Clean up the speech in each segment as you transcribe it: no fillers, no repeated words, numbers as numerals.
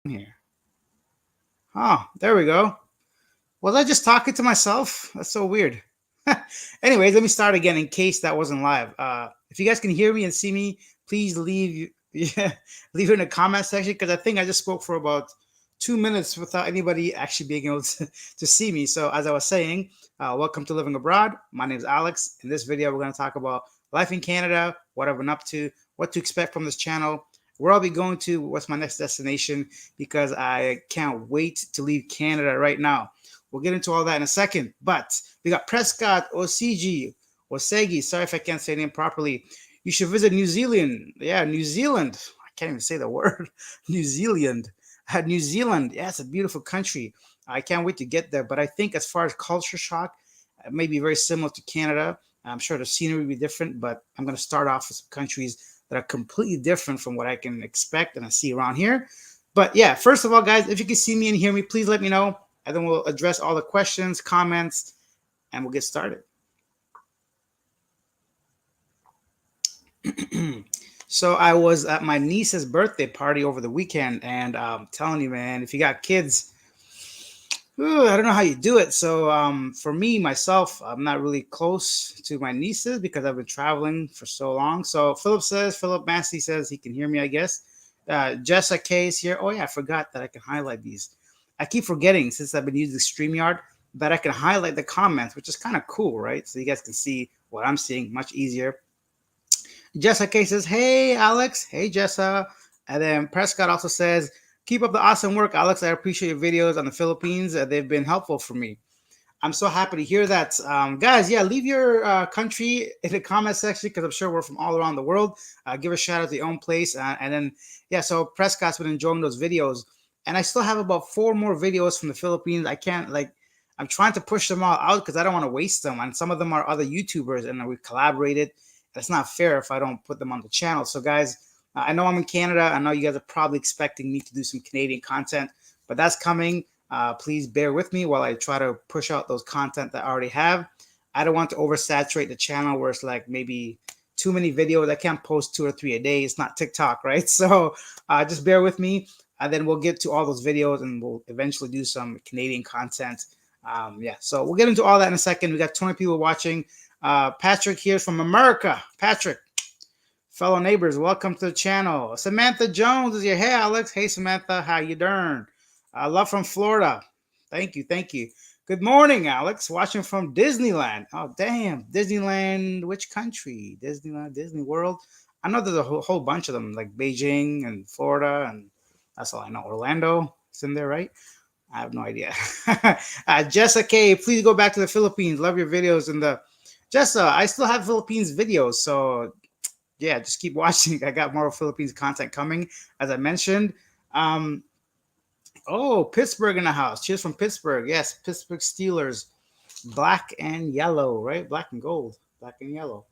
Here. Oh, there we go. Was I just talking to myself? That's so weird. Anyways, let me start again in case that wasn't live. If you guys can hear me and see me, please leave yeah, leave it in the comment section because I think I just spoke for about 2 minutes without anybody actually being able to see me. So as I was saying, welcome to Living Abroad. My name is Alex. In this video, we're going to talk about life in Canada, what I've been up to, what to expect from this channel, where I'll be going to, what's my next destination, because I can't wait to leave Canada right now. We'll get into all that in a second. But we got Prescott Osegi. Sorry if I can't say the name properly. You should visit New Zealand. Yeah, New Zealand. I can't even say the word. New Zealand. New Zealand. Yeah, it's a beautiful country. I can't wait to get there. But I think as far as culture shock, it may be very similar to Canada. I'm sure the scenery will be different, but I'm going to start off with some countries that are completely different from what I can expect and I see around here. But yeah, first of all, guys, if you can see me and hear me, please let me know and then we'll address all the questions, comments, and we'll get started. So I was at my niece's birthday party over the weekend, and I'm telling you, man, if you got kids, I don't know how you do it. So for me, myself, I'm not really close to my nieces because I've been traveling for so long. So Philip Massey says he can hear me, I guess. Jessica K is here. Oh yeah, I forgot that I can highlight these. I keep forgetting since I've been using StreamYard that I can highlight the comments, which is kind of cool, right? So you guys can see what I'm seeing much easier. Jessica K says, "Hey Alex, hey Jessa," and then Prescott also says, "Keep up the awesome work, Alex. I appreciate your videos on the Philippines. They've been helpful for me." I'm so happy to hear that, guys. Yeah, leave your country in the comment section because I'm sure we're from all around the world. Give a shout out to your own place, and then yeah. So Prescott's been enjoying those videos, and I still have about 4 more videos from the Philippines. I can't like. I'm trying to push them all out because I don't want to waste them. And some of them are other YouTubers, and we collaborated. That's not fair if I don't put them on the channel. So, guys, I know I'm in Canada. I know you guys are probably expecting me to do some Canadian content, but that's coming. Please bear with me while I try to push out those content that I already have. I don't want to oversaturate the channel where it's like maybe too many videos. I can't post 2 or 3 a day. It's not TikTok, right? So just bear with me. And then we'll get to all those videos and we'll eventually do some Canadian content. Yeah, so we'll get into all that in a second. We got 20 people watching. Patrick here from America. Patrick, fellow neighbors, welcome to the channel. Samantha Jones is here. Hey, Alex. Hey, Samantha. How you doing? Love from Florida. Thank you. Thank you. Good morning, Alex. Watching from Disneyland. Oh, damn. Disneyland. Which country? Disneyland, Disney World. I know there's a whole bunch of them, like Beijing and Florida, and that's all I know. Orlando is in there, right? I have no idea. Jessica K, please go back to the Philippines. Love your videos. And the Jessa, I still have Philippines videos, so yeah, just keep watching. I got more Philippines content coming, as I mentioned. Um, oh, Pittsburgh in the house. Cheers from Pittsburgh. Yes, Pittsburgh Steelers. Black and yellow, right? Black and gold. Black and yellow.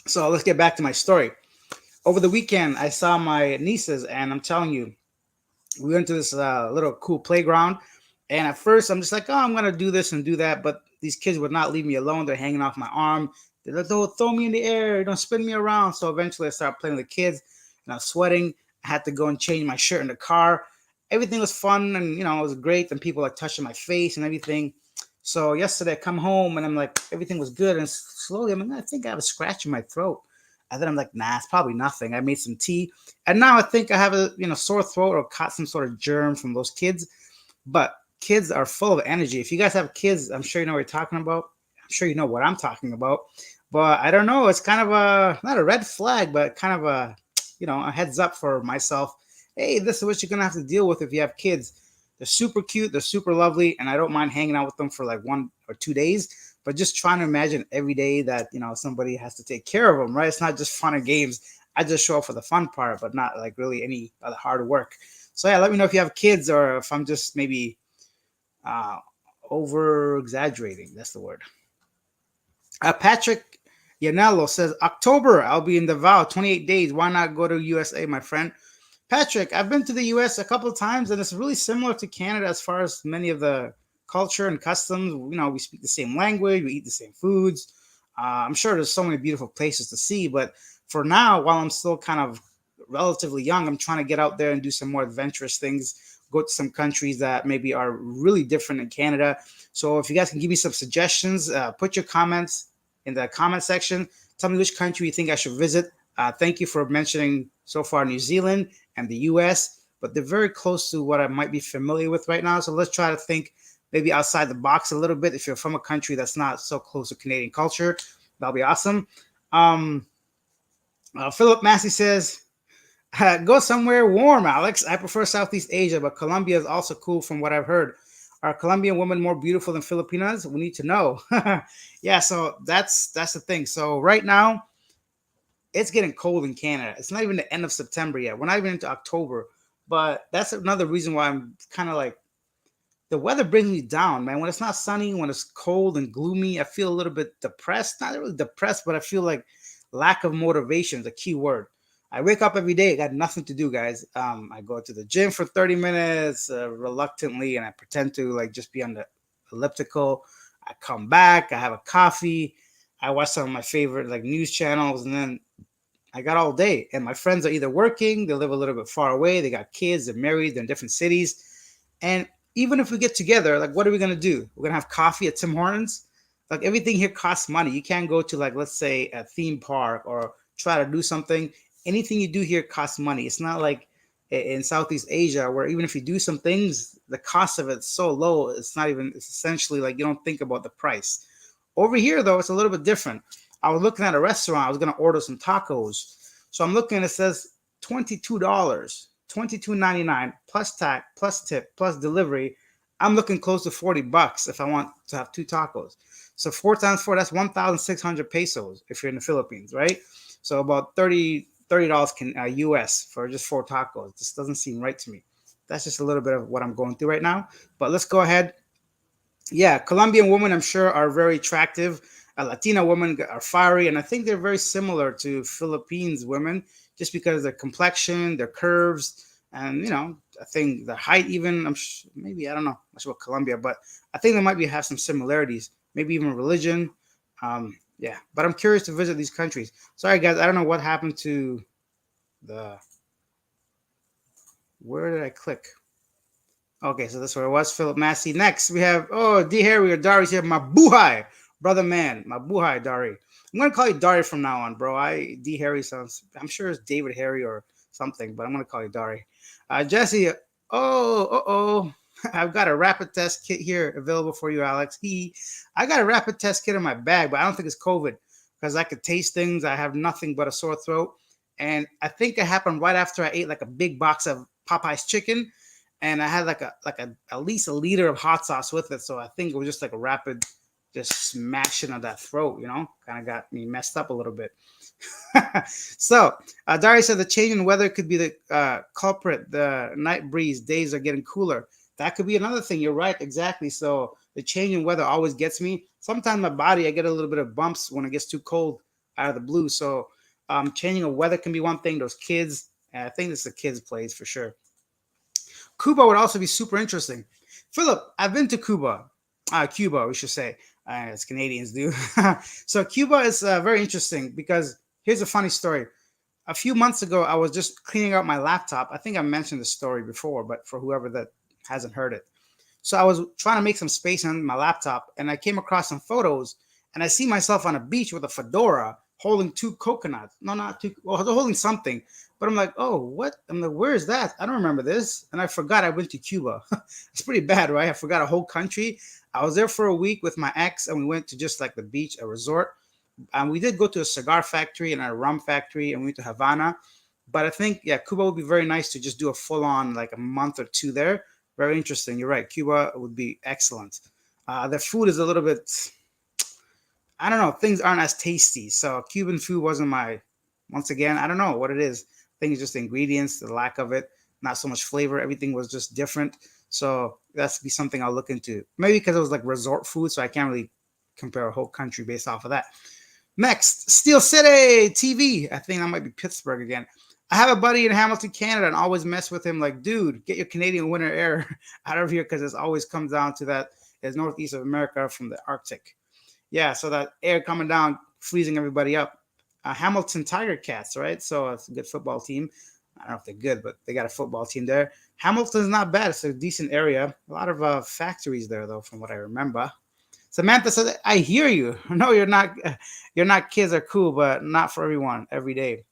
So let's get back to my story. Over the weekend, I saw my nieces, and I'm telling you, we went to this little cool playground. And at first, I'm just like, oh, I'm gonna do this and do that. But these kids would not leave me alone. They're hanging off my arm. They're like, "Don't throw me in the air. Don't spin me around." So eventually, I started playing with the kids, and I was sweating. I had to go and change my shirt in the car. Everything was fun, and it was great. And people like touching my face and everything. So yesterday, I come home and I'm like, everything was good. And slowly, I'm like, I think I have a scratch in my throat. And then I'm like, nah, it's probably nothing. I made some tea, and now I think I have a sore throat or caught some sort of germ from those kids. But kids are full of energy. If you guys have kids, I'm sure you know what you're talking about. I'm sure you know what I'm talking about. But I don't know. It's kind of a not a red flag, but kind of a a heads up for myself. Hey, this is what you're gonna have to deal with if you have kids. They're super cute, they're super lovely, and I don't mind hanging out with them for like 1 or 2 days. But just trying to imagine every day that somebody has to take care of them, right? It's not just fun and games. I just show up for the fun part, but not like really any other hard work. So yeah, let me know if you have kids or if I'm just maybe uh, over exaggerating. That's the word. Patrick Yanello says October. I'll be in Davao, 28 days. Why not go to USA, my friend? Patrick, I've been to the US a couple of times, and it's really similar to Canada as far as many of the culture and customs. We speak the same language, we eat the same foods. I'm sure there's so many beautiful places to see, but for now, while I'm still kind of relatively young, I'm trying to get out there and do some more adventurous things, go to some countries that maybe are really different in Canada. So if you guys can give me some suggestions, put your comments in the comment section. Tell me which country you think I should visit. Thank you for mentioning so far New Zealand and the US, but they're very close to what I might be familiar with right now. So let's try to think maybe outside the box a little bit. If you're from a country that's not so close to Canadian culture, that'll be awesome. Um, Philip Massey says, go somewhere warm, Alex. I prefer Southeast Asia, but Colombia is also cool from what I've heard. Are Colombian women more beautiful than Filipinas? We need to know. Yeah, so that's the thing. So right now, it's getting cold in Canada. It's not even the end of September yet. We're not even into October. But that's another reason why I'm kind of like the weather brings me down, man. When it's not sunny, when it's cold and gloomy, I feel a little bit depressed. Not really depressed, but I feel like lack of motivation is a key word. I wake up every day, I got nothing to do, guys. I go to the gym for 30 minutes reluctantly, and I pretend to like just be on the elliptical. I come back, I have a coffee, I watch some of my favorite like news channels, and then I got all day. And my friends are either working, they live a little bit far away, they got kids, they're married, they're in different cities. And even if we get together, like, what are we gonna do? We're gonna have coffee at Tim Hortons. Like everything here costs money. You can't go to like let's say a theme park or try to do something. Anything you do here costs money. It's not like in Southeast Asia where even if you do some things, the cost of it's so low. It's not even. It's essentially like you don't think about the price. Over here though, it's a little bit different. I was looking at a restaurant. I was gonna order some tacos. So I'm looking. It says $22, 22.99 plus tax, plus tip, plus delivery. I'm looking close to $40 if I want to have two tacos. So four times four, that's 1,600 pesos if you're in the Philippines, right? So about $30 can US for just four tacos. This doesn't seem right to me. That's just a little bit of what I'm going through right now. But let's go ahead. Yeah, Colombian women, I'm sure, are very attractive. Latina women are fiery, and I think they're very similar to Philippines women, just because their complexion, their curves, and I think the height. Even maybe I don't know much about Colombia, but I think they might be have some similarities. Maybe even religion. Yeah, but I'm curious to visit these countries. Sorry, guys, I don't know what happened to the. Where did I click? Okay, so that's where it was. Philip Massey. Next, we have D Harry or Dari's here. My buhai, brother man. My buhai, Dari. I'm gonna call you Dari from now on, bro. D Harry sounds. I'm sure it's David Harry or something, but I'm gonna call you Dari. Jesse. Oh. I've got a rapid test kit here available for you, Alex. I got a rapid test kit in my bag, but I don't think it's COVID because I could taste things. I have nothing but a sore throat, and I think it happened right after I ate like a big box of Popeye's chicken and I had like a at least a liter of hot sauce with it. So I think it was just like a rapid, just smashing of that throat. Kind of got me messed up a little bit. So Dari said the change in weather could be the culprit. The night breeze, days are getting cooler. That could be another thing. You're right, exactly. So the change in weather always gets me. Sometimes my body, I get a little bit of bumps when it gets too cold out of the blue. So changing of weather can be one thing. Those kids, I think this is a kids' place for sure. Cuba would also be super interesting. Philip, I've been to Cuba. Cuba, we should say, as Canadians do. So Cuba is very interesting because here's a funny story. A few months ago, I was just cleaning out my laptop. I think I mentioned the story before, but for whoever that hasn't heard it. So I was trying to make some space on my laptop, and I came across some photos, and I see myself on a beach with a fedora holding two coconuts. No, not two. Well, holding something. But I'm like, oh, what? I'm like, where is that? I don't remember this. And I forgot I went to Cuba. It's pretty bad, right? I forgot a whole country. I was there for a week with my ex, and we went to just like the beach, a resort. And we did go to a cigar factory and a rum factory, and we went to Havana. But I think, yeah, Cuba would be very nice to just do a full on like a month or two there. Very interesting. You're right. Cuba would be excellent. The food is a little bit, I don't know, things aren't as tasty. So Cuban food wasn't once again, I don't know what it is. I think it's just the ingredients, the lack of it, not so much flavor. Everything was just different. So that's be something I'll look into. Maybe because it was like resort food, so I can't really compare a whole country based off of that. Next, Steel City TV. I think that might be Pittsburgh again. I have a buddy in Hamilton, Canada, and always mess with him like, dude, get your Canadian winter air out of here because it always comes down to that. It's northeast of America from the Arctic. Yeah, so that air coming down, freezing everybody up. Hamilton Tiger Cats, right? So it's a good football team. I don't know if they're good, but they got a football team there. Hamilton's not bad. It's a decent area. A lot of factories there, though, from what I remember. Samantha says, "I hear you. No, you're not. You're not. Kids are cool, but not for everyone. Every day.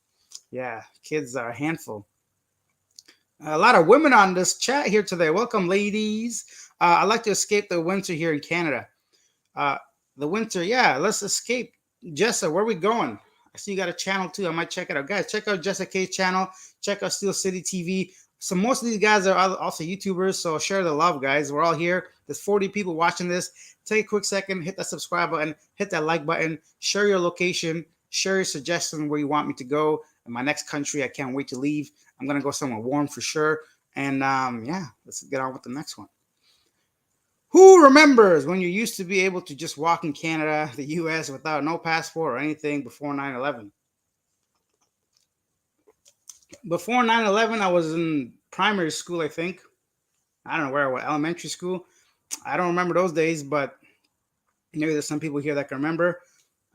Yeah, kids are a handful. A lot of women on this chat here today. Welcome, ladies. I'd like to escape the winter here in Canada. Uh, the winter, yeah. Let's escape. Jessa, where are we going? I see you got a channel too. I might check it out, guys. Check out Jessa K's channel. Check out Steel City TV. So most of these guys are also YouTubers. So share the love, guys. We're all here. There's 40 people watching this. Take a quick second, hit that subscribe button, hit that like button, share your location, share your suggestion where you want me to go. In my next country, I can't wait to leave. I'm gonna go somewhere warm for sure. And yeah, let's get on with the next one. Who remembers when you used to be able to just walk in Canada, the US, without no passport or anything before 9/11? Before 9/11, I was in primary school, I think. I don't know where I was, elementary school. I don't remember those days, but maybe there's some people here that can remember.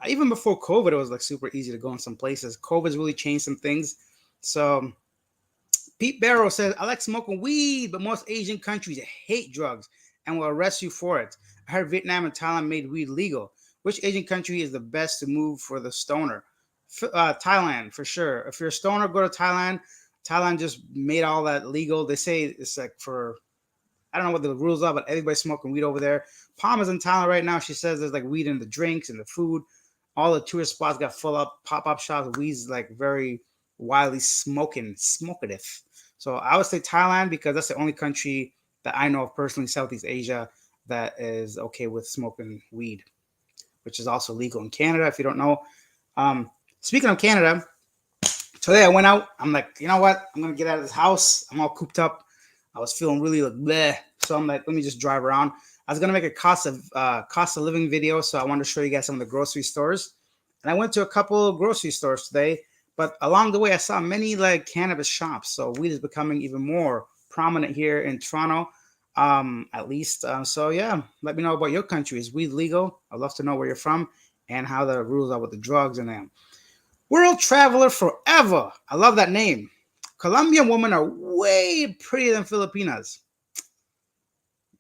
Even before COVID, it was like super easy to go in some places. COVID's really changed some things. So Pete Barrow says, I like smoking weed, but most Asian countries hate drugs and will arrest you for it. I heard Vietnam and Thailand made weed legal. Which Asian country is the best to move for the stoner? Thailand, for sure. If you're a stoner, go to Thailand. Thailand just made all that legal. They say it's like for, I don't know what the rules are, but everybody's smoking weed over there. Palm is in Thailand right now. She says there's like weed in the drinks and the food. All the tourist spots got full up, pop-up shops. Weed's like very widely smokative. So I would say Thailand because that's the only country that I know of personally, Southeast Asia, that is okay with smoking weed, which is also legal in Canada. If you don't know, speaking of Canada, today I went out. I'm like, you know what? I'm gonna get out of this house. I'm all cooped up. I was feeling really like bleh. So I'm like, let me just drive around. I was gonna make a cost of living video, so I wanted to show you guys some of the grocery stores. And I went to a couple of grocery stores today, but along the way I saw many like cannabis shops. So weed is becoming even more prominent here in Toronto, at least. So yeah, let me know about your country. Is weed legal? I'd love to know where you're from and how the rules are with the drugs and them. World Traveler Forever. I love that name. Colombian women are way prettier than Filipinas.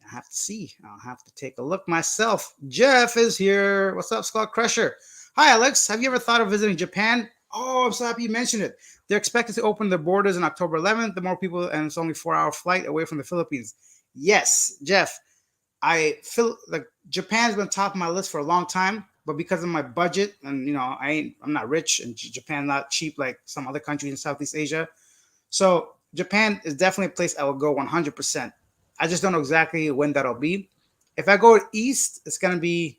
I have to see. I'll have to take a look myself. Jeff is here. What's up, Skull Crusher? Hi, Alex. Have you ever thought of visiting Japan? Oh, I'm so happy you mentioned it. They're expected to open their borders on October 11th. The more people, and it's only 4 hour flight away from the Philippines. Yes, Jeff. I feel like Japan's been top of my list for a long time, but because of my budget and I'm not rich, and Japan's not cheap like some other countries in Southeast Asia. So Japan is definitely a place I will go 100%. I just don't know exactly when that'll be. If I go east, it's gonna be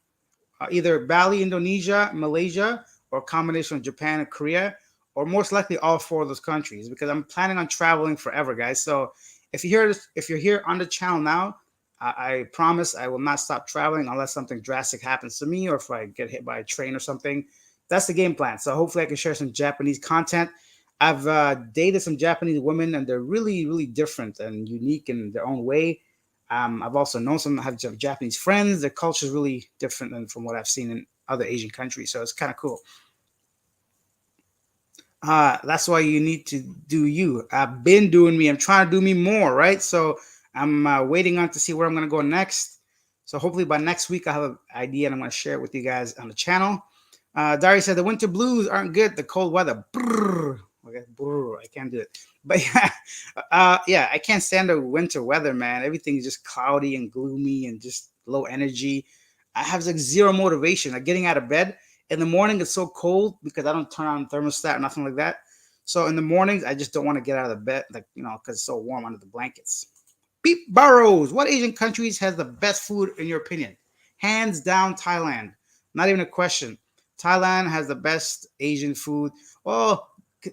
either Bali, Indonesia, Malaysia, or a combination of Japan and Korea, or most likely all four of those countries because I'm planning on traveling forever, guys. So if you're here on the channel now, I promise I will not stop traveling unless something drastic happens to me or if I get hit by a train or something. That's the game plan. So hopefully I can share some Japanese content. I've dated some Japanese women, and they're really, really different and unique in their own way. I've also known some that have Japanese friends. Their culture is really different than from what I've seen in other Asian countries. So it's kind of cool. That's why you need to do you. I've been doing me. I'm trying to do me more, right? So I'm waiting on to see where I'm going to go next. So hopefully by next week I'll have an idea and I'm going to share it with you guys on the channel. Dari said the winter blues aren't good. The cold weather. Brrr. Okay, brrr. I can't do it. But yeah, yeah, I can't stand the winter weather, man. Everything's just cloudy and gloomy and just low energy. I have like zero motivation. Like getting out of bed in the morning, it's so cold because I don't turn on thermostat or nothing like that. So in the mornings, I just don't want to get out of the bed, like because it's so warm under the blankets. Pete Burrows, what Asian countries has the best food in your opinion? Hands down, Thailand. Not even a question. Thailand has the best Asian food. Well,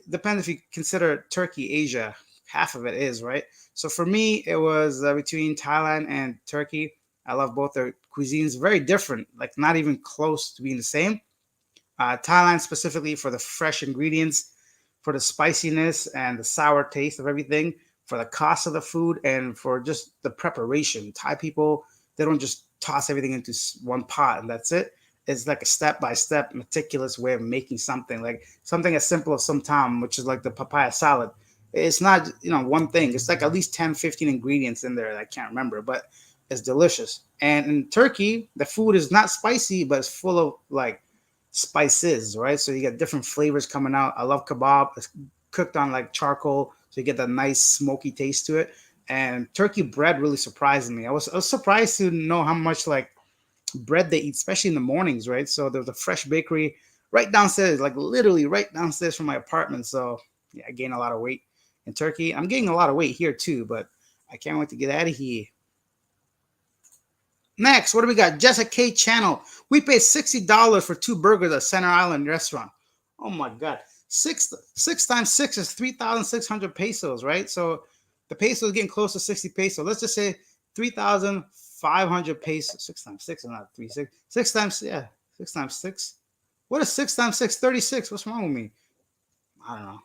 depends if you consider Turkey Asia. Half of it is, right? So for me, it was between Thailand and Turkey. I love both their cuisines. Very different, like not even close to being the same. Thailand specifically for the fresh ingredients, for the spiciness and the sour taste of everything, for the cost of the food, and for just the preparation. Thai people, they don't just toss everything into one pot and that's it. It's like a step by step, meticulous way of making something, like something as simple as some tom, which is like the papaya salad. It's not, one thing. It's like at least 10, 15 ingredients in there that I can't remember, but it's delicious. And in Turkey, the food is not spicy, but it's full of like spices, right? So you get different flavors coming out. I love kebab. It's cooked on like charcoal, so you get that nice smoky taste to it. And turkey bread really surprised me. I was surprised to know how much like bread they eat, especially in the mornings, right? So there's a fresh bakery right downstairs, like literally right downstairs from my apartment. So yeah, I gained a lot of weight in Turkey. I'm gaining a lot of weight here too, but I can't wait to get out of here. Next, what do we got? Jessica K Channel. We paid $60 for two burgers at Center Island restaurant. Oh my god. Six times six is 3,600 pesos, right? So the peso is getting close to 60 pesos. Let's just say 3,500 pesos. Six times six is not three six. Six times, yeah. Six times six. What is six times six? 36. What's wrong with me? I don't know.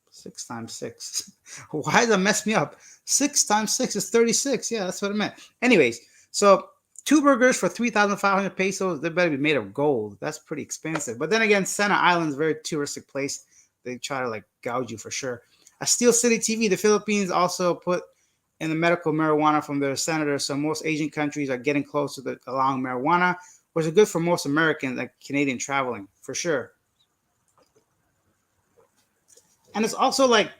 Six times six. Why does that mess me up? Six times six is 36. Yeah, that's what it meant. Anyways, so two burgers for 3,500 pesos. They better be made of gold. That's pretty expensive. But then again, Center Island is a very touristic place. They try to like gouge you for sure. A Steel City TV, the Philippines also put in the medical marijuana from their senator. So most Asian countries are getting close to allowing marijuana, which is good for most Americans, like Canadian traveling, for sure. And it's also like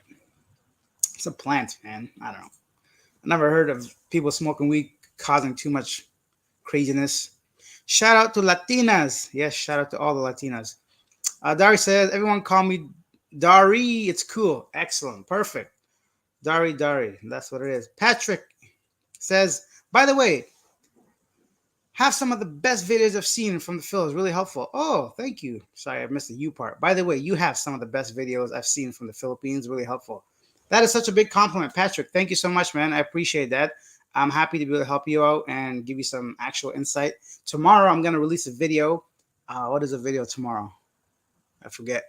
it's a plant, man. I don't know. I never heard of people smoking weed causing too much craziness. Shout out to Latinas. Yes, shout out to all the Latinas. Dari says, everyone call me Dari. It's cool. Excellent. Perfect. Dari. That's what it is. Patrick says, by the way, have some of the best videos I've seen from the Philippines. Really helpful. Oh, thank you. Sorry, I missed the you part. By the way, you have some of the best videos I've seen from the Philippines. Really helpful. That is such a big compliment, Patrick. Thank you so much, man. I appreciate that. I'm happy to be able to help you out and give you some actual insight. Tomorrow, I'm going to release a video. What is a video tomorrow? I forget.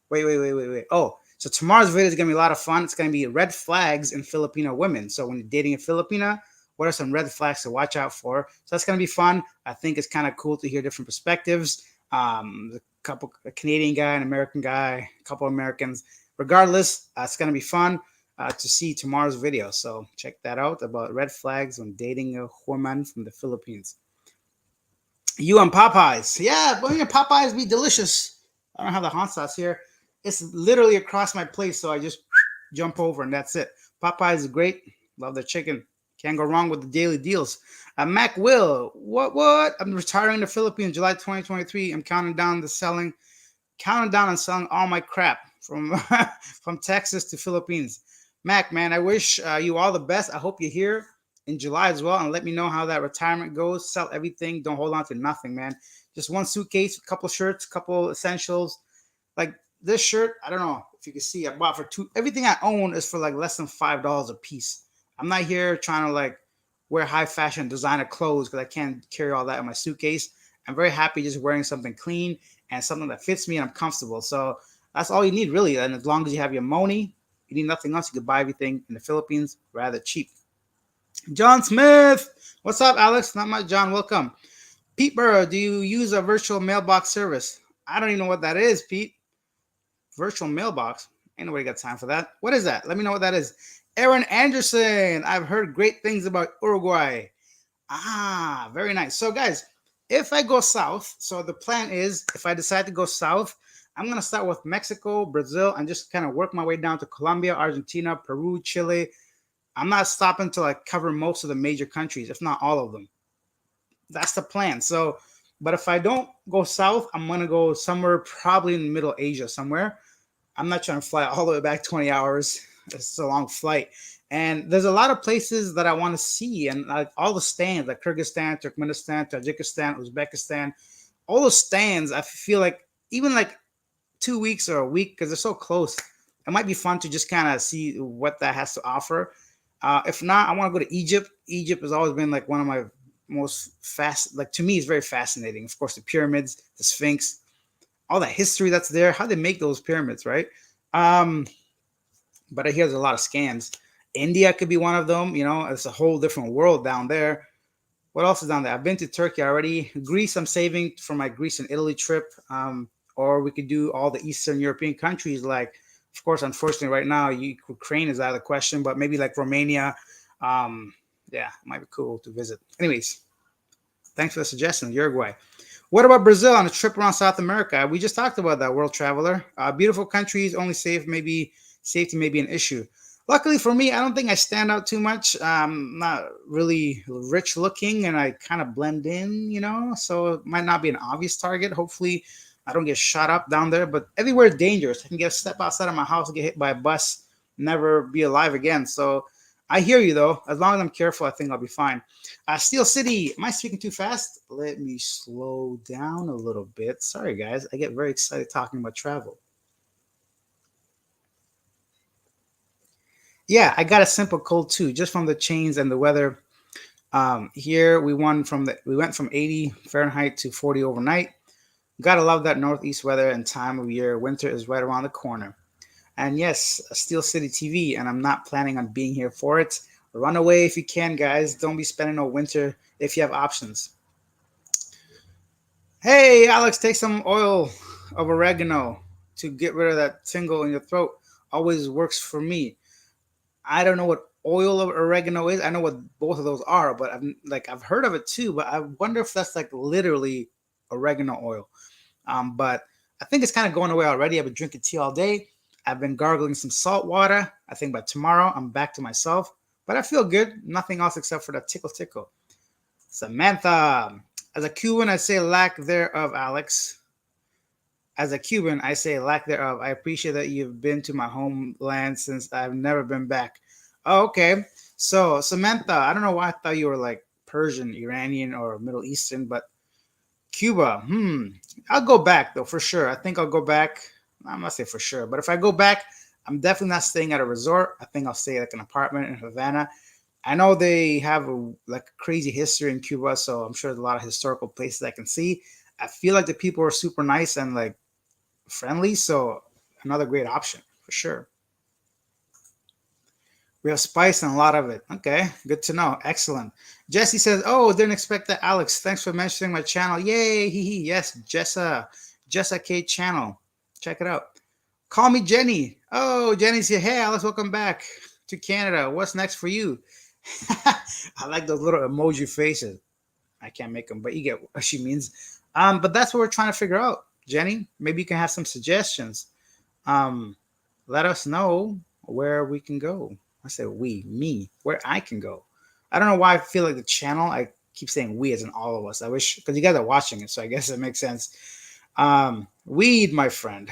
Wait. Oh, so tomorrow's video is going to be a lot of fun. It's going to be red flags in Filipino women. So when you're dating a Filipina, what are some red flags to watch out for? So that's going to be fun. I think it's kind of cool to hear different perspectives. A Canadian guy, an American guy, a couple of Americans. Regardless, it's going to be fun to see tomorrow's video. So check that out about red flags when dating a woman from the Philippines. You and Popeyes. Yeah, but Popeyes be delicious. I don't have the hot sauce here. It's literally across my place, so I just jump over and that's it. Popeyes is great. Love their chicken. Can't go wrong with the daily deals. Mac Will, what? I'm retiring in the Philippines July 2023. I'm counting down on selling all my crap from from Texas to Philippines. Mac, man, I wish you all the best. I hope you're here in July as well, and let me know how that retirement goes. Sell everything. Don't hold on to nothing, man. Just one suitcase, a couple shirts, a couple essentials. Like this shirt, I don't know if you can see. I bought for two. Everything I own is for like less than $5 a piece. I'm not here trying to like wear high fashion designer clothes because I can't carry all that in my suitcase. I'm very happy just wearing something clean and something that fits me and I'm comfortable. So that's all you need really. And as long as you have your money, you need nothing else. You can buy everything in the Philippines rather cheap. John Smith, what's up, Alex? Not much, John. Welcome. Pete Burrow, do you use a virtual mailbox service? I don't even know what that is, Pete. Virtual mailbox. Ain't nobody got time for that. What is that? Let me know what that is. Aaron Anderson, I've heard great things about Uruguay. Ah, very nice. So, guys, if I go south, so the plan is if I decide to go south, I'm going to start with Mexico, Brazil, and just kind of work my way down to Colombia, Argentina, Peru, Chile. I'm not stopping till I cover most of the major countries, if not all of them. That's the plan. So, but if I don't go south, I'm going to go somewhere probably in the middle Asia somewhere. I'm not trying to fly all the way back 20 hours. It's a long flight. And there's a lot of places that I want to see. And like all the stands, like Kyrgyzstan, Turkmenistan, Tajikistan, Uzbekistan, all those stands, I feel like even like 2 weeks or a week, because they're so close, it might be fun to just kind of see what that has to offer. If not, I want to go to Egypt. Egypt has always been like one of my most like to me, it's very fascinating. Of course, the pyramids, the Sphinx, all that history that's there, how they make those pyramids, right? But I hear there's a lot of scams. India could be one of them. It's a whole different world down there. What else is down there? I've been to Turkey already. Greece, I'm saving for my Greece and Italy trip. Or we could do all the Eastern European countries like Of course, unfortunately, right now, Ukraine is out of the question, but maybe like Romania, um, yeah, it might be cool to visit. Anyways, thanks for the suggestion, Uruguay. What about Brazil on a trip around South America? We just talked about that, world traveler. Beautiful countries, only safe, maybe safety may be an issue. Luckily for me, I don't think I stand out too much. Not really rich looking, and I kind of blend in, so it might not be an obvious target. Hopefully, I don't get shot up down there, but everywhere is dangerous. I can get a step outside of my house, get hit by a bus, never be alive again. So I hear you, though. As long as I'm careful, I think I'll be fine. Steel City, am I speaking too fast? Let me slow down a little bit. Sorry, guys. I get very excited talking about travel. Yeah, I got a simple cold too, just from the chains and the weather. Here we went from 80 Fahrenheit to 40 overnight. Gotta love that northeast weather and time of year. Winter is right around the corner. And yes, Steel City TV, and I'm not planning on being here for it. Run away if you can, guys. Don't be spending no winter if you have options. Hey, Alex, take some oil of oregano to get rid of that tingle in your throat. Always works for me. I don't know what oil of oregano is. I know what both of those are, but I've heard of it too. But I wonder if that's like literally oregano oil. But I think it's kind of going away already. I've been drinking tea all day. I've been gargling some salt water. I think by tomorrow I'm back to myself. But I feel good. Nothing else except for that tickle tickle. Samantha, as a Cuban, I say lack thereof, Alex. As a Cuban, I say lack thereof. I appreciate that you've been to my homeland since I've never been back. Oh, okay. So, Samantha, I don't know why I thought you were like Persian, Iranian, or Middle Eastern, but Cuba, I'll go back though for sure. I think I'll go back. I'm not say for sure, but if I go back, I'm definitely not staying at a resort. I think I'll stay like an apartment in Havana. I know they have like a crazy history in Cuba, so I'm sure there's a lot of historical places I can see. I feel like the people are super nice and like friendly, so another great option for sure. We have spice and a lot of it. Okay, good to know. Excellent. Jesse says, "Oh, didn't expect that, Alex. Thanks for mentioning my channel. Yay, hee hee. Yes, Jessa K channel. Check it out. Call me Jenny. Oh, Jenny's here. Hey, Alex, welcome back to Canada. What's next for you?" I like those little emoji faces. I can't make them, but you get what she means. But that's what we're trying to figure out, Jenny. Maybe you can have some suggestions. Um, Let us know where we can go. I say we, me, where I can go. I don't know why I feel like the channel. I keep saying we as in all of us. I wish because you guys are watching it, so I guess it makes sense. Weed, my friend.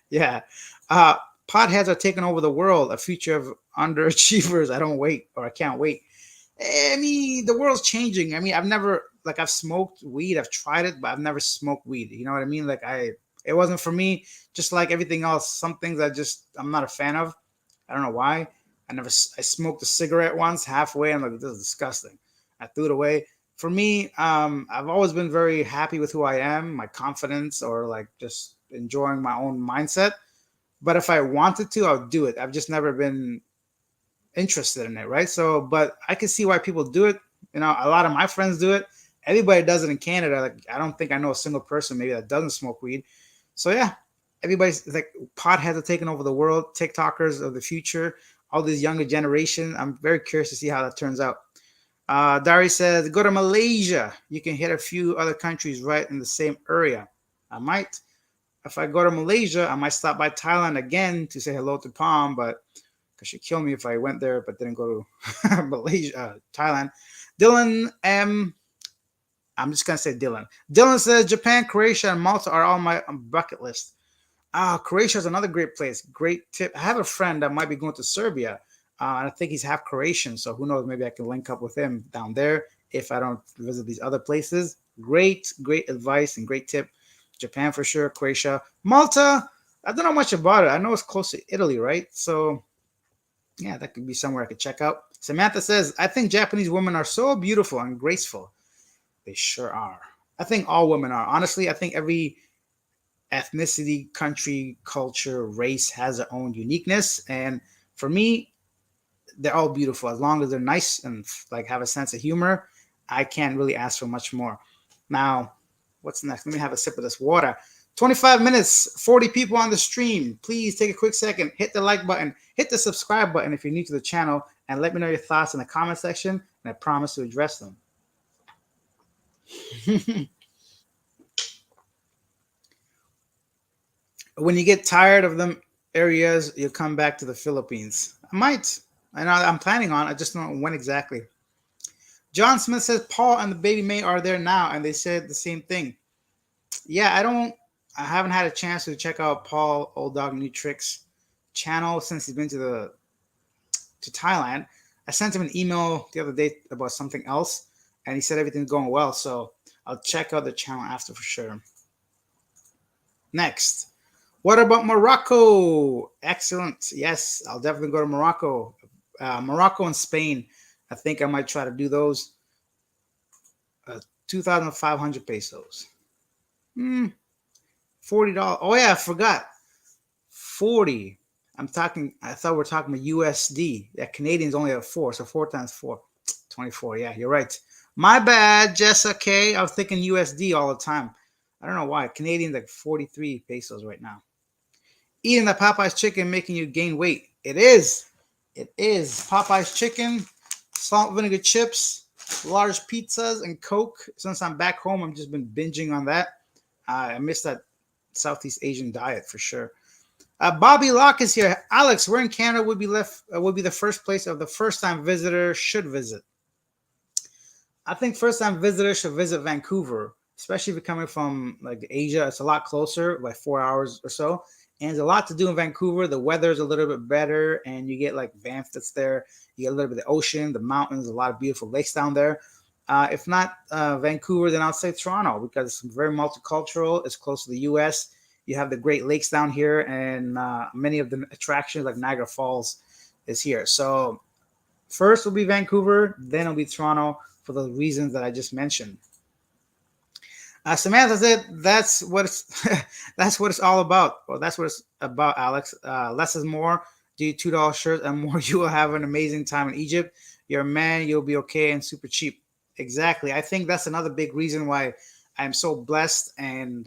Yeah. Uh, Potheads are taking over the world. A future of underachievers. I don't wait, or I can't wait. I mean, the world's changing. I mean, I've smoked weed. I've tried it, but I've never smoked weed. You know what I mean? It wasn't for me. Just like everything else, some things I'm not a fan of. I don't know why. I smoked a cigarette once halfway. I'm like, this is disgusting. I threw it away. For me, I've always been very happy with who I am, my confidence, or like just enjoying my own mindset. But if I wanted to, I'll do it. I've just never been interested in it, right? So, but I can see why people do it. A lot of my friends do it. Everybody does it in Canada. Like, I don't think I know a single person maybe that doesn't smoke weed. So yeah, everybody's like potheads are taking over the world. TikTokers of the future, all this younger generation. I'm very curious to see how that turns out. Dari says, go to Malaysia. You can hit a few other countries right in the same area. I might. If I go to Malaysia, I might stop by Thailand again to say hello to Palm, but because she'd kill me if I went there but didn't go to Malaysia, Thailand. Dylan M. I'm just gonna say Dylan. Dylan says Japan, Croatia, and Malta are on my bucket list. Croatia is another great place. Great tip. I have a friend that might be going to Serbia, and I think he's half Croatian. So who knows? Maybe I can link up with him down there if I don't visit these other places. Great advice and great tip. Japan for sure. Croatia, Malta. I don't know much about it. I know it's close to Italy, right? So yeah, that could be somewhere I could check out. Samantha says, I think Japanese women are so beautiful and graceful. They sure are. I think all women are. Honestly, I think every ethnicity, country, culture, race has their own uniqueness. And for me, they're all beautiful. As long as they're nice and like have a sense of humor, I can't really ask for much more. Now, what's next? Let me have a sip of this water. 25 minutes, 40 people on the stream. Please take a quick second, hit the like button, hit the subscribe button if you're new to the channel, and let me know your thoughts in the comment section, and I promise to address them. When you get tired of them areas, you'll come back to the Philippines. I might. I'm planning on. I just don't know when exactly. John Smith says Paul and the baby May are there now, and they said the same thing. Yeah, I haven't had a chance to check out Paul Old Dog New Tricks channel since he's been to Thailand. I sent him an email the other day about something else, and he said everything's going well. So I'll check out the channel after for sure. Next, what about Morocco? Excellent. Yes, I'll definitely go to Morocco. Morocco and Spain. I think I might try to do those. 2,500 pesos. $40. Oh yeah, I forgot. 40. I thought we are talking about USD. Yeah, Canadians only have 4, so 4 times 4. 24. Yeah, you're right. My bad, Jessica K. I was thinking USD all the time. I don't know why. Canadians like 43 pesos right now. Eating the Popeye's chicken making you gain weight. It is. It is. Popeye's chicken, salt vinegar chips, large pizzas, and Coke. Since I'm back home, I've just been binging on that. I miss that Southeast Asian diet for sure. Bobby Locke is here. Alex, where in Canada would be the first place of the first-time visitor should visit? I think first-time visitors should visit Vancouver, especially if you're coming from like Asia. It's a lot closer, like 4 hours or so, and there's a lot to do in Vancouver. The weather's a little bit better, and you get like Banff that's there. You get a little bit of the ocean, the mountains, a lot of beautiful lakes down there. If not Vancouver, then I'll say Toronto because it's very multicultural. It's close to the U.S. You have the Great Lakes down here, and many of the attractions like Niagara Falls is here. So first will be Vancouver, then it'll be Toronto for the reasons that I just mentioned. Samantha said that's what it's that's what it's all about. Well, that's what it's about, Alex. Less is more. Do $2 shirts and more. You will have an amazing time in Egypt. You're a man. You'll be okay and super cheap. Exactly. I think that's another big reason why I'm so blessed and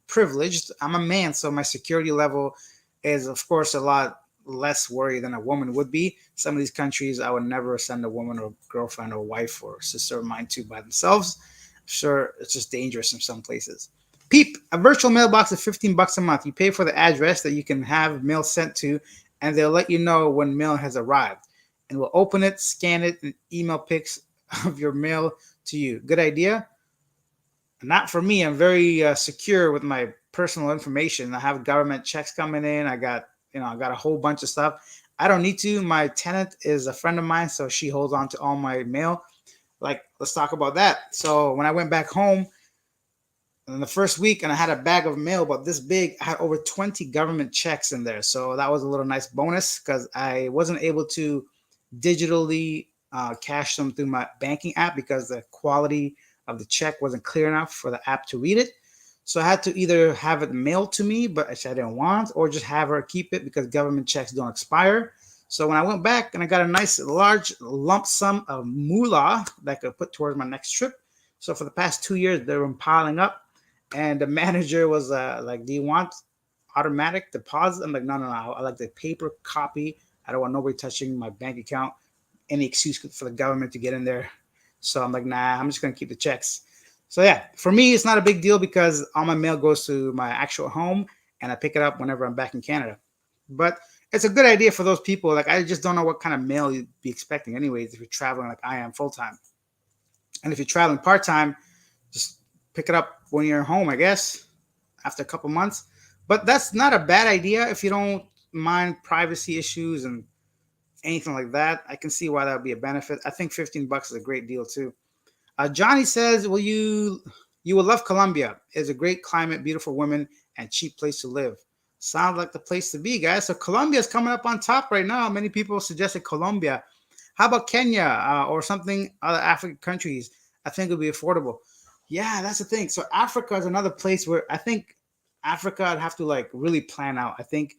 privileged. I'm a man, so my security level is, of course, a lot less worry than a woman would be. Some of these countries, I would never send a woman or girlfriend or wife or sister of mine to by themselves. Sure, it's just dangerous in some places. Peep, a virtual mailbox is $15 a month. You pay for the address that you can have mail sent to, and they'll let you know when mail has arrived. And we'll open it, scan it, and email pics of your mail to you. Good idea? Not for me. I'm very secure with my personal information. I have government checks coming in. I got a whole bunch of stuff. I don't need to. My tenant is a friend of mine, so she holds on to all my mail. Like, let's talk about that. So when I went back home in the first week and I had a bag of mail about this big, I had over 20 government checks in there. So that was a little nice bonus because I wasn't able to digitally cash them through my banking app because the quality of the check wasn't clear enough for the app to read it. So I had to either have it mailed to me, but I didn't want, or just have her keep it because government checks don't expire. So when I went back and I got a nice large lump sum of moolah that I could put towards my next trip. So for the past 2 years, they were piling up. And the manager was like, do you want automatic deposit? I'm like, no. I like the paper copy. I don't want nobody touching my bank account. Any excuse for the government to get in there. So I'm like, nah, I'm just going to keep the checks. So yeah, for me, it's not a big deal because all my mail goes to my actual home and I pick it up whenever I'm back in Canada. But it's a good idea for those people. Like, I just don't know what kind of mail you'd be expecting anyways if you're traveling like I am full-time. And if you're traveling part-time, just pick it up when you're home, I guess, after a couple months. But that's not a bad idea if you don't mind privacy issues and anything like that. I can see why that would be a benefit. I think $15 is a great deal too. Johnny says, "Will you will love Colombia? It's a great climate, beautiful women, and cheap place to live." Sounds like the place to be, guys. So Colombia is coming up on top right now. Many people suggested Colombia. How about Kenya or something other African countries? I think it would be affordable. Yeah, that's the thing. So Africa is another place where I think Africa I'd have to like really plan out. I think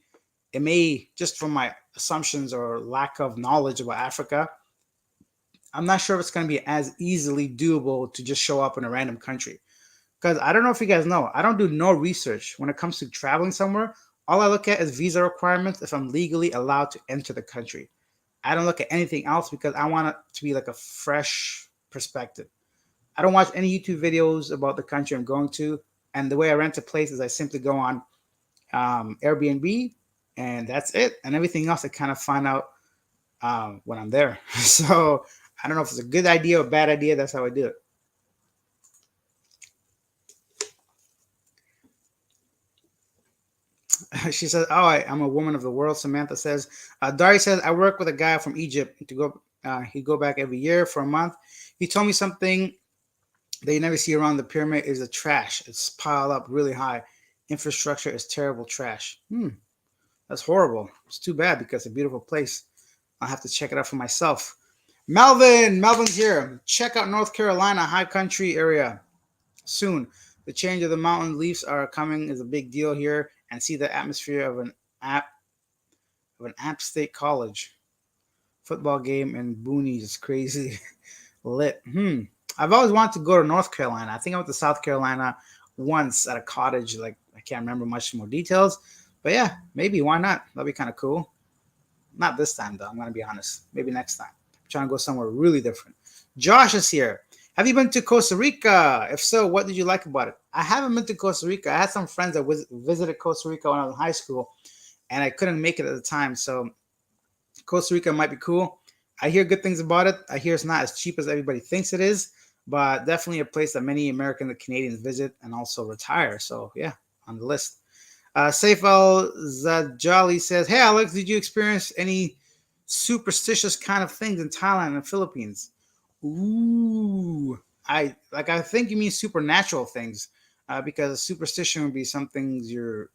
it may, just from my assumptions or lack of knowledge about Africa, I'm not sure if it's going to be as easily doable to just show up in a random country. Because I don't know if you guys know, I don't do no research when it comes to traveling somewhere. All I look at is visa requirements if I'm legally allowed to enter the country. I don't look at anything else because I want it to be like a fresh perspective. I don't watch any YouTube videos about the country I'm going to. And the way I rent a place is I simply go on Airbnb, and that's it. And everything else I kind of find out when I'm there. So I don't know if it's a good idea or bad idea. That's how I do it. She says, "Oh, I'm a woman of the world." Samantha says, "Dari says I work with a guy from Egypt to go. He go back every year for a month. He told me something that you never see around the pyramid is the trash. It's piled up really high. Infrastructure is terrible trash. That's horrible. It's too bad because it's a beautiful place. I'll have to check it out for myself." Melvin's here. Check out North Carolina High Country area soon. The change of the mountain leaves are coming is a big deal here, and see the atmosphere of an App State College football game in boonies is crazy lit. I've always wanted to go to North Carolina. I think I went to South Carolina once at a cottage. Like I can't remember much more details, but yeah, maybe why not? That'd be kind of cool. Not this time though. I'm gonna be honest. Maybe next time. I'm trying to go somewhere really different. Josh is here. Have you been to Costa Rica? If so, what did you like about it? I haven't been to Costa Rica. I had some friends that visited Costa Rica when I was in high school, and I couldn't make it at the time. So Costa Rica might be cool. I hear good things about it. I hear it's not as cheap as everybody thinks it is, but definitely a place that many American and Canadians visit and also retire. So yeah, on the list. Saif Al Zajali says, "Hey Alex, did you experience any superstitious kind of things in Thailand and Philippines?" Ooh, I think you mean supernatural things, because superstition would be some things you're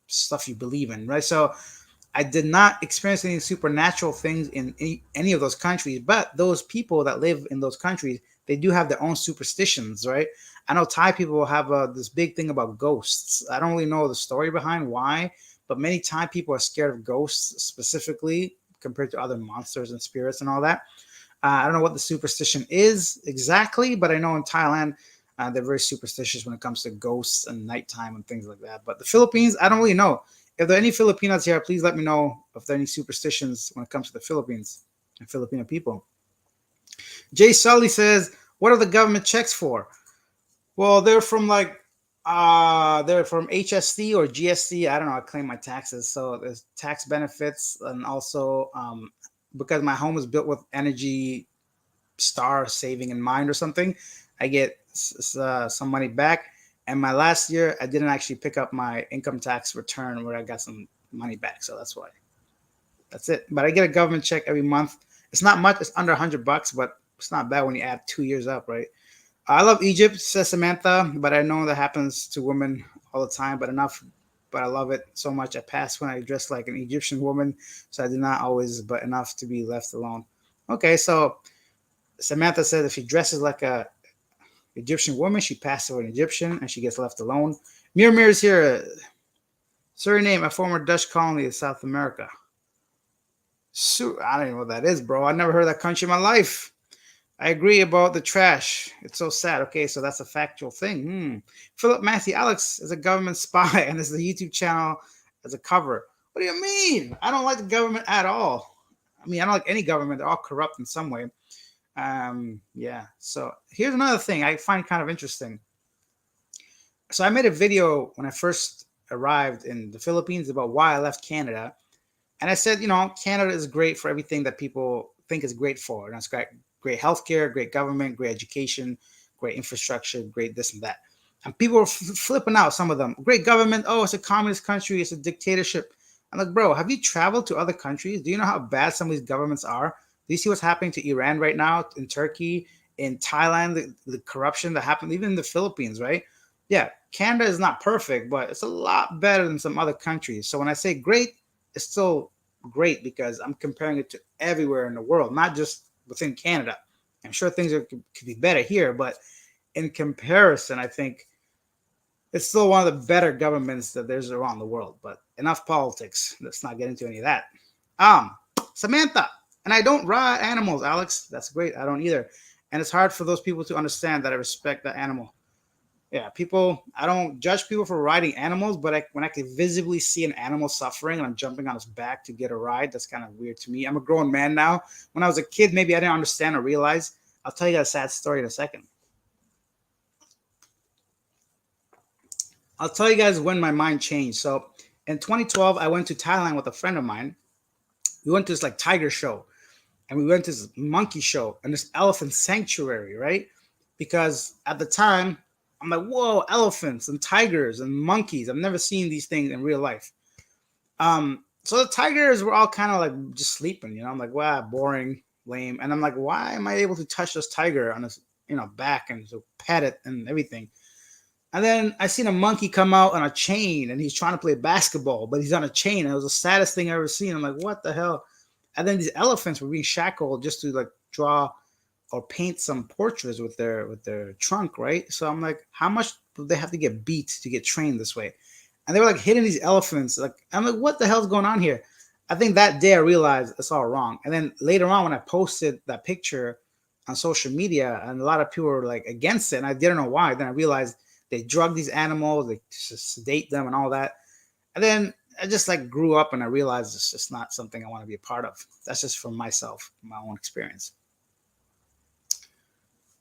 stuff you believe in, right? So I did not experience any supernatural things in any of those countries, but those people that live in those countries, they do have their own superstitions, right? I know Thai people will have this big thing about ghosts. I don't really know the story behind why, but many Thai people are scared of ghosts specifically compared to other monsters and spirits and all that. I don't know what the superstition is exactly, but I know in Thailand, they're very superstitious when it comes to ghosts and nighttime and things like that. But the Philippines, I don't really know. If there are any Filipinos here, please let me know if there are any superstitions when it comes to the Philippines and Filipino people. Jay Sully says, "What are the government checks for?" Well, they're from HST or GST. I don't know. I claim my taxes, so there's tax benefits, and also because my home is built with Energy Star saving in mind or something, I get some money back. And my last year, I didn't actually pick up my income tax return where I got some money back. So that's why. That's it. But I get a government check every month. It's not much. It's under $100, but it's not bad when you add 2 years up, right? I love Egypt, says Samantha, but I know that happens to women all the time. But enough. But I love it so much. I pass when I dress like an Egyptian woman, so I do not always, but enough to be left alone. Okay, so Samantha said if she dresses like a Egyptian woman, she passes for an Egyptian and she gets left alone. Mir is here. Suriname, a former Dutch colony of South America. I don't even know what that is, bro. I never heard of that country in my life. I agree about the trash. It's so sad. Okay, so that's a factual thing. Philip Matthew, Alex is a government spy and is the YouTube channel as a cover. What do you mean? I don't like the government at all. I mean, I don't like any government. They're all corrupt in some way. Yeah. So here's another thing I find kind of interesting. So I made a video when I first arrived in the Philippines about why I left Canada. And I said, Canada is great for everything that people think is great for. And it's great healthcare, great government, great education, great infrastructure, great this and that. And people were flipping out, some of them. Great government. Oh, it's a communist country. It's a dictatorship. I'm like, bro, have you traveled to other countries? Do you know how bad some of these governments are? Do you see what's happening to Iran right now, in Turkey, in Thailand, the corruption that happened, even in the Philippines, right? Yeah, Canada is not perfect, but it's a lot better than some other countries. So when I say great, it's still great because I'm comparing it to everywhere in the world, not just within Canada. I'm sure things could be better here, but in comparison, I think it's still one of the better governments that there's around the world. But enough politics. Let's not get into any of that. Samantha, and I don't ride animals, Alex. That's great. I don't either. And it's hard for those people to understand that I respect that animal. Yeah, people. I don't judge people for riding animals, but when I can visibly see an animal suffering and I'm jumping on its back to get a ride, that's kind of weird to me. I'm a grown man now. When I was a kid, maybe I didn't understand or realize. I'll tell you a sad story in a second. I'll tell you guys when my mind changed. So in 2012, I went to Thailand with a friend of mine. We went to this like tiger show, and we went to this monkey show and this elephant sanctuary, right? Because at the time, I'm like, whoa, elephants and tigers and monkeys. I've never seen these things in real life. So the tigers were all kind of like just sleeping, you know. I'm like, wow, boring, lame. And I'm like, why am I able to touch this tiger on his, back and so pet it and everything? And then I seen a monkey come out on a chain and he's trying to play basketball, but he's on a chain. And it was the saddest thing I ever seen. I'm like, what the hell? And then these elephants were being shackled just to like draw or paint some portraits with their trunk, right? So I'm like, how much do they have to get beat to get trained this way? And they were like hitting these elephants. Like I'm like, what the hell's going on here? I think that day I realized it's all wrong. And then later on, when I posted that picture on social media, and a lot of people were like against it, and I didn't know why. Then I realized they drug these animals, they sedate them, and all that. And then I just like grew up, and I realized it's just not something I want to be a part of. That's just for myself, my own experience.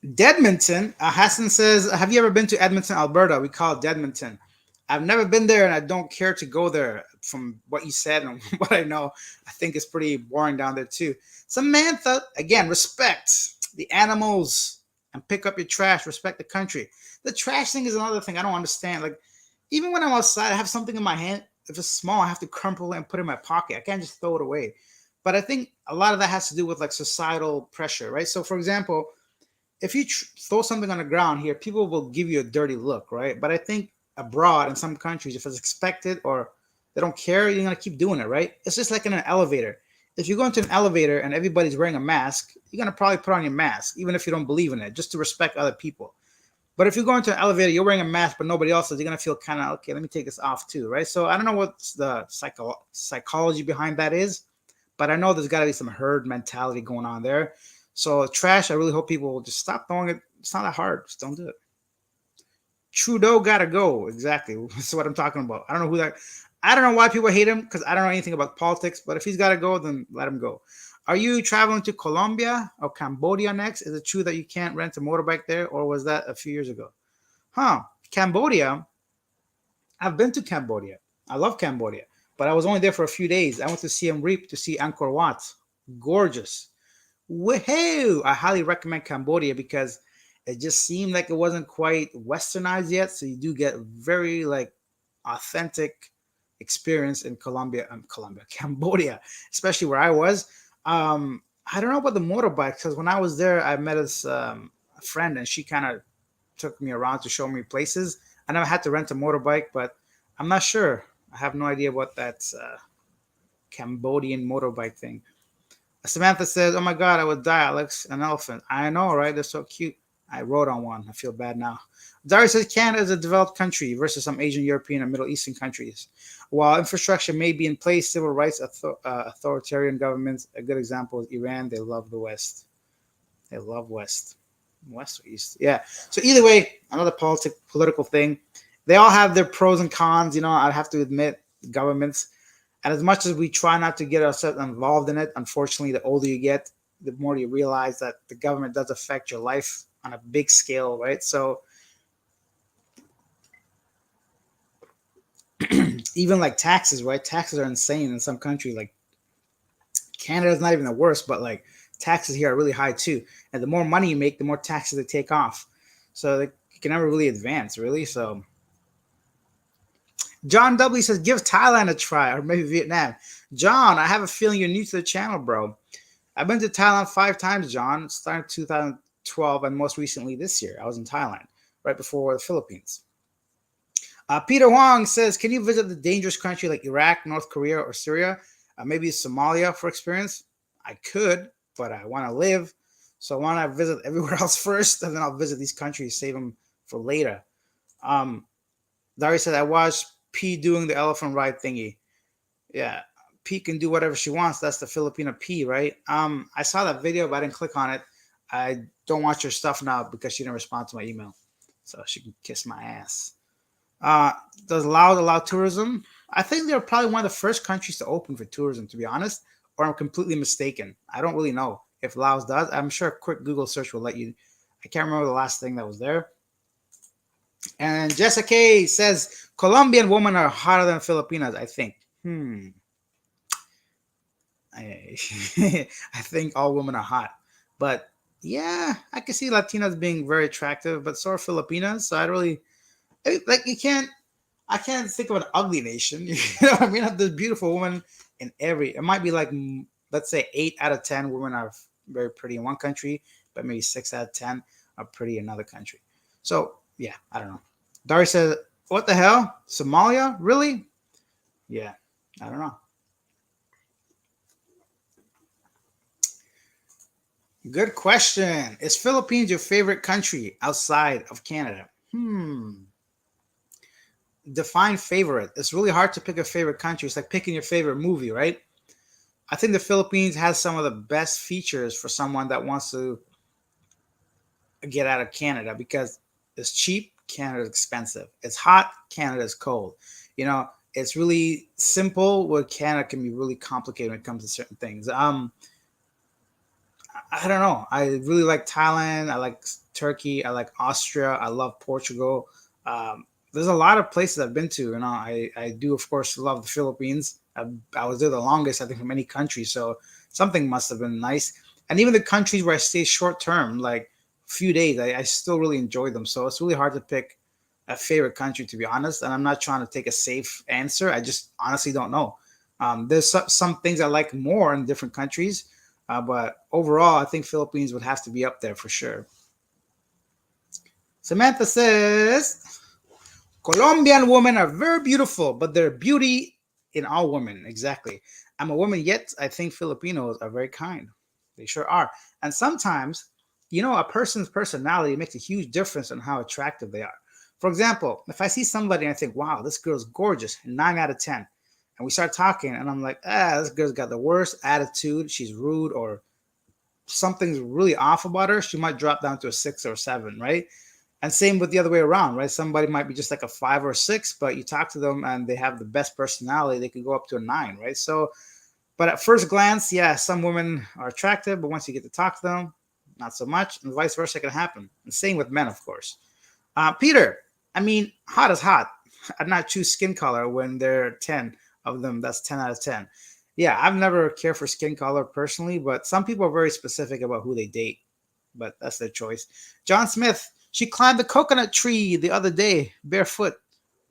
Dedmonton, Hassan says, have you ever been to Edmonton, Alberta? We call it Dedmonton. I've never been there and I don't care to go there from what you said and what I know. I think it's pretty boring down there too. Samantha, again, respect the animals and pick up your trash, respect the country. The trash thing is another thing I don't understand. Like, even when I'm outside, I have something in my hand. If it's small, I have to crumple it and put it in my pocket. I can't just throw it away. But I think a lot of that has to do with like societal pressure, right? So, for example, if you throw something on the ground here, people will give you a dirty look, right? But I think abroad in some countries, if it's expected or they don't care, you're gonna keep doing it, right? It's just like in an elevator. If you go into an elevator and everybody's wearing a mask, you're gonna probably put on your mask, even if you don't believe in it, just to respect other people. But if you go into an elevator, you're wearing a mask, but nobody else is, you're gonna feel kind of okay. Let me take this off too, right? So I don't know what the psychology behind that is, but I know there's got to be some herd mentality going on there. So trash, I really hope people will just stop throwing it. It's not that hard. Just don't do it. Trudeau gotta go. Exactly. That's what I'm talking about. I don't know who that. I don't know why people hate him because I don't know anything about politics. But if he's gotta go, then let him go. Are you traveling to Colombia or Cambodia next? Is it true that you can't rent a motorbike there, or was that a few years ago? Huh? Cambodia. I've been to Cambodia. I love Cambodia, but I was only there for a few days. I went to Siem Reap to see Angkor Wat. Gorgeous. Woohoo! I highly recommend Cambodia because it just seemed like it wasn't quite westernized yet. So you do get very like authentic experience in Cambodia, especially where I was. I don't know about the motorbike because when I was there, I met a friend and she kind of took me around to show me places. I never had to rent a motorbike, but I'm not sure. I have no idea what that Cambodian motorbike thing. Samantha says, "Oh my God, I would die, Alex. An elephant. I know, right? They're so cute. I rode on one. I feel bad now." Dari says, "Canada is a developed country versus some Asian, European, and Middle Eastern countries. While infrastructure may be in place, civil rights, authoritarian governments. A good example is Iran. They love the West. They love West or East. Yeah. So either way, another political thing. They all have their pros and cons. I'd have to admit, governments." And as much as we try not to get ourselves involved in it, unfortunately, the older you get, the more you realize that the government does affect your life on a big scale, right? So even like taxes, right? Taxes are insane in some countries. Like Canada's not even the worst, but like taxes here are really high too. And the more money you make, the more taxes they take off. So you can never really advance, really. So John W says, give Thailand a try, or maybe Vietnam. John, I have a feeling you're new to the channel, bro. I've been to Thailand 5 times, John, starting 2012 and most recently this year. I was in Thailand right before the Philippines. Peter Huang says, can you visit the dangerous country like Iraq, North Korea, or Syria? Maybe Somalia for experience? I could, but I want to live. So I want to visit everywhere else first, and then I'll visit these countries, save them for later. Dari said, I watched P doing the elephant ride thingy. Yeah, P can do whatever she wants. That's the Filipino P, right? I saw that video, but I didn't click on it. I don't want your stuff now because she didn't respond to my email. So she can kiss my ass. Uh, does Laos allow tourism? I think they're probably one of the first countries to open for tourism, to be honest, or I'm completely mistaken. I don't really know if Laos does. I'm sure a quick Google search will let you. I can't remember the last thing that was there. And Jessica says Colombian women are hotter than Filipinas, I think. I, I think all women are hot. But yeah, I can see Latinas being very attractive, but so are Filipinas. So I really like you can't I can't think of an ugly nation. You know what I mean? There's beautiful women in every. It might be like let's say 8 out of 10 women are very pretty in one country, but maybe 6 out of 10 are pretty in another country. So yeah, I don't know. Dari says, "What the hell? Somalia? Really? Yeah, I don't know." Good question. Is Philippines your favorite country outside of Canada? Define favorite. It's really hard to pick a favorite country. It's like picking your favorite movie, right? I think the Philippines has some of the best features for someone that wants to get out of Canada because it's cheap, Canada's expensive. It's hot, Canada's cold. You know, it's really simple where Canada can be really complicated when it comes to certain things. I don't know. I really like Thailand. I like Turkey. I like Austria. I love Portugal. There's a lot of places I've been to. You know, I do of course love the Philippines. I was there the longest, I think, from any country. So something must have been nice. And even the countries where I stay short term, like a few days, I still really enjoy them. So it's really hard to pick a favorite country, to be honest. And I'm not trying to take a safe answer. I just honestly don't know. There's some things I like more in different countries, but overall, I think Philippines would have to be up there for sure. Samantha says Colombian women are very beautiful, but they're beauty in all women. Exactly. I'm a woman, yet I think Filipinos are very kind. They sure are. And sometimes, a person's personality makes a huge difference on how attractive they are. For example, if I see somebody and I think, wow, this girl's gorgeous, 9 out of 10, and we start talking, and I'm like, this girl's got the worst attitude, she's rude, or something's really off about her, she might drop down to a 6 or 7, right? And same with the other way around, right? Somebody might be just like a 5 or 6, but you talk to them and they have the best personality, they could go up to a 9, right? So, but at first glance, yeah, some women are attractive, but once you get to talk to them, not so much, and vice versa can happen. And same with men, of course. Peter, I mean, hot is hot. I'd not choose skin color when there are 10 of them. That's 10 out of 10. Yeah, I've never cared for skin color personally, but some people are very specific about who they date, but that's their choice. John Smith, she climbed the coconut tree the other day, barefoot.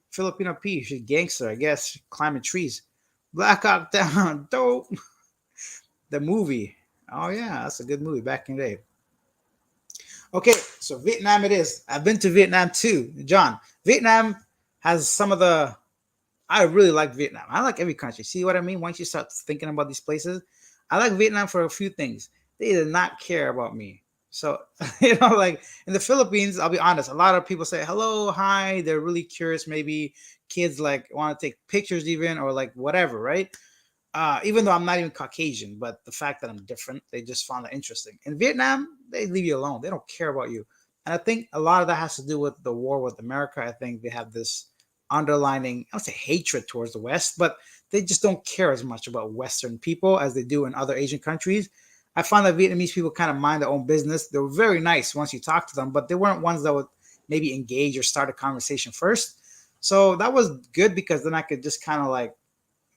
Filipino P, she's gangster, I guess, climbing trees. Black Hawk Down, dope. The movie. Oh, yeah, that's a good movie back in the day. Okay, so Vietnam it is. I've been to Vietnam too. John, Vietnam has some of the. I really like Vietnam. I like every country. See what I mean? Once you start thinking about these places, I like Vietnam for a few things. They did not care about me. So, like in the Philippines, I'll be honest, a lot of people say hello, hi. They're really curious. Maybe kids like want to take pictures, even, or like whatever, right? Even though I'm not even Caucasian, but the fact that I'm different, they just found that interesting. In Vietnam, they leave you alone. They don't care about you. And I think a lot of that has to do with the war with America. I think they have this underlining, I don't say hatred towards the West, but they just don't care as much about Western people as they do in other Asian countries. I found that Vietnamese people kind of mind their own business. They were very nice once you talk to them, but they weren't ones that would maybe engage or start a conversation first. So that was good because then I could just kind of like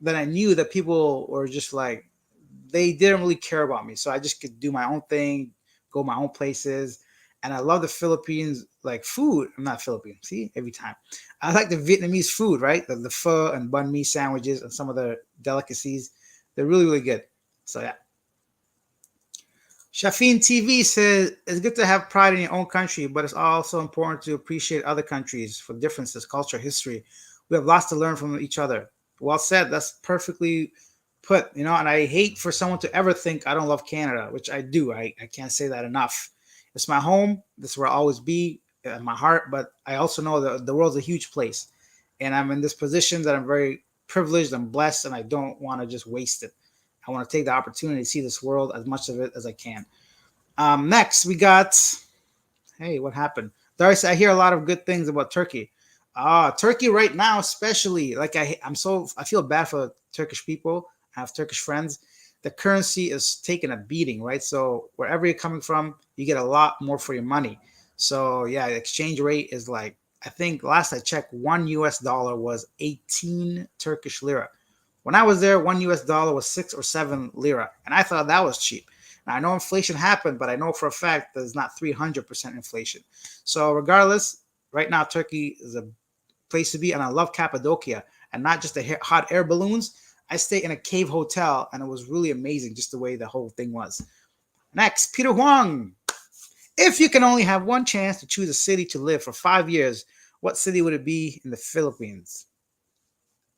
then I knew that people were just like they didn't really care about me. So I just could do my own thing, go my own places. And I love the Philippines like food. I'm not Philippine. See, every time. I like the Vietnamese food, right? The pho and banh mi sandwiches and some of the delicacies. They're really, really good. So yeah. Shafin TV says it's good to have pride in your own country, but it's also important to appreciate other countries for differences, culture, history. We have lots to learn from each other. Well said. That's perfectly put, and I hate for someone to ever think I don't love Canada, which I do. I can't say that enough. It's my home. This is where I'll always be in my heart, but I also know that the world's a huge place. And I'm in this position that I'm very privileged and blessed, and I don't want to just waste it. I want to take the opportunity to see this world as much of it as I can. Next, we got. Hey, what happened? Darcy, I hear a lot of good things about Turkey. Turkey right now, especially like I feel bad for Turkish people. I have Turkish friends. The currency is taking a beating, right? So wherever you're coming from, you get a lot more for your money. So yeah, the exchange rate is like I think last I checked, one US dollar was 18 Turkish lira. When I was there, one US dollar was 6 or 7 lira, and I thought that was cheap. Now, I know inflation happened, but I know for a fact there's not 300% inflation. So, regardless, right now, Turkey is a place to be, and I love Cappadocia and not just the hot air balloons. I stayed in a cave hotel, and it was really amazing just the way the whole thing was. Next, Peter Huang. If you can only have one chance to choose a city to live for 5 years, what city would it be in the Philippines?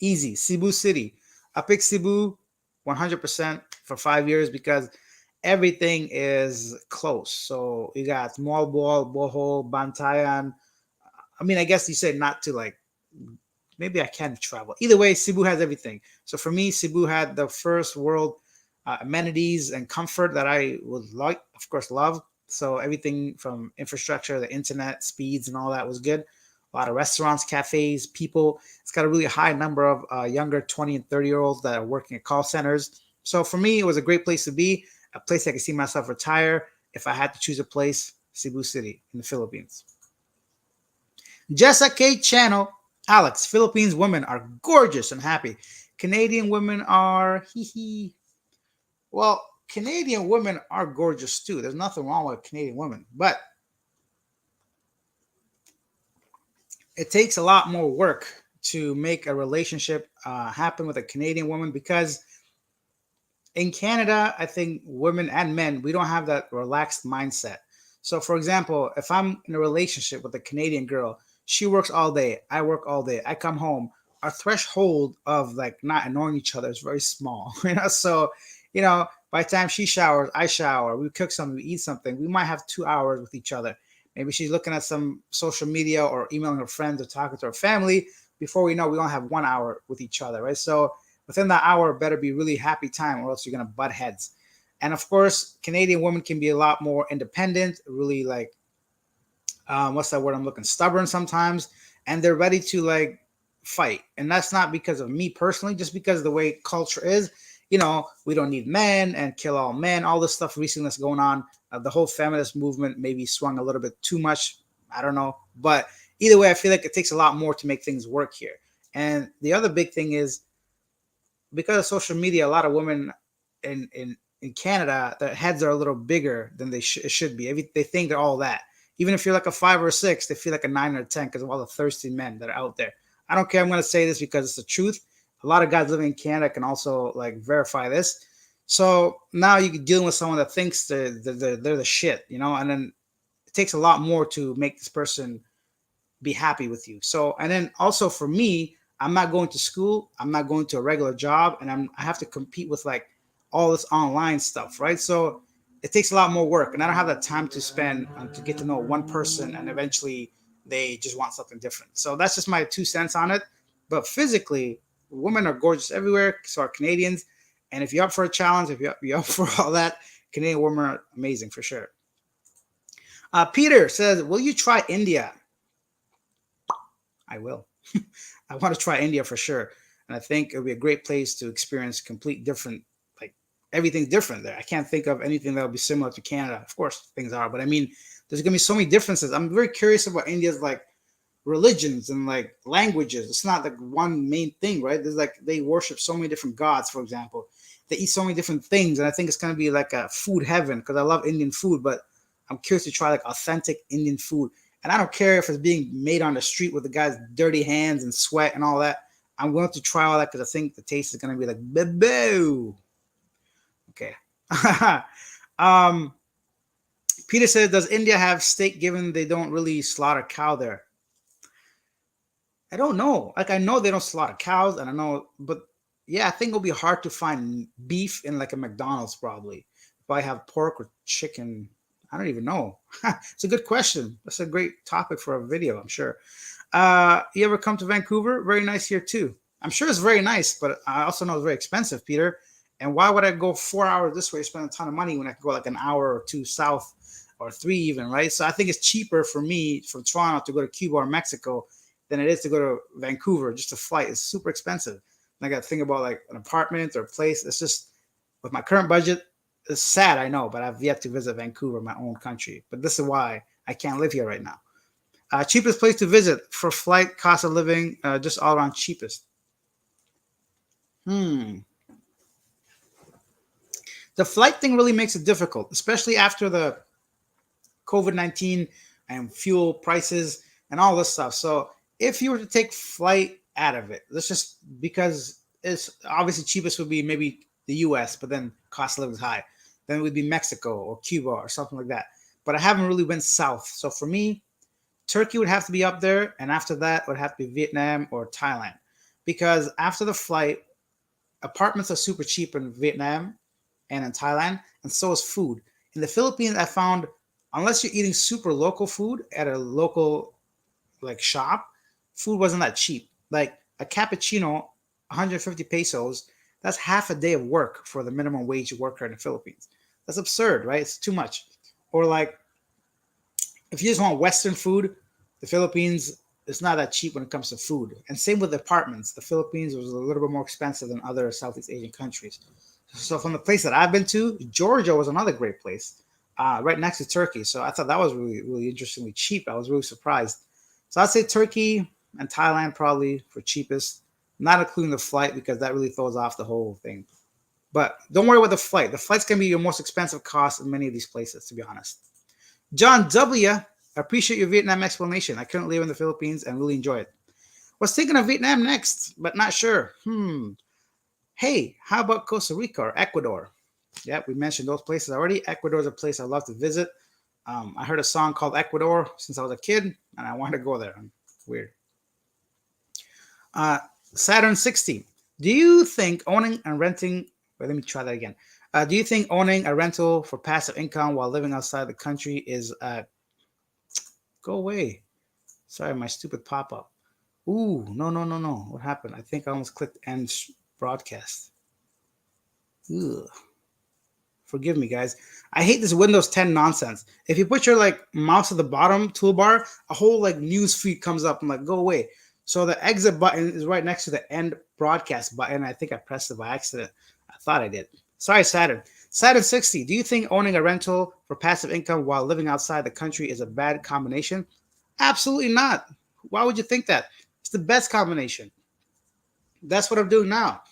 Easy, Cebu City. I pick Cebu 100% for 5 years because everything is close. So you got Malboal, Bohol, Bantayan. I mean, I guess you said not to like, maybe I can travel. Either way, Cebu has everything. So for me, Cebu had the first world amenities and comfort that I would like, of course, love. So everything from infrastructure, the internet, speeds, and all that was good. A lot of restaurants, cafes, people. It's got a really high number of younger 20 and 30-year-olds that are working at call centers. So for me, it was a great place to be, a place I could see myself retire if I had to choose a place, Cebu City in the Philippines. Jessica K. Channel. Alex, Philippines women are gorgeous and happy. Canadian women are hee hee. Well, Canadian women are gorgeous too. There's nothing wrong with Canadian women, but it takes a lot more work to make a relationship happen with a Canadian woman because in Canada, I think women and men, we don't have that relaxed mindset. So, for example, if I'm in a relationship with a Canadian girl, she works all day, I work all day, I come home, our threshold of like not annoying each other is very small. So, by the time she showers, I shower, we cook something, we eat something, we might have 2 hours with each other. Maybe she's looking at some social media or emailing her friends or talking to her family. Before we know, we only have 1 hour with each other, right? So within that hour, better be really happy time, or else you're gonna butt heads. And of course, Canadian women can be a lot more independent, really like what's that word I'm looking, stubborn sometimes, and they're ready to like fight. And that's not because of me personally, just because of the way culture is. We don't need men and kill all men, all this stuff recently that's going on. The whole feminist movement maybe swung a little bit too much. I don't know. But either way, I feel like it takes a lot more to make things work here. And the other big thing is because of social media, a lot of women in Canada, their heads are a little bigger than it should be. They think they're all that. Even if you're like a 5 or 6, they feel like a 9 or 10 because of all the thirsty men that are out there. I don't care. I'm going to say this because it's the truth. A lot of guys living in Canada can also like verify this. So now you're dealing with someone that thinks they're the shit, and then it takes a lot more to make this person be happy with you. So, and then also for me, I'm not going to school, I'm not going to a regular job, and I have to compete with like all this online stuff, right? So it takes a lot more work, and I don't have that time to spend to get to know one person, and eventually they just want something different. So that's just my 2 cents on it. But physically, women are gorgeous everywhere. So are Canadians, and if you're up for a challenge, if you're up for all that, Canadian women are amazing for sure. Peter says, "Will you try India?" I will. I want to try India for sure. And I think it'll be a great place to experience complete different, like everything's different there. I can't think of anything that will be similar to Canada. Of course, things are, but I mean, there's going to be so many differences. I'm very curious about India's like religions and like languages. It's not like one main thing, right? There's like they worship so many different gods, for example. They eat so many different things. And I think it's going to be like a food heaven because I love Indian food, but I'm curious to try like authentic Indian food. And I don't care if it's being made on the street with the guy's dirty hands and sweat and all that. I'm going to try all that because I think the taste is going to be like, boo. Okay. um, Peter said, does India have steak given they don't really slaughter cow there? I don't know. Like, I know they don't slaughter cows, and I know, but yeah, I think it'll be hard to find beef in like a McDonald's probably. If I have pork or chicken, I don't even know. It's a good question. That's a great topic for a video, I'm sure. You ever come to Vancouver? Very nice here too. I'm sure it's very nice, but I also know it's very expensive, Peter. And why would I go 4 hours this way, spend a ton of money when I could go like an hour or two south or three even, right? So I think it's cheaper for me from Toronto to go to Cuba or Mexico than it is to go to Vancouver. Just a flight is super expensive. And I got to think about like an apartment or a place. It's just with my current budget, it's sad, I know, but I've yet to visit Vancouver, my own country. But this is why I can't live here right now. Cheapest place to visit for flight, cost of living, just all around cheapest. Hmm. The flight thing really makes it difficult, especially after the COVID-19 and fuel prices and all this stuff. So if you were to take flight out of it, let's just because it's obviously cheapest would be maybe the US, but then cost of living is high. Then it would be Mexico or Cuba or something like that. But I haven't really went south. So for me, Turkey would have to be up there, and after that would have to be Vietnam or Thailand. Because after the flight, apartments are super cheap in Vietnam and in Thailand, and so is food. In the Philippines, I found unless you're eating super local food at a local like shop, food wasn't that cheap. Like a cappuccino, 150 pesos. That's half a day of work for the minimum wage worker in the Philippines. That's absurd, right? It's too much. Or like if you just want Western food, the Philippines it's not that cheap when it comes to food. And same with apartments. The Philippines was a little bit more expensive than other Southeast Asian countries. So from the place that I've been to, Georgia was another great place, right next to Turkey. So I thought that was really, really interestingly cheap. I was really surprised. So I'd say Turkey and Thailand probably for cheapest, not including the flight because that really throws off the whole thing. But don't worry about the flight. The flight's going to be your most expensive cost in many of these places, to be honest. John W., I appreciate your Vietnam explanation. I couldn't live in the Philippines and really enjoy it. Was thinking of Vietnam next, but not sure. Hey, how about Costa Rica or Ecuador? Yeah, we mentioned those places already. Ecuador is a place I love to visit. I heard a song called Ecuador since I was a kid, and I wanted to go there. Weird. Uh, Saturn 60. Do you think owning and renting? Wait, let me try that again. Do you think owning a rental for passive income while living outside the country is go away? Sorry, my stupid pop up. Ooh, no, no, no, no. What happened? I think I almost clicked end broadcast. Ugh. Forgive me, guys. I hate this Windows 10 nonsense. If you put your like mouse at the bottom toolbar, a whole like news feed comes up. I'm like, go away. So the exit button is right next to the end broadcast button. I think I pressed it by accident. I thought I did. Sorry, Saturn. Saturn 60. Do you think owning a rental for passive income while living outside the country is a bad combination? Absolutely not. Why would you think that? It's the best combination. That's what I'm doing now.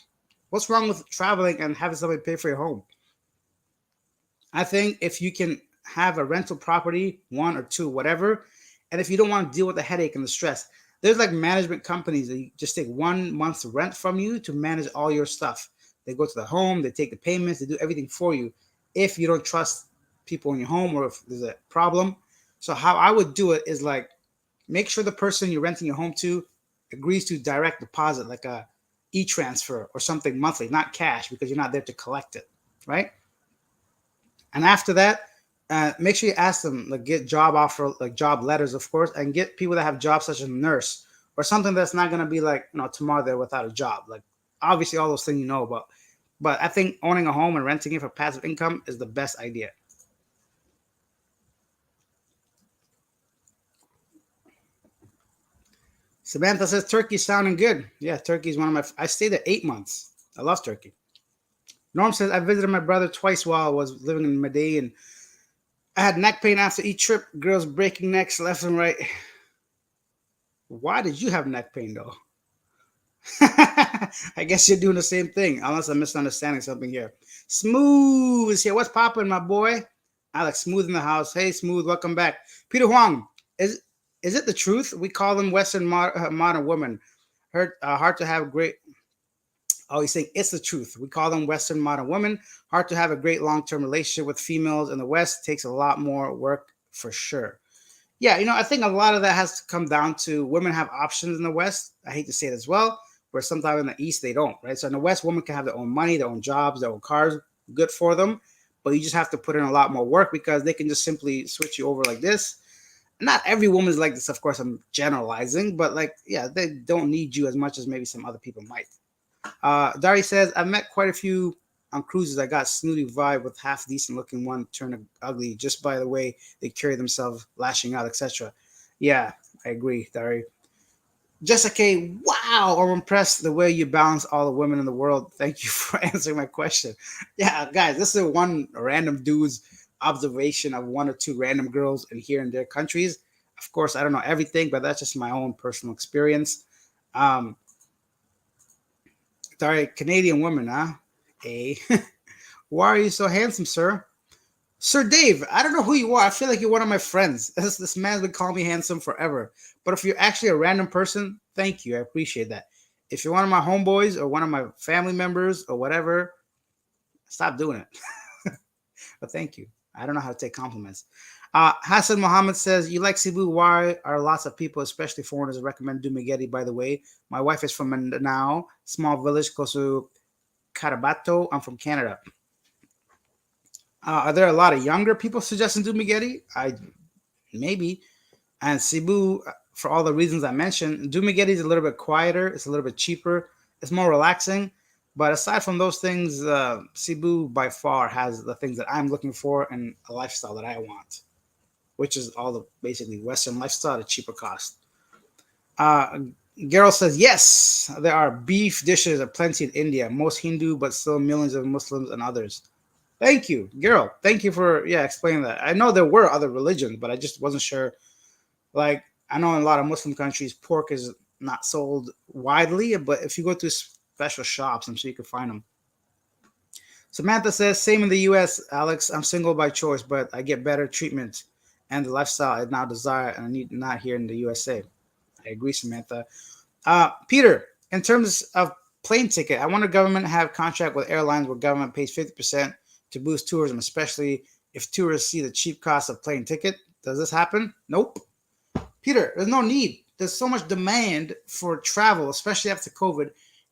What's wrong with traveling and having somebody pay for your home? I think if you can have a rental property, one or two, whatever, and if you don't want to deal with the headache and the stress, there's like management companies that you just take 1 month's rent from you to manage all your stuff. They go to the home, they take the payments, they do everything for you. If you don't trust people in your home or if there's a problem. So how I would do it is like make sure the person you're renting your home to agrees to direct deposit, like a e-transfer or something monthly, not cash because you're not there to collect it, right? And after that, make sure you ask them, like get job offer, like job letters, of course, and get people that have jobs such as a nurse or something that's not going to be like, tomorrow they're without a job. Like obviously all those things you know about. But I think owning a home and renting it for passive income is the best idea. Samantha says Turkey's sounding good. Yeah, Turkey's one of I stayed there 8 months. I love Turkey. Norm says I visited my brother twice while I was living in Medellin. I had neck pain after each trip. Girls breaking necks left and right. Why did you have neck pain though? I guess you're doing the same thing, unless I'm misunderstanding something here. Smooth is here. What's popping, my boy? Alex, Smooth in the house. Hey, Smooth, welcome back. Peter Huang, is it the truth? We call them Western modern women. Hard to have great. Oh, he's saying it's the truth. We call them Western modern women. Hard to have a great long-term relationship with females in the West. Takes a lot more work for sure. Yeah, I think a lot of that has to come down to women have options in the West. I hate to say it as well, where sometimes in the East they don't, right? So in the West, women can have their own money, their own jobs, their own cars, good for them. But you just have to put in a lot more work because they can just simply switch you over like this. Not every woman is like this, of course, I'm generalizing, but like, yeah, they don't need you as much as maybe some other people might. Dari says, I've met quite a few on cruises, I got snooty vibe with half decent looking one turn ugly just by the way they carry themselves, lashing out, etc. Yeah, I agree, Dari. Jessica, wow, I'm impressed the way you balance all the women in the world. Thank you for answering my question. Yeah, guys, this is one random dude's observation of one or two random girls in here in their countries. Of course, I don't know everything, but that's just my own personal experience. Um, Sorry, Canadian woman, huh? Hey, why are you so handsome, sir? Sir Dave, I don't know who you are. I feel like you're one of my friends. This man's been calling me handsome forever. But if you're actually a random person, thank you. I appreciate that. If you're one of my homeboys or one of my family members or whatever, stop doing it. But thank you. I don't know how to take compliments. Hassan Mohammed says, you like Cebu. Why are lots of people, especially foreigners, recommend Dumaguete, by the way? My wife is from Mindanao, small village close to Carabato. I'm from Canada. Are there a lot of younger people suggesting Dumaguete? I maybe. And Cebu, for all the reasons I mentioned, Dumaguete is a little bit quieter. It's a little bit cheaper. It's more relaxing. But aside from those things, Cebu by far has the things that I'm looking for and a lifestyle that I want, which is all the basically Western lifestyle at a cheaper cost. Uh, Gerald says, yes, there are beef dishes aplenty in India, most Hindu, but still millions of Muslims and others. Thank you, Gerald. Thank you for explaining that. I know there were other religions, but I just wasn't sure. Like I know in a lot of Muslim countries, pork is not sold widely, but if you go to special shops, I'm sure you can find them. Samantha says, same in the U.S. Alex, I'm single by choice, but I get better treatment and the lifestyle I now desire, and I need not here in the USA. I agree, Samantha. Peter, in terms of plane ticket, I wonder government have contract with airlines where government pays 50% to boost tourism, especially if tourists see the cheap cost of plane ticket. Does this happen? Nope. Peter, there's no need. There's so much demand for travel, especially after COVID.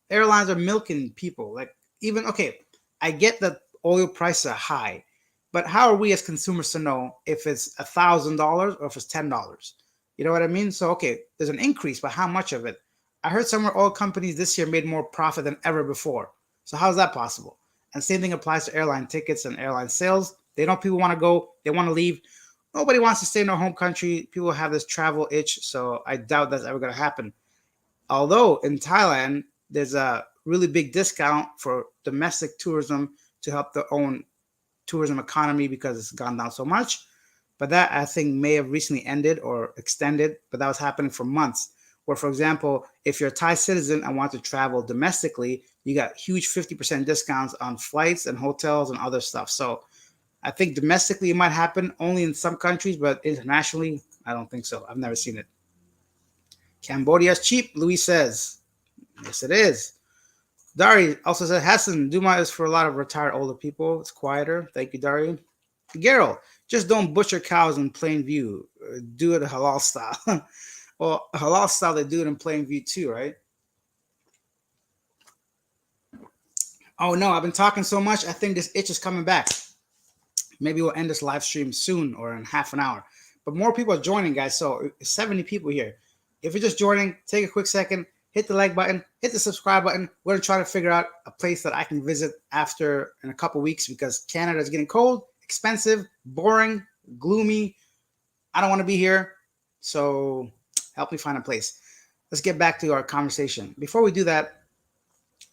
Airlines are milking people. Like even okay, I get that oil prices are high, but how are we as consumers to know if it's $1,000 or if it's $10? You know what I mean? So okay, there's an increase, but how much of it? I heard somewhere oil companies this year made more profit than ever before. So how's that possible? And same thing applies to airline tickets and airline sales. They know people want to go, they want to leave. Nobody wants to stay in their home country. People have this travel itch, so I doubt that's ever going to happen. Although in Thailand, there's a really big discount for domestic tourism to help the own tourism economy because it's gone down so much. But that I think may have recently ended or extended, but that was happening for months. Where, for example, if you're a Thai citizen and want to travel domestically, you got huge 50% discounts on flights and hotels and other stuff. So I think domestically it might happen only in some countries, but internationally, I don't think so. I've never seen it. Cambodia's cheap, Louis says. Yes, it is. Dari also said Hassan, Duma is for a lot of retired older people. It's quieter. Thank you, Dari. Gerald, just don't butcher cows in plain view. Do it halal style. Well, halal style, they do it in plain view too, right? Oh no, I've been talking so much. I think this itch is coming back. Maybe we'll end this live stream soon or in half an hour. But more people are joining, guys. So 70 people here. If you're just joining, take a quick second, hit the like button, hit the subscribe button. We're going to try to figure out a place that I can visit after in a couple weeks because Canada is getting cold, expensive, boring, gloomy. I don't want to be here. So help me find a place. Let's get back to our conversation. Before we do that,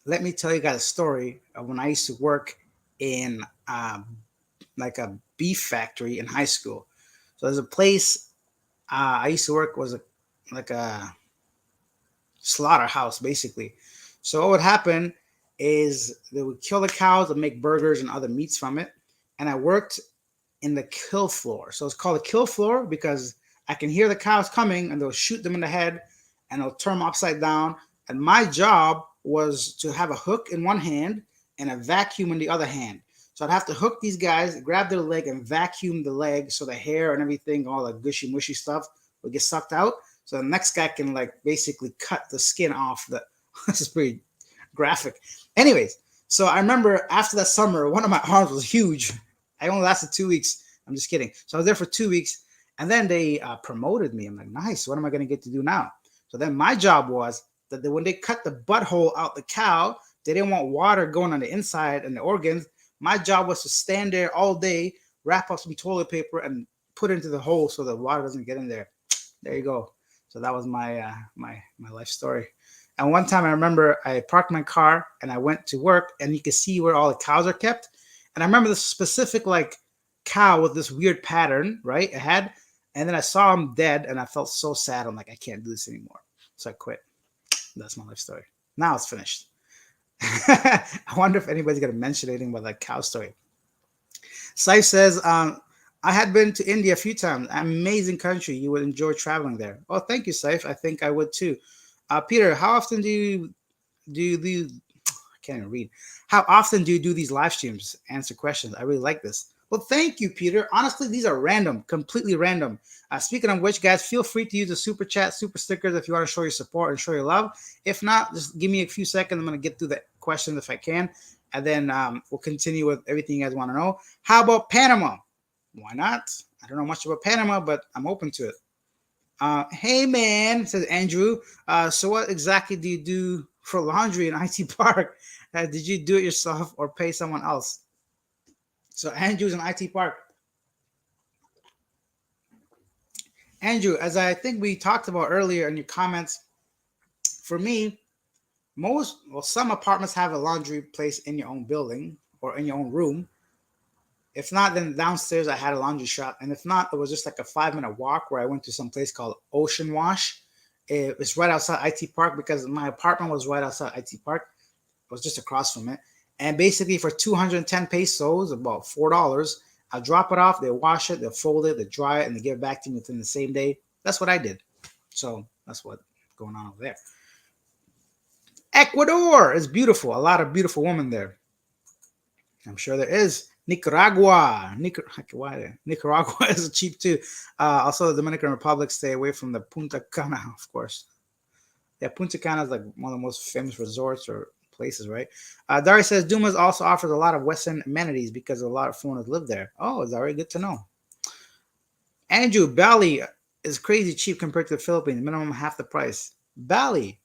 let me tell you guys a story of when I used to work in like a beef factory in high school. So there's a place I used to work was like a slaughterhouse basically. So what would happen is they would kill the cows and make burgers and other meats from it. And I worked in the kill floor. So it's called a kill floor because I can hear the cows coming and they'll shoot them in the head and they'll turn them upside down. And my job was to have a hook in one hand and a vacuum in the other hand. So I'd have to hook these guys, grab their leg, and vacuum the leg so the hair and everything, all the gushy mushy stuff, would get sucked out. So the next guy can like basically cut the skin off. This is pretty graphic. Anyways, so I remember after that summer, one of my arms was huge. I only lasted 2 weeks. I'm just kidding. So I was there for 2 weeks, and then they promoted me. I'm like, nice. What am I going to get to do now? So then my job was that when they cut the butthole out the cow, They didn't want water going on the inside and the organs. My job was to stand there all day, wrap up some toilet paper, and put it into the hole so the water doesn't get in there. There you go. So that was my life story. And one time I remember I parked my car and I went to work, and you could see where all the cows are kept. And I remember this specific like cow with this weird pattern, right? It had, and then I saw him dead, and I felt so sad. I'm like, I can't do this anymore. So I quit. That's my life story. Now it's finished. I wonder if anybody's gonna mention anything about that cow story. Saif says, I had been to India a few times. Amazing country. You would enjoy traveling there. Oh, thank you, Saif. I think I would too. Peter, how often do I can't even read. How often do you do these live streams? Answer questions. I really like this. Well, thank you, Peter. Honestly, these are random, completely random. Speaking of which, guys, feel free to use the super chat, super stickers if you want to show your support and show your love. If not, just give me a few seconds. I'm going to get through the questions if I can, and then we'll continue with everything you guys want to know. How about Panama? Why not? I don't know much about Panama, but I'm open to it. Hey, man, says Andrew. So what exactly do you do for laundry in IT Park? Did you do it yourself or pay someone else? So Andrew's in IT Park. Andrew, as I think we talked about earlier in your comments, for me, some apartments have a laundry place in your own building or in your own room. If not, then downstairs I had a laundry shop, and if not, it was just like a 5 minute walk where I went to some place called Ocean Wash. It's right outside IT Park because my apartment was right outside IT Park. It was just across from it, and basically for 210 pesos, about $4, I drop it off. They wash it, they fold it, they dry it, and they give it back to me within the same day. That's what I did. So that's what's going on over there. Ecuador is beautiful. A lot of beautiful women there. I'm sure there is. Nicaragua is cheap too. Also, the Dominican Republic, stay away from the Punta Cana, of course. Yeah, Punta Cana is like one of the most famous resorts or places, right? Dari says Dumas also offers a lot of Western amenities because a lot of foreigners live there. Oh, it's already good to know. Andrew, Bali is crazy cheap compared to the Philippines. Minimum half the price. Bali.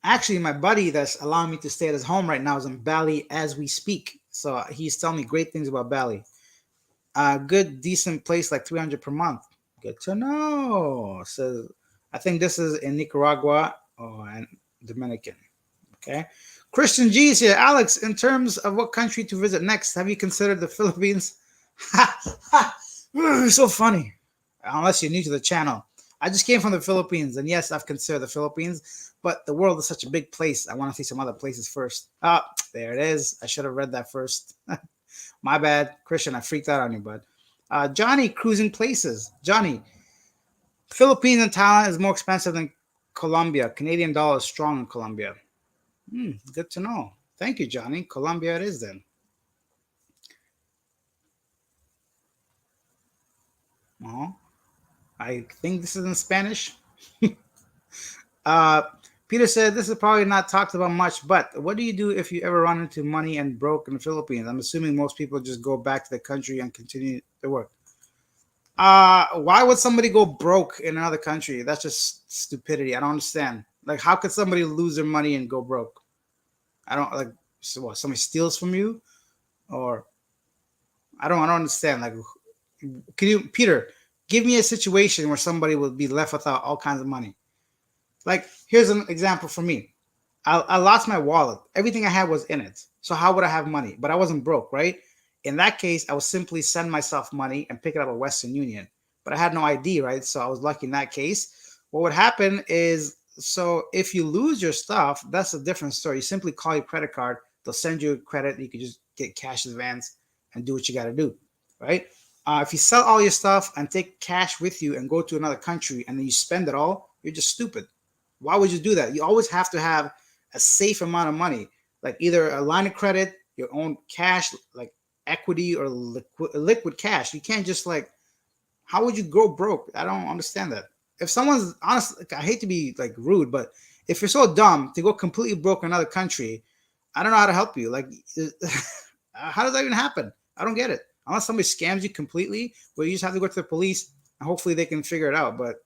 Actually, my buddy that's allowing me to stay at his home right now is in Bali as we speak. So he's telling me great things about Bali. Good, decent place, like 300 per month. Good to know. So I think this is in Nicaragua and Dominican. Okay. Christian G's here. Alex, in terms of what country to visit next, have you considered the Philippines? So funny. Unless you're new to the channel. I just came from the Philippines, and yes, I've considered the Philippines, but the world is such a big place. I want to see some other places first. Ah, there it is. I should have read that first. My bad. Christian, I freaked out on you, bud. Johnny, cruising places. Johnny, Philippines and Thailand is more expensive than Colombia. Canadian dollar is strong in Colombia. Good to know. Thank you, Johnny. Colombia it is then. Oh, I think this is in Spanish. Peter said this is probably not talked about much, but what do you do if you ever run into money and broke in the Philippines? I'm assuming most people just go back to the country and continue their work. Why would somebody go broke in another country? That's just stupidity. I don't understand. Like, how could somebody lose their money and go broke? I don't like. So what? Somebody steals from you, or I don't understand. Like, can you, Peter, give me a situation where somebody would be left without all kinds of money? Like, here's an example for me. I lost my wallet. Everything I had was in it. So how would I have money? But I wasn't broke, right? In that case, I would simply send myself money and pick it up at Western Union. But I had no ID, right? So I was lucky in that case. What would happen is, so if you lose your stuff, that's a different story. You simply call your credit card. They'll send you a credit. You can just get cash advance and do what you got to do, right? If you sell all your stuff and take cash with you and go to another country and then you spend it all, you're just stupid. Why would you do that? You always have to have a safe amount of money, like either a line of credit, your own cash, like equity or liquid cash. You can't just like, how would you go broke? I don't understand that. If someone's honest, like, I hate to be like rude, but if you're so dumb to go completely broke in another country, I don't know how to help you. Like, how does that even happen? I don't get it. Unless somebody scams you completely, where you just have to go to the police and hopefully they can figure it out. But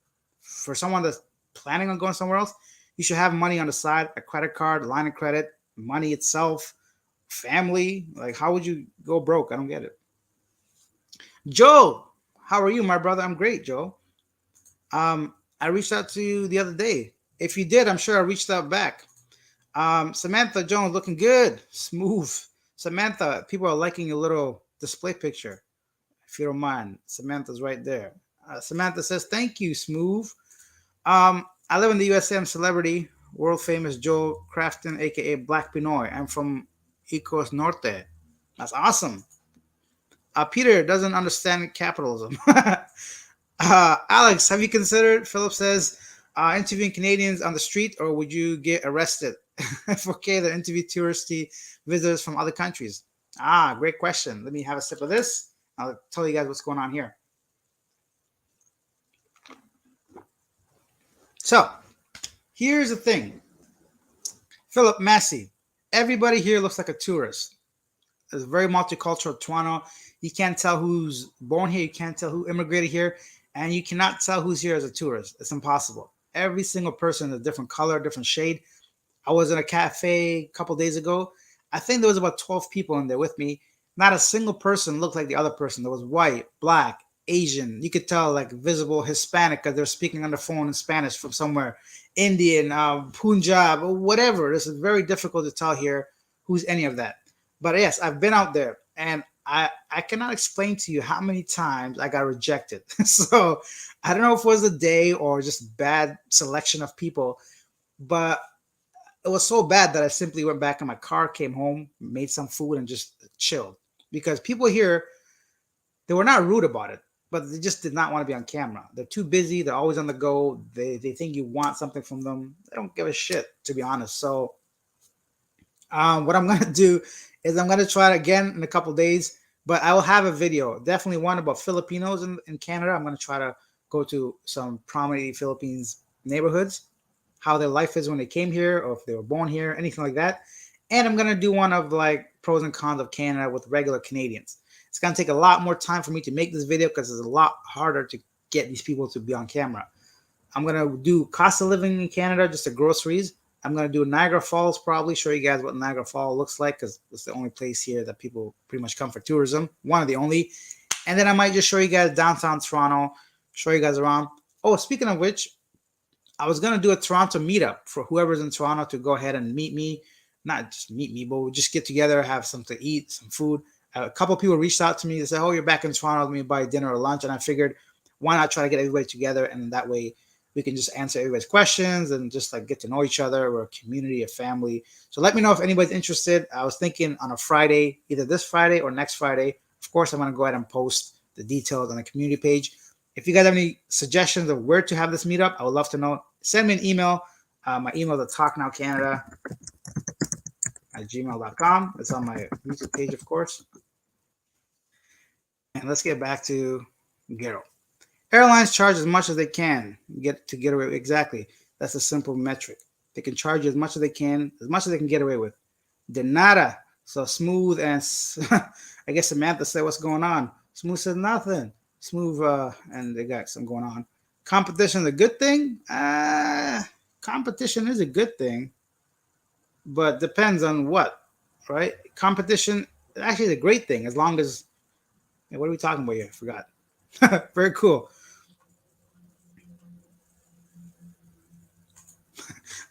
for someone that's planning on going somewhere else, You should have money on the side, a credit card, line of credit, money itself, family. Like, how would you go broke? I don't get it. Joe, how are you, my brother? I'm great, Joe. I reached out to you the other day. If you did, I'm sure I reached out back. Samantha Jones looking good, smooth. Samantha, people are liking your little display picture. If you don't mind, Samantha's right there. Samantha says, "Thank you, smooth." I live in the USA. I'm celebrity, world famous Joe Crafton, aka Black Pinoy. I'm from Ecos Norte. That's awesome. Peter doesn't understand capitalism. Alex, have you considered? Philip says, interviewing Canadians on the street, or would you get arrested? Okay, the interview touristy visitors from other countries. Great question. Let me have a sip of this. I'll tell you guys what's going on here. So, here's the thing. Philip Massey, everybody here looks like a tourist. It's very multicultural Toronto. You can't tell who's born here. You can't tell who immigrated here. And you cannot tell who's here as a tourist. It's impossible. Every single person is a different color, different shade. I was in a cafe a couple days ago. I think there was about 12 people in there with me. Not a single person looked like the other person. There was white, black, Asian. You could tell like visible Hispanic because they're speaking on the phone in Spanish from somewhere. Indian, Punjab, or whatever. This is very difficult to tell here who's any of that. But yes, I've been out there and I cannot explain to you how many times I got rejected. So I don't know if it was a day or just bad selection of people, but it was so bad that I simply went back in my car, came home, made some food, and just chilled. Because people here, they were not rude about it, but they just did not want to be on camera. They're too busy. They're always on the go. They think you want something from them. They don't give a shit, to be honest. So what I'm gonna do is I'm gonna try it again in a couple days, but I will have a video, definitely one about Filipinos in Canada. I'm gonna try to go to some prominent Philippines neighborhoods, how their life is when they came here, or if they were born here, anything like that. And I'm gonna do one of like pros and cons of Canada with regular Canadians. It's gonna take a lot more time for me to make this video because it's a lot harder to get these people to be on camera. I'm gonna do cost of living in Canada, just the groceries. I'm gonna do Niagara Falls, probably show you guys what Niagara Falls looks like because it's the only place here that people pretty much come for tourism. One of the only. And then I might just show you guys downtown Toronto, show you guys around. Oh, speaking of which, I was gonna do a Toronto meetup for whoever's in Toronto to go ahead and meet me. Not just meet me, but we'll just get together, have something to eat, some food. A couple of people reached out to me. They said, "Oh, you're back in Toronto. Let me buy dinner or lunch." And I figured, why not try to get everybody together, and that way we can just answer everybody's questions and just like get to know each other. We're a community, a family. So let me know if anybody's interested. I was thinking on a Friday, either this Friday or next Friday. Of course, I'm gonna go ahead and post the details on the community page. If you guys have any suggestions of where to have this meetup, I would love to know. Send me an email. My email is talknowcanada@gmail.com. It's on my YouTube page, of course. And let's get back to Gero. Airlines charge as much as they can get away with. Exactly. That's a simple metric. They can charge you as much as they can get away with. De nada. So Smooth and I guess Samantha said, "What's going on?" Smooth said, "Nothing." Smooth and they got something going on. Competition is a good thing. Competition is a good thing, but depends on what, right? Competition actually is a great thing as long as. What are we talking about here? I forgot. Very cool.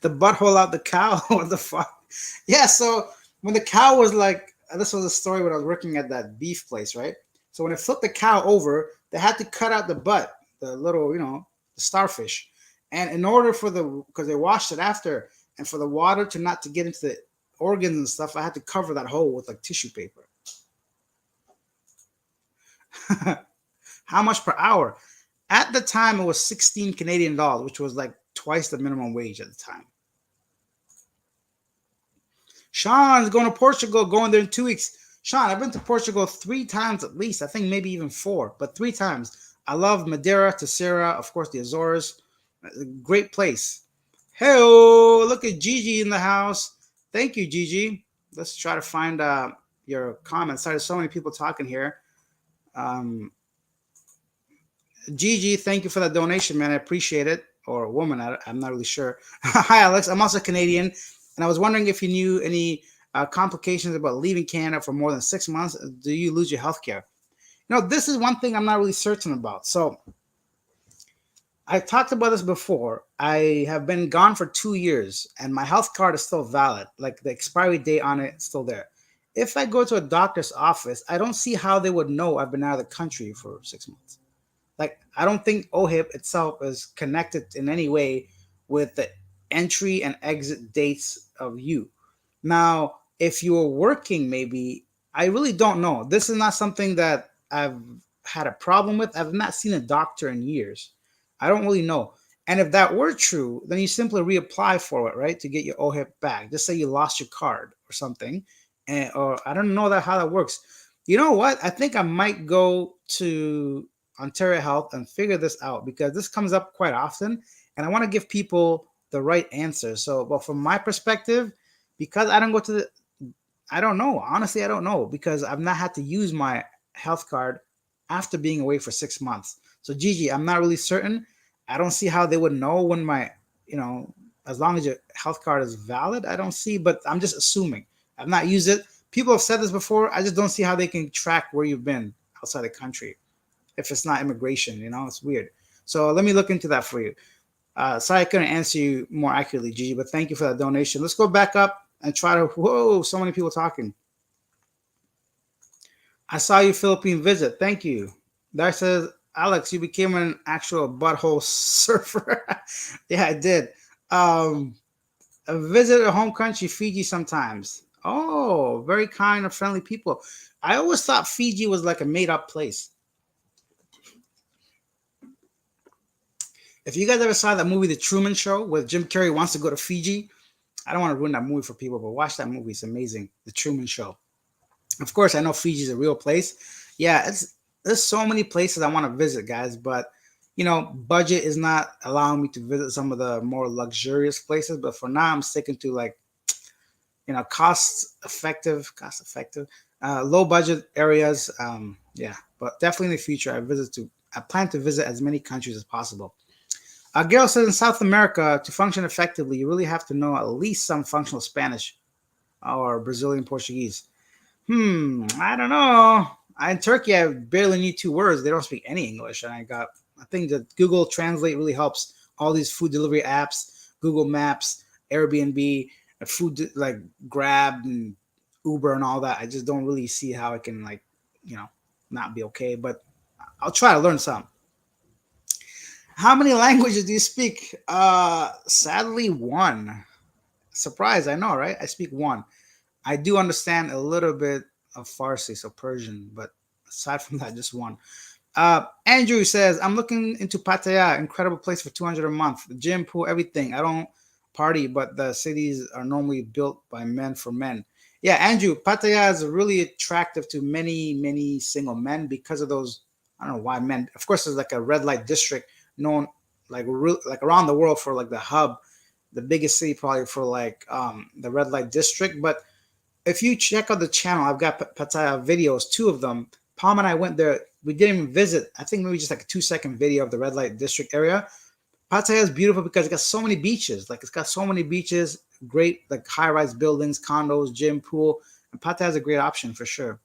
The butthole out the cow. What the fuck? Yeah. So when the cow was like, this was a story when I was working at that beef place, right? So when they flipped the cow over, they had to cut out the butt, the little, the starfish. And in order for because they washed it after, and for the water to not to get into the organs and stuff, I had to cover that hole with like tissue paper. How much per hour? At the time, it was 16 Canadian dollars, which was like twice the minimum wage at the time. Sean's going to Portugal, going there in 2 weeks. Sean, I've been to Portugal 3 times at least. I think maybe even 4, but 3 times. I love Madeira, Terceira, of course, the Azores. Great place. Hey, look at Gigi in the house. Thank you, Gigi. Let's try to find your comments. Sorry, there's so many people talking here. Gigi, thank you for that donation, man. I appreciate it. or a woman. I'm not really sure. Hi, Alex. I'm also Canadian, and I was wondering if you knew any complications about leaving Canada for more than 6 months. Do you lose your health care? This is one thing I'm not really certain about. So I talked about this before. I have been gone for 2 years and my health card is still valid. Like the expiry date on it is still there. If I go to a doctor's office, I don't see how they would know I've been out of the country for 6 months. Like, I don't think OHIP itself is connected in any way with the entry and exit dates of you. Now, if you were working, maybe, I really don't know. This is not something that I've had a problem with. I've not seen a doctor in years. I don't really know. And if that were true, then you simply reapply for it, right? To get your OHIP back. Just say you lost your card or something. Or I don't know how that works. You know what? I think I might go to Ontario Health and figure this out because this comes up quite often. And I want to give people the right answer. So, but from my perspective, because I don't go to the, I don't know. Honestly, I don't know because I've not had to use my health card after being away for 6 months. So, Gigi, I'm not really certain. I don't see how they would know when my, you know, as long as your health card is valid, I don't see, but I'm just assuming. I've not used it. People have said this before. I just don't see how they can track where you've been outside the country if it's not immigration. It's weird. So let me look into that for you. Sorry I couldn't answer you more accurately, Gigi, but thank you for that donation. Let's go back up and try to. Whoa, so many people talking. I saw your Philippine visit. Thank you. Dar says, Alex, you became an actual butthole surfer. Yeah, I did. Um, I visit a home country, Fiji, sometimes. Oh, very kind and friendly people. I always thought Fiji was like a made up place. If you guys ever saw that movie, The Truman Show, where Jim Carrey wants to go to Fiji, I don't want to ruin that movie for people, but watch that movie. It's amazing. The Truman Show. Of course, I know Fiji is a real place. Yeah, there's so many places I want to visit, guys, but budget is not allowing me to visit some of the more luxurious places. But for now, I'm sticking to like, cost effective, low budget areas. Yeah, but definitely in the future, I plan to visit as many countries as possible. Gail says in South America, to function effectively, you really have to know at least some functional Spanish or Brazilian Portuguese. I don't know. In Turkey, I barely need 2 words. They don't speak any English. And I think that Google Translate really helps. All these food delivery apps, Google Maps, Airbnb, like Grab and Uber and all that. I just don't really see how it can, like, not be okay. But I'll try to learn some. How many languages do you speak? Sadly, one. Surprise, I know, right? I speak one. I do understand a little bit of Farsi, so Persian, but aside from that, just one. Andrew says, I'm looking into Pattaya, incredible place for 200 a month. Gym, pool, everything. I don't party, but the cities are normally built by men for men. Yeah, Andrew, Pattaya is really attractive to many, many single men because of those. I don't know why men. Of course, there's like a red light district known like around the world for like the hub, the biggest city probably for like the red light district. But if you check out the channel, I've got Pattaya videos, two of them. Palm and I went there. We didn't even visit. I think maybe just like a 2-second video of the red light district area. Pattaya is beautiful because it got so many beaches. Like it's got so many beaches, great like high-rise buildings, condos, gym, pool. And Pattaya is a great option for sure.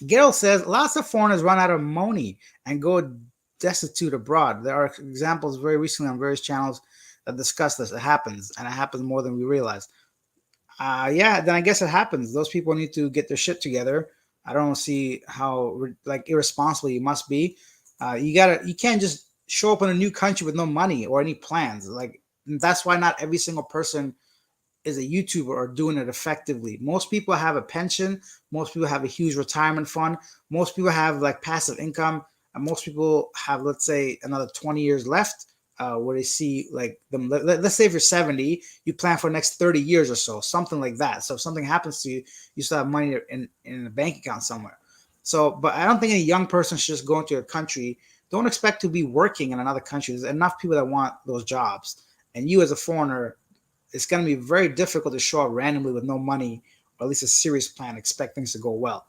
Gail says lots of foreigners run out of money and go destitute abroad. There are examples very recently on various channels that discuss this. It happens, and it happens more than we realize. Yeah, then I guess it happens. Those people need to get their shit together. I don't see how like irresponsible you must be. You can't just show up in a new country with no money or any plans. Like that's why not every single person is a YouTuber or doing it effectively. Most people have a pension. Most people have a huge retirement fund. Most people have like passive income. And most people have, let's say, another 20 years left where they see like them. Let's say if you're 70, you plan for the next 30 years or so, something like that. So if something happens to you, you still have money in a bank account somewhere. So, but I don't think any young person should just go into a country. Don't expect to be working in another country. There's enough people that want those jobs. And you as a foreigner, it's going to be very difficult to show up randomly with no money, or at least a serious plan, expect things to go well.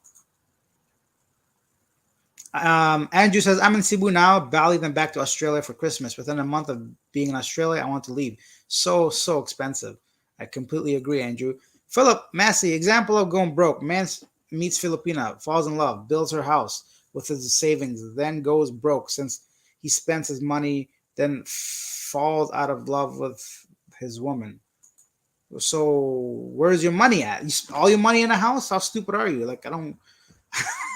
Andrew says, I'm in Cebu now, Bali, then back to Australia for Christmas. Within a month of being in Australia, I want to leave. So expensive. I completely agree, Andrew. Philip Massey, example of going broke. Man meets Filipina, falls in love, builds her house with his savings, then goes broke since he spends his money, then falls out of love with his woman. So where's your money at? All your money in a house? How stupid are you? Like, I don't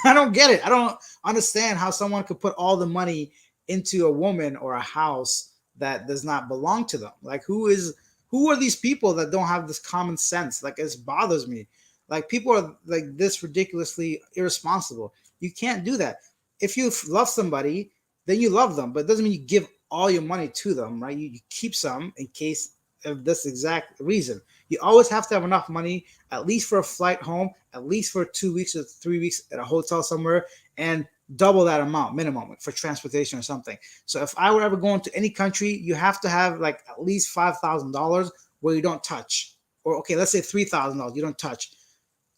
I don't get it. I don't understand how someone could put all the money into a woman or a house that does not belong to them. Like, who are these people that don't have this common sense? Like, it bothers me. Like, people are like this ridiculously irresponsible. You can't do that. If you love somebody, then you love them, but it doesn't mean you give all your money to them, right? You keep some in case of this exact reason. You always have to have enough money, at least for a flight home, at least for 2 weeks or 3 weeks at a hotel somewhere, and double that amount minimum for transportation or something. So if I were ever going to any country, you have to have like at least $5,000 where you don't touch. Or okay, let's say $3,000 you don't touch.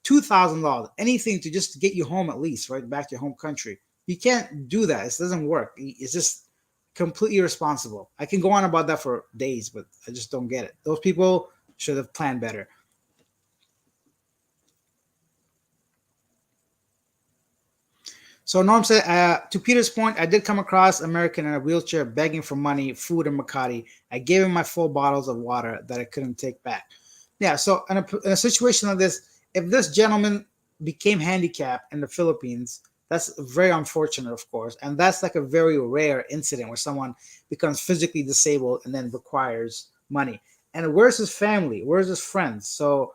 $2,000, anything to just get you home at least, right? Back to your home country. You can't do that. It doesn't work. It's just completely irresponsible. I can go on about that for days, but I just don't get it. Those people should have planned better. So Norm said, to Peter's point, I did come across American in a wheelchair begging for money, food, and Makati. I gave him my full bottles of water that I couldn't take back. Yeah, so in a situation like this, if this gentleman became handicapped in the Philippines, that's very unfortunate, of course, and that's like a very rare incident where someone becomes physically disabled and then requires money. And where's his family? Where's his friends? So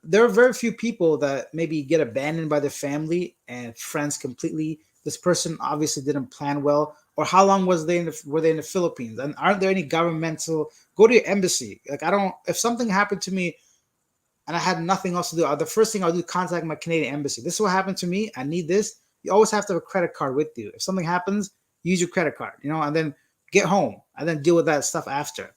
there are very few people that maybe get abandoned by their family and friends completely. This person obviously didn't plan well. Or how long were they in the Philippines? And aren't there any governmental? Go to your embassy. Like, I don't. If something happened to me and I had nothing else to do, the first thing I'll do is contact my Canadian embassy. This is what happened to me. I need this. You always have to have a credit card with you. If something happens, use your credit card. And then get home and then deal with that stuff after.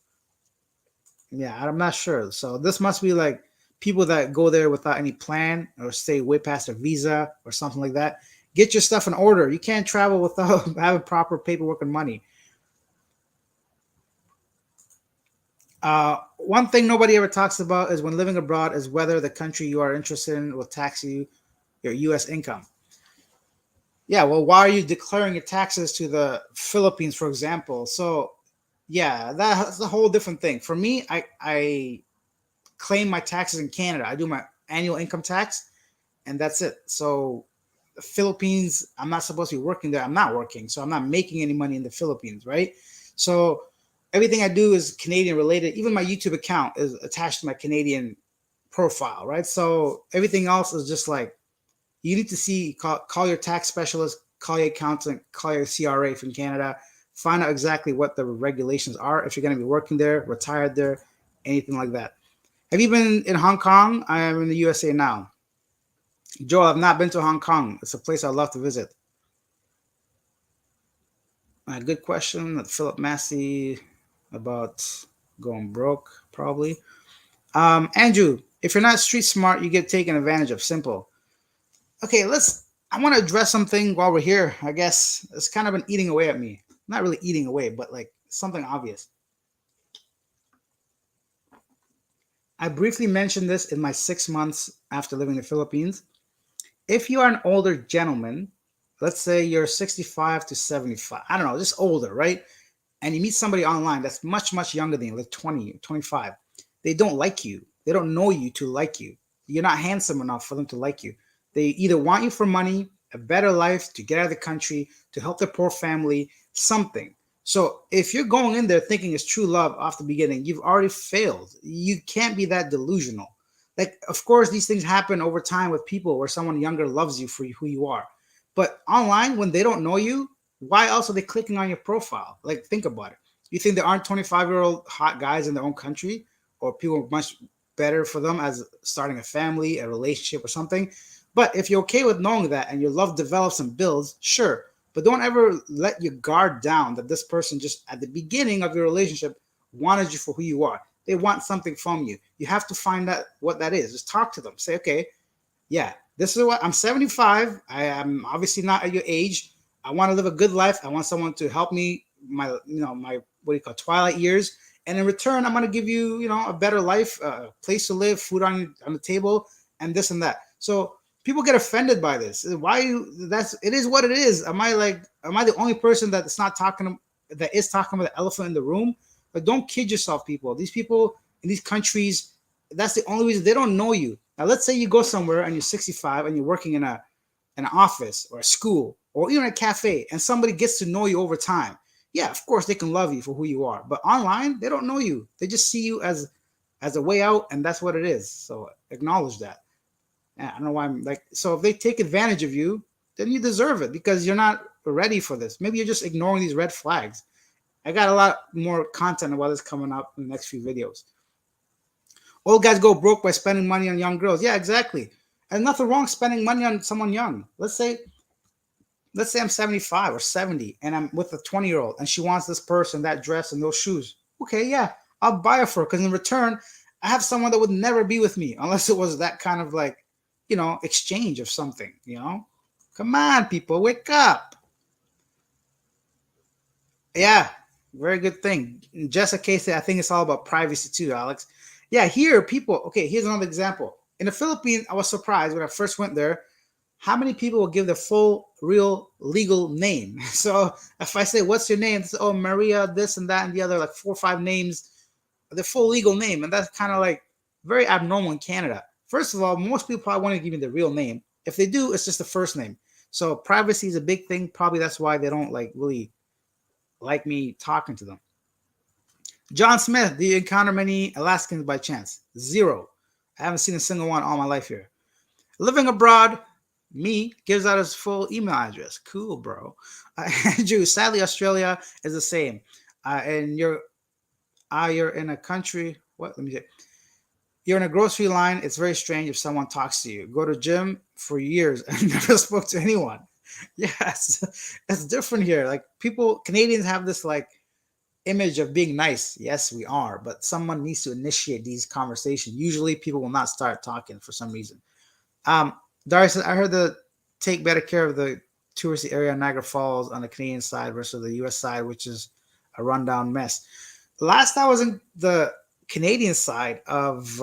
Yeah, I'm not sure. So this must be like people that go there without any plan or stay way past their visa or something like that. Get your stuff in order. You can't travel without having proper paperwork and money. One thing nobody ever talks about is when living abroad is whether the country you are interested in will tax you your U.S. income. Yeah, well, why are you declaring your taxes to the Philippines, for example? So, yeah, that's a whole different thing. For me, I claim my taxes in Canada. I do my annual income tax, and that's it. So the Philippines, I'm not supposed to be working there. I'm not working, so I'm not making any money in the Philippines, right? So everything I do is Canadian related. Even my YouTube account is attached to my Canadian profile, right? So everything else is just like you need to call your tax specialist, call your accountant, call your CRA from Canada, find out exactly what the regulations are if you're going to be working there, retired there, anything like that. Have you been in Hong Kong? I am in the USA now. Joe, I've not been to Hong Kong. It's a place I'd love to visit. Good question. Philip Massey about going broke, probably. Andrew, if you're not street smart, you get taken advantage of. Simple. Okay, I want to address something while we're here. I guess it's kind of been eating away at me. Not really eating away, but like something obvious. I briefly mentioned this in my 6 months after living in the Philippines. If you are an older gentleman, let's say you're 65 to 75, I don't know, just older, right? And you meet somebody online that's much younger than you, like 20, 25, they don't like you. They don't know you to like you. You're not handsome enough for them to like you. They either want you for money, a better life, to get out of the country, to help their poor family, something. So if you're going in there thinking it's true love off the beginning, you've already failed. You can't be that delusional. Like, of course, these things happen over time with people where someone younger loves you for who you are. But online, when they don't know you, why else are they clicking on your profile? Like, think about it. You think there aren't 25-year-old hot guys in their own country or people much better for them as starting a family, a relationship, or something? But if you're okay with knowing that and your love develops and builds, sure. But don't ever let your guard down that this person just at the beginning of your relationship wanted you for who you are. They want something from you. You have to find out what that is. Just talk to them. Say, okay, yeah, This is what I'm 75. I am obviously not at your age. I want to live a good life. I want someone to help me my my what do you call twilight years. And in return, I'm gonna give you a better life, a place to live, food on the table, and this and that. So people get offended by this. Why that's it is what it is. Am I the only person that's not talking that is talking about the elephant in the room? But don't kid yourself, people. These people in these countries, that's the only reason they don't know you. Now, let's say you go somewhere and you're 65 and you're working in an office or a school or even a cafe, and somebody gets to know you over time. Yeah, of course they can love you for who you are, but online they don't know you. They just see you as a way out, and that's what it is. So acknowledge that. I don't know why I'm like so. If they take advantage of you, then you deserve it because you're not ready for this. Maybe you're just ignoring these red flags. I got a lot more content about this coming up in the next few videos. Old guys go broke by spending money on young girls. Yeah, exactly. And nothing wrong spending money on someone young. Let's say I'm 75 or 70 and I'm with a 20-year-old and she wants this purse and that dress and those shoes. Okay, yeah, I'll buy it for her because in return, I have someone that would never be with me unless it was that kind of like, exchange of something. Come on, people, wake up. Yeah, very good thing. Jessica Casey, I think it's all about privacy too, Alex. Yeah, here people. Okay, here's another example. In the Philippines, I was surprised when I first went there. How many people will give their full, real, legal name? So if I say, "What's your name?" They say, "Oh, Maria," this and that and the other, like 4 or 5 names, the full legal name, and that's kind of like very abnormal in Canada. First of all, most people probably won't give me the real name. If they do, it's just the first name. So privacy is a big thing. Probably that's why they don't like really like me talking to them. John Smith, do you encounter many Alaskans by chance? Zero. I haven't seen a single one all my life here. Living abroad, me gives out his full email address. Cool, bro. Andrew, sadly, Australia is the same. And you're in a country. What? Let me see. You're in a grocery line. It's very strange if someone talks to you. Go to gym for years and never spoke to anyone. Yes, it's different here. Like people, Canadians have this like image of being nice. Yes, we are, but someone needs to initiate these conversations. Usually, people will not start talking for some reason. Um, Darius, I heard the take better care of the touristy area of Niagara Falls on the Canadian side versus the U.S. side, which is a rundown mess. Last I was in the Canadian side of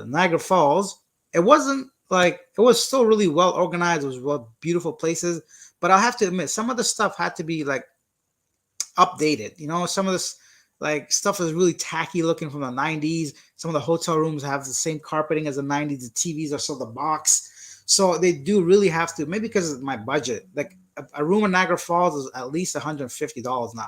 Niagara Falls, it wasn't like it was still really well organized. It was well beautiful places, but I have to admit some of the stuff had to be like updated. Some of this like stuff is really tacky looking from the 90s. Some of the hotel rooms have the same carpeting as the 90s. The TVs are still the box. So they do really have to, maybe because of my budget. Like a room in Niagara Falls is at least $150 now.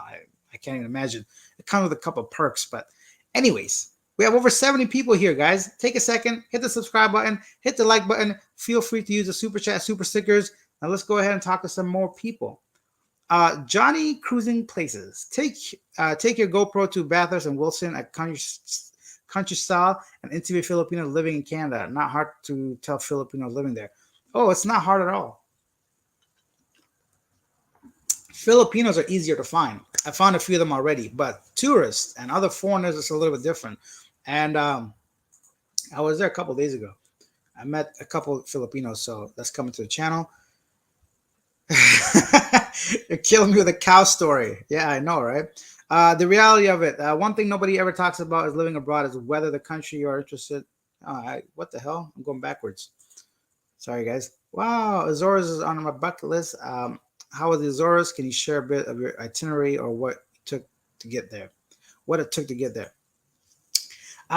I can't even imagine. It comes with a couple of perks. But anyways, we have over 70 people here, guys. Take a second, hit the subscribe button, hit the like button. Feel free to use the super chat, super stickers. Now let's go ahead and talk to some more people. Johnny Cruising Places. Take your GoPro to Bathurst and Wilson at country style and interview Filipinos living in Canada. Not hard to tell Filipinos living there. Oh, it's not hard at all. Filipinos are easier to find. I found a few of them already, but tourists and other foreigners is a little bit different. And I was there a couple days ago. I met a couple of Filipinos, so that's coming to the channel. You're killing me with a cow story. Yeah, I know, right? The reality of it. One thing nobody ever talks about is living abroad is whether the country you are interested. What the hell? I'm going backwards. Sorry, guys. Wow, Azores is on my bucket list. How was the Azores? Can you share a bit of your itinerary or what it took to get there? What it took to get there.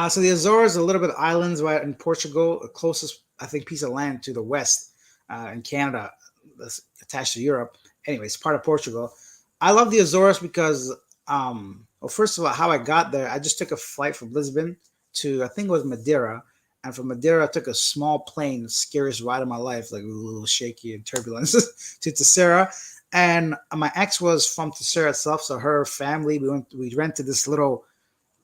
So the Azores are a little bit of islands right in Portugal, the closest, I think, piece of land to the west in Canada that's attached to Europe. Anyways, part of Portugal. I love the Azores because, well, first of all, how I got there, I just took a flight from Lisbon to, I think it was Madeira. And from Madeira, I took a small plane, the scariest ride of my life, like a little shaky and turbulence, to Terceira. And my ex was from Terceira itself, so her family, we rented this little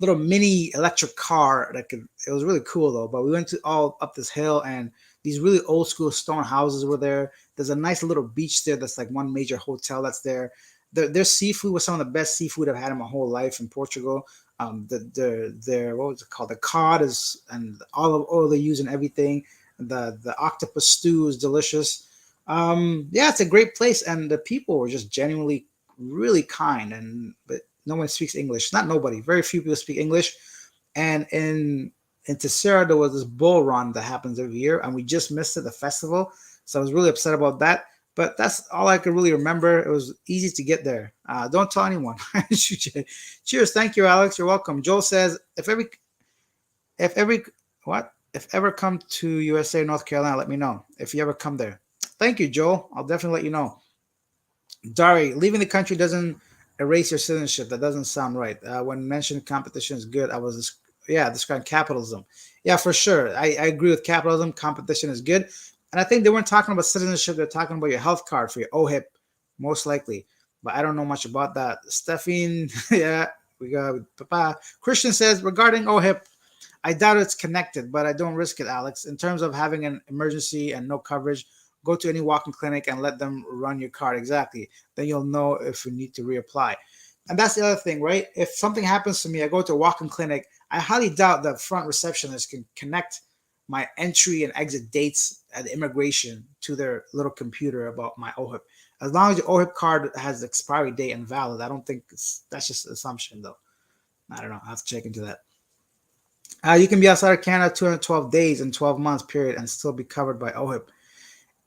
mini electric car that could. It was really cool though. But we went to all up this hill, and these really old school stone houses were there. There's a nice little beach there. That's like one major hotel that's there. Their seafood was some of the best seafood I've had in my whole life in Portugal. Their what was it called? The cod is and olive oil they use and everything. The octopus stew is delicious. Yeah, it's a great place, and the people were just genuinely really kind. And but no one speaks English. Not nobody. Very few people speak English. And in Tessera, there was this bull run that happens every year, and we just missed it, the festival. So I was really upset about that. But that's all I could really remember. It was easy to get there. Don't tell anyone. Cheers. Thank you, Alex. You're welcome. Joel says, if every, what? If ever come to USA, North Carolina, let me know. If you ever come there. Thank you, Joel. I'll definitely let you know. Dari, leaving the country doesn't erase your citizenship. That doesn't sound right. When mentioned competition is good, I was describing capitalism. Yeah, for sure. I agree with capitalism. Competition is good. And I think they weren't talking about citizenship. They're talking about your health card for your OHIP, most likely. But I don't know much about that. Stephanie, yeah, we got Papa. Christian says regarding OHIP, I doubt it's connected, but I don't risk it, Alex. In terms of having an emergency and no coverage, go to any walk-in clinic and let them run your card. Exactly. Then you'll know if you need to reapply. And that's the other thing, right? If something happens to me, I go to a walk-in clinic. I highly doubt the front receptionist can connect my entry and exit dates at immigration to their little computer about my OHIP. As long as your OHIP card has expiry date and valid, I don't think that's just an assumption, though. I don't know. I have to check into that. You can be outside of Canada 212 days in 12 months period and still be covered by OHIP.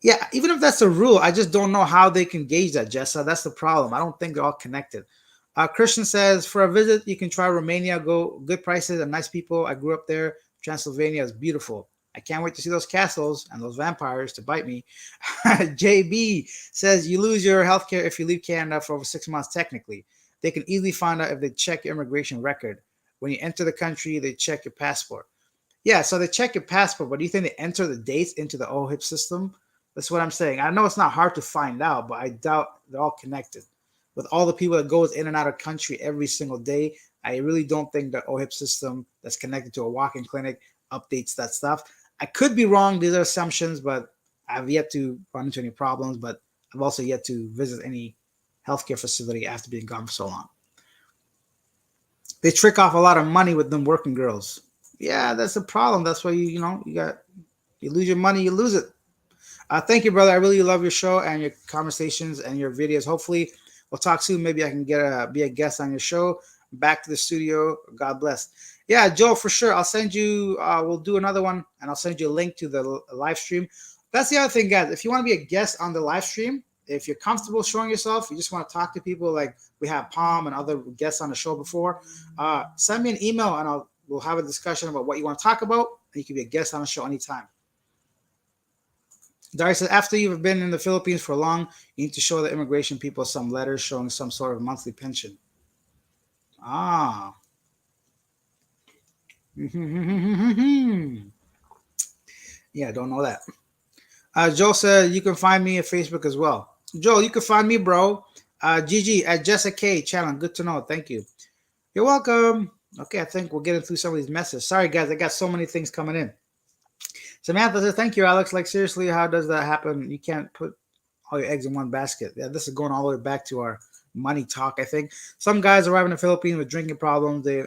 Yeah, even if that's a rule, I just don't know how they can gauge that, Jessa. That's the problem. I don't think they're all connected. Christian says, for a visit, you can try Romania. Go good prices and nice people. I grew up there. Transylvania is beautiful. I can't wait to see those castles and those vampires to bite me. JB says, you lose your health care if you leave Canada for over 6 months, technically. They can easily find out if they check your immigration record. When you enter the country, they check your passport. Yeah, so they check your passport, but do you think they enter the dates into the OHIP system? That's what I'm saying. I know it's not hard to find out, but I doubt they're all connected. With all the people that goes in and out of country every single day, I really don't think the OHIP system that's connected to a walk-in clinic updates that stuff. I could be wrong. These are assumptions, but I've yet to run into any problems. But I've also yet to visit any healthcare facility after being gone for so long. They trick off a lot of money with them working girls. Yeah, that's the problem. That's why you lose your money, you lose it. Thank you, brother. I really love your show and your conversations and your videos. Hopefully, we'll talk soon. Maybe I can be a guest on your show. Back to the studio. God bless. Yeah, Joe, for sure. I'll send you. We'll do another one, and I'll send you a link to the live stream. That's the other thing, guys. If you want to be a guest on the live stream, if you're comfortable showing yourself, you just want to talk to people like we have Palm and other guests on the show before. Send me an email, and we'll have a discussion about what you want to talk about. And you can be a guest on the show anytime. Dari says, after you've been in the Philippines for long, you need to show the immigration people some letters showing some sort of monthly pension. Ah. Yeah, don't know that. Joel said, you can find me at Facebook as well. Joel, you can find me, bro. Gigi at Jessica K channel. Good to know. Thank you. You're welcome. Okay, I think we're getting through some of these messages. Sorry, guys. I got so many things coming in. Samantha says, thank you, Alex. Like, seriously, how does that happen? You can't put all your eggs in one basket. Yeah, this is going all the way back to our money talk, I think. Some guys arrive in the Philippines with drinking problems. They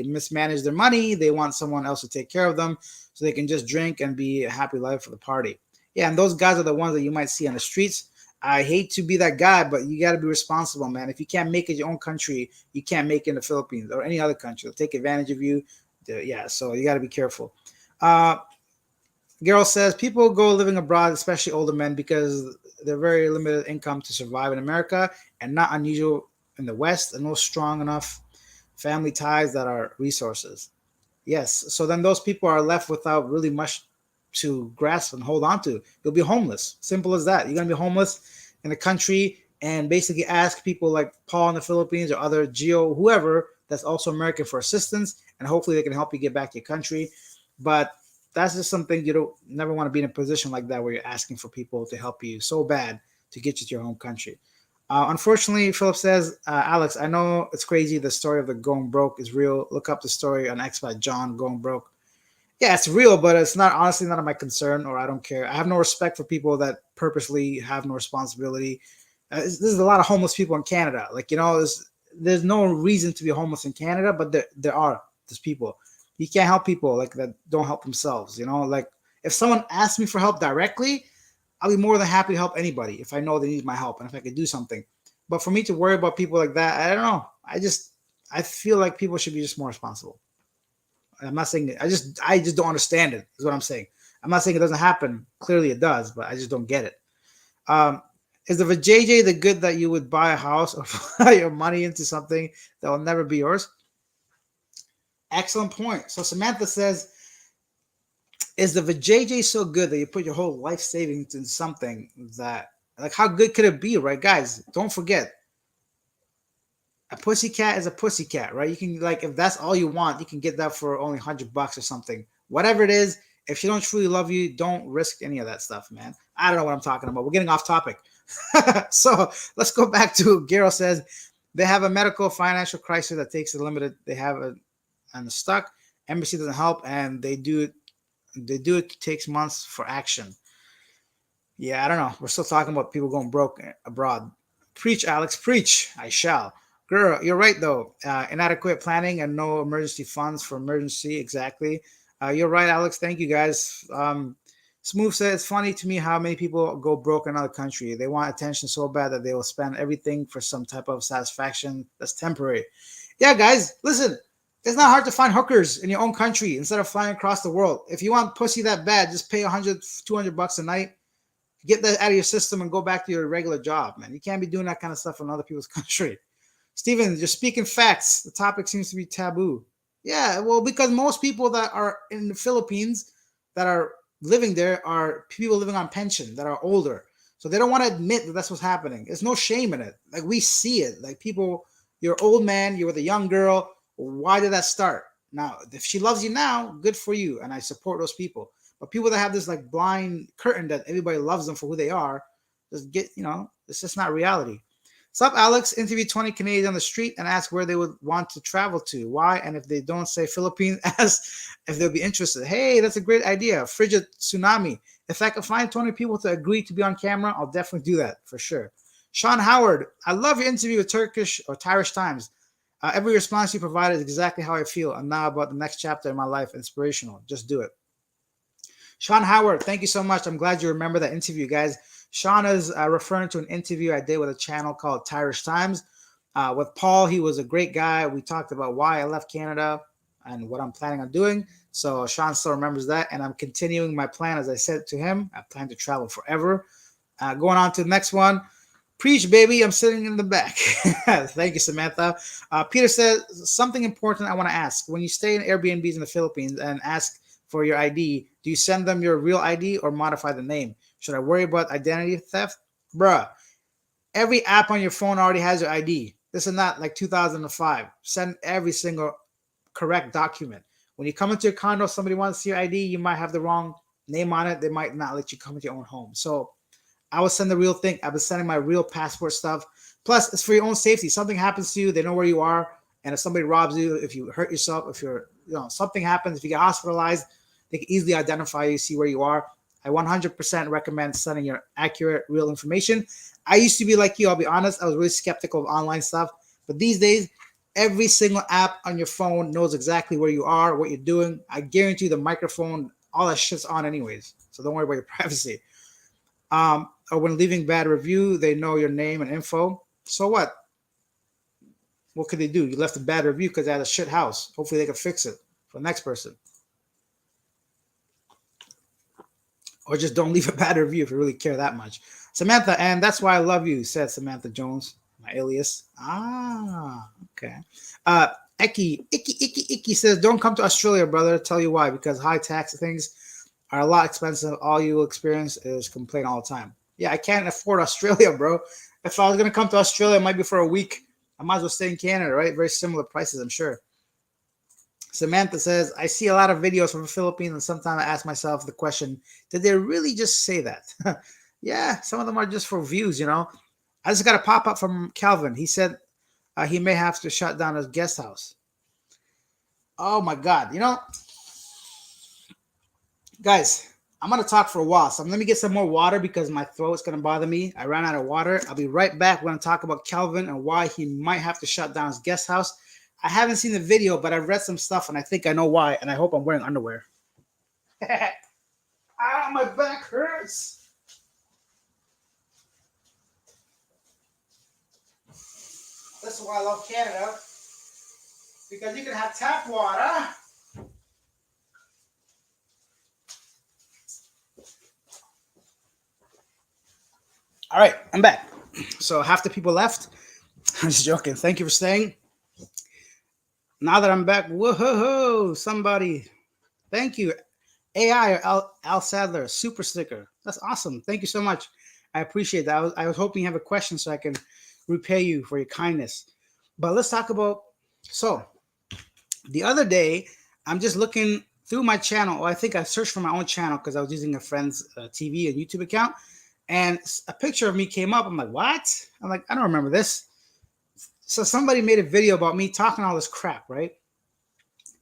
mismanage their money. They want someone else to take care of them so they can just drink and be a happy life for the party. Yeah, and those guys are the ones that you might see on the streets. I hate to be that guy, but you got to be responsible, man. If you can't make it your own country, you can't make it in the Philippines or any other country. They'll take advantage of you. Yeah, so you got to be careful. Gerald says people go living abroad, especially older men, because they're very limited income to survive in America and not unusual in the West and no strong enough family ties that are resources. Yes. So then those people are left without really much to grasp and hold on to. You'll be homeless. Simple as that. You're going to be homeless in the country and basically ask people like Paul in the Philippines or other Geo, whoever that's also American for assistance. And hopefully they can help you get back to your country. But that's just something you don't never want to be in a position like that where you're asking for people to help you so bad to get you to your home country. Unfortunately, Philip says, Alex, I know it's crazy. The story of the going broke is real. Look up the story on expat John going broke. Yeah, it's real, but it's not honestly none of my concern, or I don't care. I have no respect for people that purposely have no responsibility. There's a lot of homeless people in Canada. Like, there's no reason to be homeless in Canada, but there's people. You can't help people like that don't help themselves. Like If someone asks me for help directly, I'll be more than happy to help anybody if I know they need my help and if I could do something. But for me to worry about people like that, I don't know. I feel like people should be just more responsible. I'm not saying it. I just don't understand it. Is what I'm saying. I'm not saying it doesn't happen. Clearly it does, but I just don't get it. Um, is the JJ the good that you would buy a house or put your money into something that will never be yours? Excellent point. So Samantha says, is the JJ so good that you put your whole life savings in something that, like, how good could it be, right, guys? Don't forget, a pussycat is a pussycat, right? You can, like, if that's all you want, you can get that for only $100 or something. Whatever it is, if she don't truly love you, don't risk any of that stuff, man. I don't know what I'm talking about. We're getting off topic. So let's go back to Gero says they have a medical financial crisis that takes a limited. They have a and stuck. Embassy doesn't help, and they do it. They do it. Takes months for action. Yeah, I don't know. We're still talking about people going broke abroad. Preach, Alex, preach. I shall. Girl, you're right, though. Inadequate planning and no emergency funds for emergency. Exactly. You're right, Alex. Thank you, guys. Smooth says, it's funny to me how many people go broke in another country. They want attention so bad that they will spend everything for some type of satisfaction that's temporary. Yeah, guys, listen. It's not hard to find hookers in your own country instead of flying across the world. If you want pussy that bad, just pay 100, $200 a night, get that out of your system and go back to your regular job, man. You can't be doing that kind of stuff in other people's country. Steven, you're speaking facts. The topic seems to be taboo. Yeah, well, because most people that are in the Philippines that are living there are people living on pension that are older. So they don't want to admit that that's what's happening. There's no shame in it. Like, we see it. Like, people, you're an old man, you're with a young girl. Why did that start? Now, if she loves you now, good for you. And I support those people. But people that have this, like, blind curtain that everybody loves them for who they are, just get, it's just not reality. Sup, Alex? Interview 20 Canadians on the street and ask where they would want to travel to. Why? And if they don't say Philippines, ask if they'll be interested. Hey, that's a great idea. Frigid tsunami. If I can find 20 people to agree to be on camera, I'll definitely do that for sure. Sean Howard, I love your interview with Turkish or Irish Times. Every response you provided is exactly how I feel. And now about the next chapter in my life, inspirational. Just do it. Sean Howard, thank you so much. I'm glad you remember that interview, guys. Sean is referring to an interview I did with a channel called Irish Times. With Paul, he was a great guy. We talked about why I left Canada and what I'm planning on doing. So Sean still remembers that. And I'm continuing my plan. As I said to him, I plan to travel forever. Going on to the next one. Preach, baby. I'm sitting in the back. Thank you, Samantha. Peter says, something important I want to ask. When you stay in Airbnbs in the Philippines and ask for your ID, do you send them your real ID or modify the name? Should I worry about identity theft? Bruh, every app on your phone already has your ID. This is not like 2005. Send every single correct document. When you come into your condo, somebody wants to see your ID, you might have the wrong name on it. They might not let you come into your own home. So I would send the real thing. I've been sending my real passport stuff. Plus, it's for your own safety. Something happens to you, they know where you are. And if somebody robs you, if you hurt yourself, if something happens, if you get hospitalized, they can easily identify you, see where you are. I 100% recommend sending your accurate, real information. I used to be like you. I'll be honest. I was really skeptical of online stuff. But these days, every single app on your phone knows exactly where you are, what you're doing. I guarantee you the microphone, all that shit's on anyways. So don't worry about your privacy. Or when leaving bad review, they know your name and info. So what? What could they do? You left a bad review because they had a shit house. Hopefully they can fix it for the next person. Or just don't leave a bad review if you really care that much. Samantha, and that's why I love you, said Samantha Jones, my alias. Okay. Icky says, don't come to Australia, brother. Tell you why. Because high tax things are a lot expensive. All you will experience is complain all the time. Yeah, I can't afford Australia, bro. If I was going to come to Australia, it might be for a week. I might as well stay in Canada, right? Very similar prices, I'm sure. Samantha says, I see a lot of videos from the Philippines, and sometimes I ask myself the question, did they really just say that? Yeah, some of them are just for views, I just got a pop-up from Calvin. He said he may have to shut down his guest house. Oh, my God. Guys, I'm going to talk for a while. So let me get some more water because my throat's going to bother me. I ran out of water. I'll be right back. We're going to talk about Calvin and why he might have to shut down his guest house. I haven't seen the video, but I've read some stuff, and I think I know why, and I hope I'm wearing underwear. difference. That's why I love Canada, because you can have tap water. All right, I'm back. So half the people left. I'm just joking. Thank you for staying. Now that I'm back, whoa, somebody. Thank you. AI or Al Sadler, super sticker. That's awesome. Thank you so much. I appreciate that. I was hoping you have a question so I can repay you for your kindness. But let's talk about. So the other day, I'm just looking through my channel. I think I searched for my own channel because I was using a friend's TV and YouTube account, and a picture of me came up. I'm like, what? I'm like, I don't remember this. So somebody made a video about me talking all this crap, right?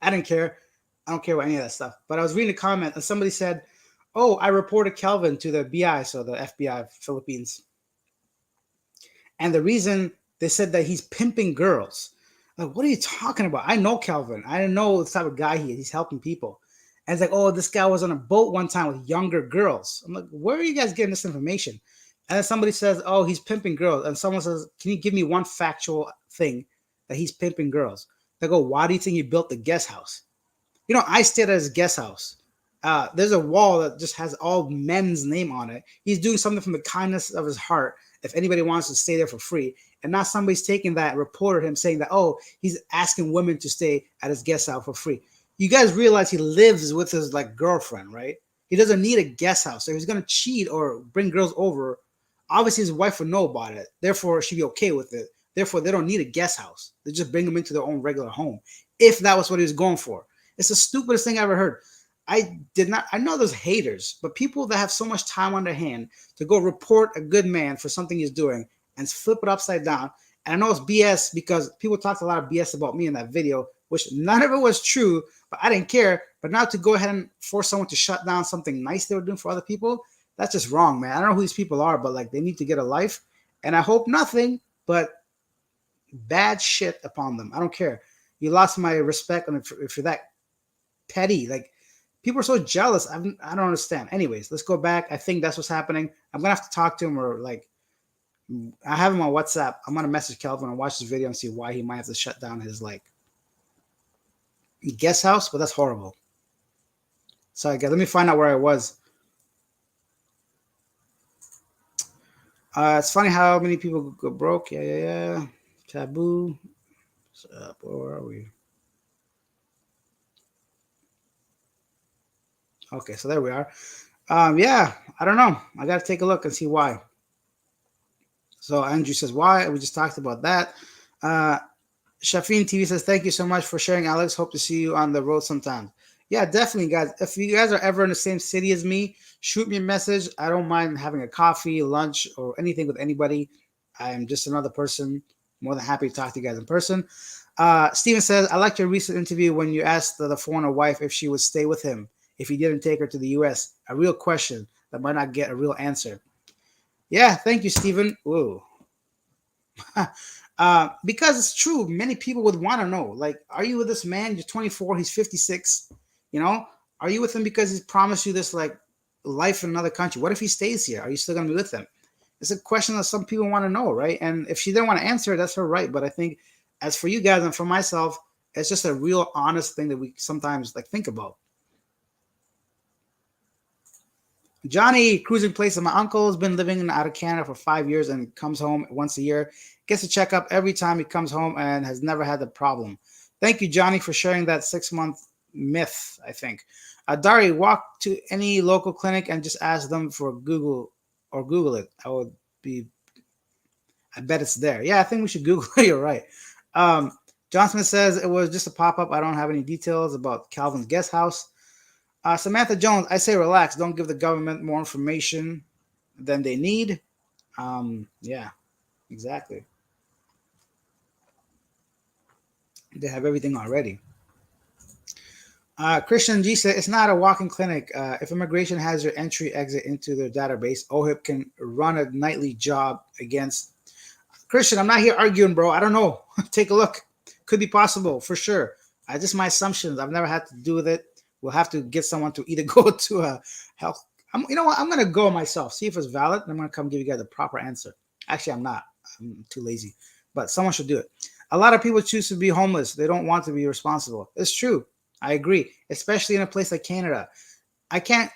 I didn't care. I don't care about any of that stuff. But I was reading a comment and somebody said, "Oh, I reported Kelvin to the BI, so the FBI Philippines." And the reason they said that he's pimping girls. Like, what are you talking about? I know Kelvin. I didn't know the type of guy he is. He's helping people. And it's like, oh, this guy was on a boat one time with younger girls. I'm like, where are you guys getting this information? And then somebody says, oh, he's pimping girls. And someone says, can you give me one factual thing that he's pimping girls? They go, why do you think he built the guest house? You know, I stayed at his guest house. There's a wall that just has all men's name on it. He's doing something from the kindness of his heart. If anybody wants to stay there for free, and now somebody's taking that and reported him saying that, oh, he's asking women to stay at his guest house for free. You guys realize he lives with his like girlfriend, right? He doesn't need a guest house. So if he's gonna cheat or bring girls over, obviously his wife would know about it. Therefore, she'd be okay with it. Therefore, they don't need a guest house. They just bring them into their own regular home. If that was what he was going for. It's the stupidest thing I ever heard. I know there's haters, but people that have so much time on their hand to go report a good man for something he's doing and flip it upside down. And I know it's BS because people talked a lot of BS about me in that video, which none of it was true, but I didn't care. But now to go ahead and force someone to shut down something nice they were doing for other people, that's just wrong, man. I don't know who these people are, but like they need to get a life. And I hope nothing but bad shit upon them. I don't care. You lost my respect, and if you're that petty, like people are so jealous. I don't understand. Anyways, let's go back. I think that's what's happening. I'm gonna have to talk to him, or like I have him on WhatsApp. I'm gonna message Kelvin and watch this video and see why he might have to shut down his like guest house. But that's horrible. Sorry, guys. Let me find out where I was. It's funny how many people go broke. Yeah. Taboo. Where are we? Okay, so there we are. Yeah, I don't know. I got to take a look and see why. So Andrew says, why? We just talked about that. Shafin TV says, thank you so much for sharing, Alex. Hope to see you on the road sometime. Yeah, definitely, guys. If you guys are ever in the same city as me, shoot me a message. I don't mind having a coffee, lunch, or anything with anybody. I am just another person. More than happy to talk to you guys in person. Steven says, I liked your recent interview when you asked the foreigner wife if she would stay with him if he didn't take her to the U.S. A real question that might not get a real answer. Yeah, thank you, Steven. Whoa. Because it's true. Many people would want to know, like, are you with this man? You're 24. He's 56. You know, are you with him because he's promised you this, like, life in another country? What if he stays here? Are you still going to be with him? It's a question that some people want to know, right? And if she didn't want to answer, that's her right. But I think as for you guys and for myself, it's just a real honest thing that we sometimes like think about. Johnny, cruising place. My uncle has been living out of Canada for 5 years and comes home once a year. Gets a checkup every time he comes home and has never had the problem. Thank you, Johnny, for sharing that 6-month myth, I think. Dari, walk to any local clinic and just ask them for Google it. I bet it's there. Yeah, I think we should Google it. You're right. John Smith says it was just a pop-up. I don't have any details about Calvin's guest house. Samantha Jones, I say relax. Don't give the government more information than they need. Yeah, exactly. They have everything already. Christian G said it's not a walk-in clinic. If immigration has your entry exit into their database, OHIP can run a nightly job against. Christian, I'm not here arguing, bro. I don't know. Take a look. Could be possible for sure. Just my assumptions. I've never had to do with it. We'll have to get someone to either go to a health You know what? I'm gonna go myself, see if it's valid, and I'm gonna come give you guys a proper answer. Actually, I'm not. I'm too lazy, but someone should do it. A lot of people choose to be homeless. They don't want to be responsible. It's true. I agree, especially in a place like Canada. I can't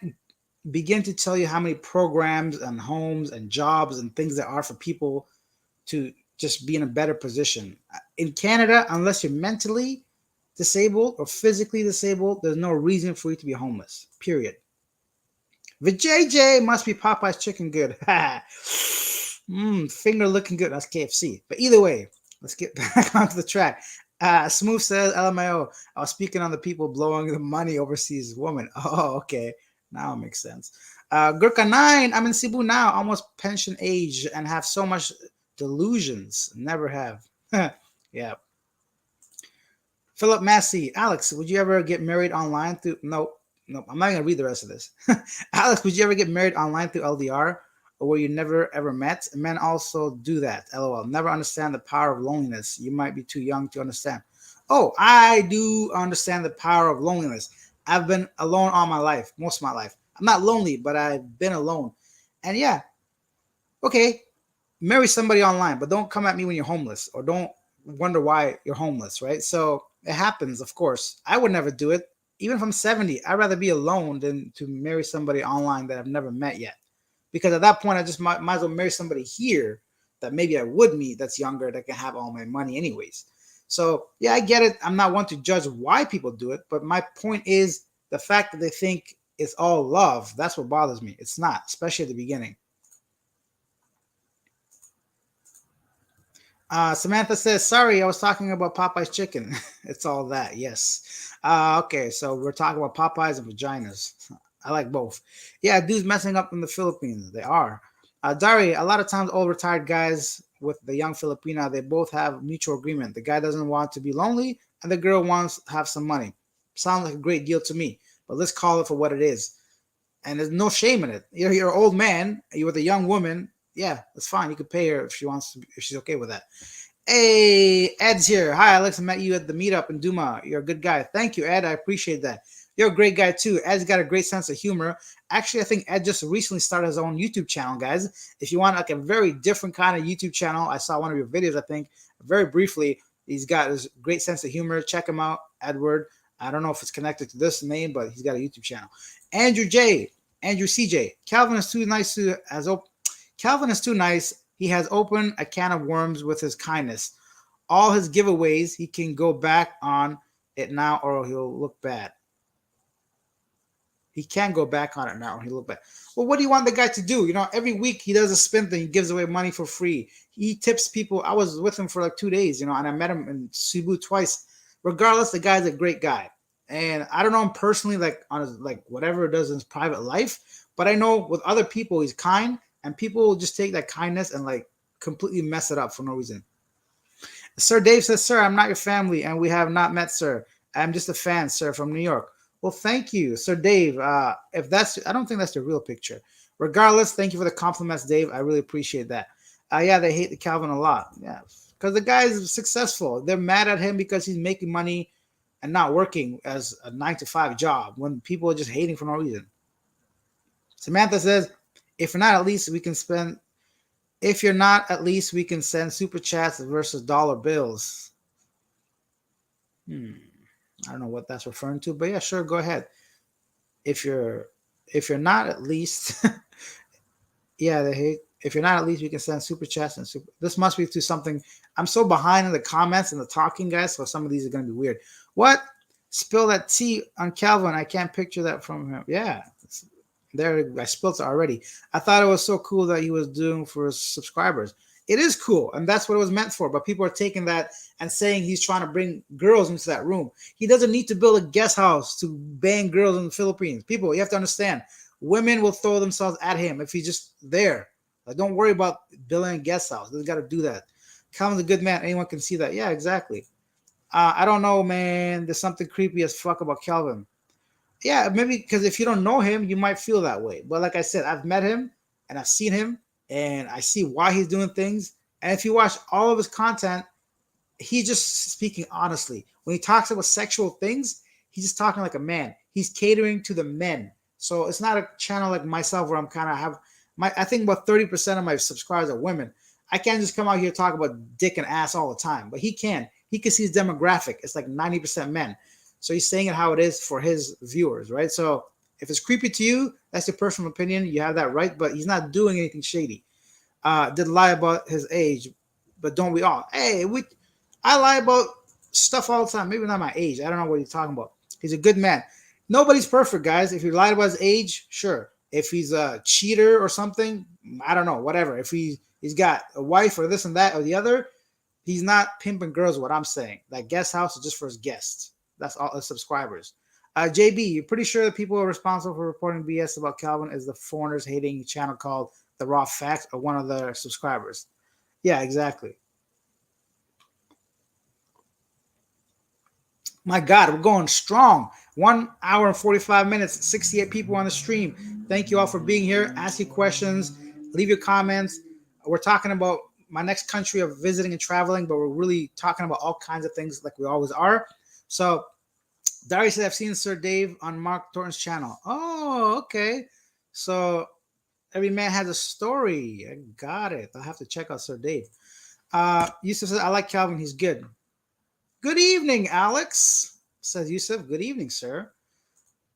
begin to tell you how many programs and homes and jobs and things there are for people to just be in a better position. In Canada, unless you're mentally disabled or physically disabled, there's no reason for you to be homeless. Period. The JJ must be Popeye's chicken good. Finger looking good. That's KFC. But either way, let's get back onto the track. Smooth says, LMAO, I was speaking on the people blowing the money overseas woman. Oh, okay. Now it makes sense. Gurkha 9, I'm in Cebu now, almost pension age, and have so much delusions. Never have. Yeah. Philip Massey, Alex, would you ever get married online through? Nope. I'm not gonna read the rest of this. Alex, would you ever get married online through LDR, or where you never ever met? Men also do that. LOL. Never understand the power of loneliness. You might be too young to understand. Oh, I do understand the power of loneliness. I've been alone all my life, most of my life. I'm not lonely, but I've been alone. And yeah, okay, marry somebody online, but don't come at me when you're homeless, or don't wonder why you're homeless, right? So it happens, of course. I would never do it. Even if I'm 70, I'd rather be alone than to marry somebody online that I've never met yet. Because at that point, I just might as well marry somebody here that maybe I would meet that's younger that can have all my money anyways. So yeah, I get it. I'm not one to judge why people do it, but my point is the fact that they think it's all love. That's what bothers me. It's not, especially at the beginning. Samantha says, sorry, I was talking about Popeye's chicken. It's all that, yes. Okay, so we're talking about Popeyes and vaginas. I like both. Yeah, dudes messing up in the Philippines. They are. Dari, a lot of times old retired guys with the young Filipina, they both have mutual agreement. The guy doesn't want to be lonely, and the girl wants to have some money. Sounds like a great deal to me, but let's call it for what it is. And there's no shame in it. You're an old man, you're with a young woman. Yeah, that's fine. You could pay her if she wants to, if she's okay with that. Hey, Ed's here. Hi, Alex. I met you at the meetup in Duma. You're a good guy. Thank you, Ed. I appreciate that. You're a great guy too. Ed's got a great sense of humor. Actually, I think Ed just recently started his own YouTube channel, guys. If you want like a very different kind of YouTube channel, I saw one of your videos, I think, very briefly. He's got his great sense of humor. Check him out, Edward. I don't know if it's connected to this name, but he's got a YouTube channel. Andrew J. Andrew CJ. Calvin is too nice to as Calvin is too nice. He has opened a can of worms with his kindness. All his giveaways, he can go back on it now or he'll look bad. He can go back on it now or he'll look bad. Well, what do you want the guy to do? You know, every week he does a spin thing. He gives away money for free. He tips people. I was with him for like 2 days, you know, and I met him in Cebu twice. Regardless, the guy's a great guy. And I don't know him personally, like on his, like whatever it does in his private life, but I know with other people he's kind, and people will just take that kindness and like completely mess it up for no reason. Sir Dave says, sir, I'm not your family, and we have not met, sir. I'm just a fan, sir, from New York. Well, thank you, Sir Dave. If that's, I don't think that's the real picture. Regardless, thank you for the compliments, Dave. I really appreciate that. Yeah, they hate the Calvin a lot. Yeah, because the guy is successful. They're mad at him because he's making money and not working as a 9 to 5 job when people are just hating for no reason. Samantha says, if you're not, at least we can spend. If you're not, at least we can send super chats versus dollar bills. I don't know what that's referring to, but yeah, sure, go ahead. If you're not, at least yeah, they hate. If you're not, at least we can send super chats and super. This must be to something. I'm so behind in the comments and the talking, guys. So some of these are going to be weird. What? Spill that tea on Calvin. I can't picture that from him. Yeah, there. I spilled it already. I thought it was so cool that he was doing for his subscribers. It is cool, and that's what it was meant for. But people are taking that and saying he's trying to bring girls into that room. He doesn't need to build a guest house to bang girls in the Philippines. People, you have to understand. Women will throw themselves at him if he's just there. Like, don't worry about building a guest house. They got to do that. Calvin's a good man. Anyone can see that. Yeah, exactly. I don't know, man. There's something creepy as fuck about Calvin. Yeah, maybe because if you don't know him, you might feel that way. But like I said, I've met him and I've seen him and I see why he's doing things. And if you watch all of his content, he's just speaking honestly. When he talks about sexual things, he's just talking like a man. He's catering to the men. So it's not a channel like myself where I'm kind of have my. I think about 30% of my subscribers are women. I can't just come out here talk about dick and ass all the time, but he can. He can see his demographic. It's like 90% men. So he's saying it how it is for his viewers, right? So if it's creepy to you, that's your personal opinion. You have that right, but he's not doing anything shady. Did lie about his age, but don't we all? Hey, I lie about stuff all the time. Maybe not my age. I don't know what he's talking about. He's a good man. Nobody's perfect, guys. If he lied about his age, sure. If he's a cheater or something, I don't know. Whatever. If he's got a wife or this and that or the other, he's not pimping girls. What I'm saying, that guest house is just for his guests. That's all his subscribers. JB, you're pretty sure the people responsible for reporting BS about Calvin is the foreigners hating channel called The Raw Facts or one of their subscribers. Yeah, exactly. My God, we're going strong. 1 hour and 45 minutes, 68 people on the stream. Thank you all for being here. Ask your questions, leave your comments. We're talking about my next country of visiting and traveling, but we're really talking about all kinds of things like we always are. So, Dari said, I've seen Sir Dave on Mark Thornton's channel. Oh, okay. So, every man has a story. I got it. I'll have to check out Sir Dave. Yusuf says, I like Calvin. He's good. Good evening, Alex, says Yusuf. Good evening, sir.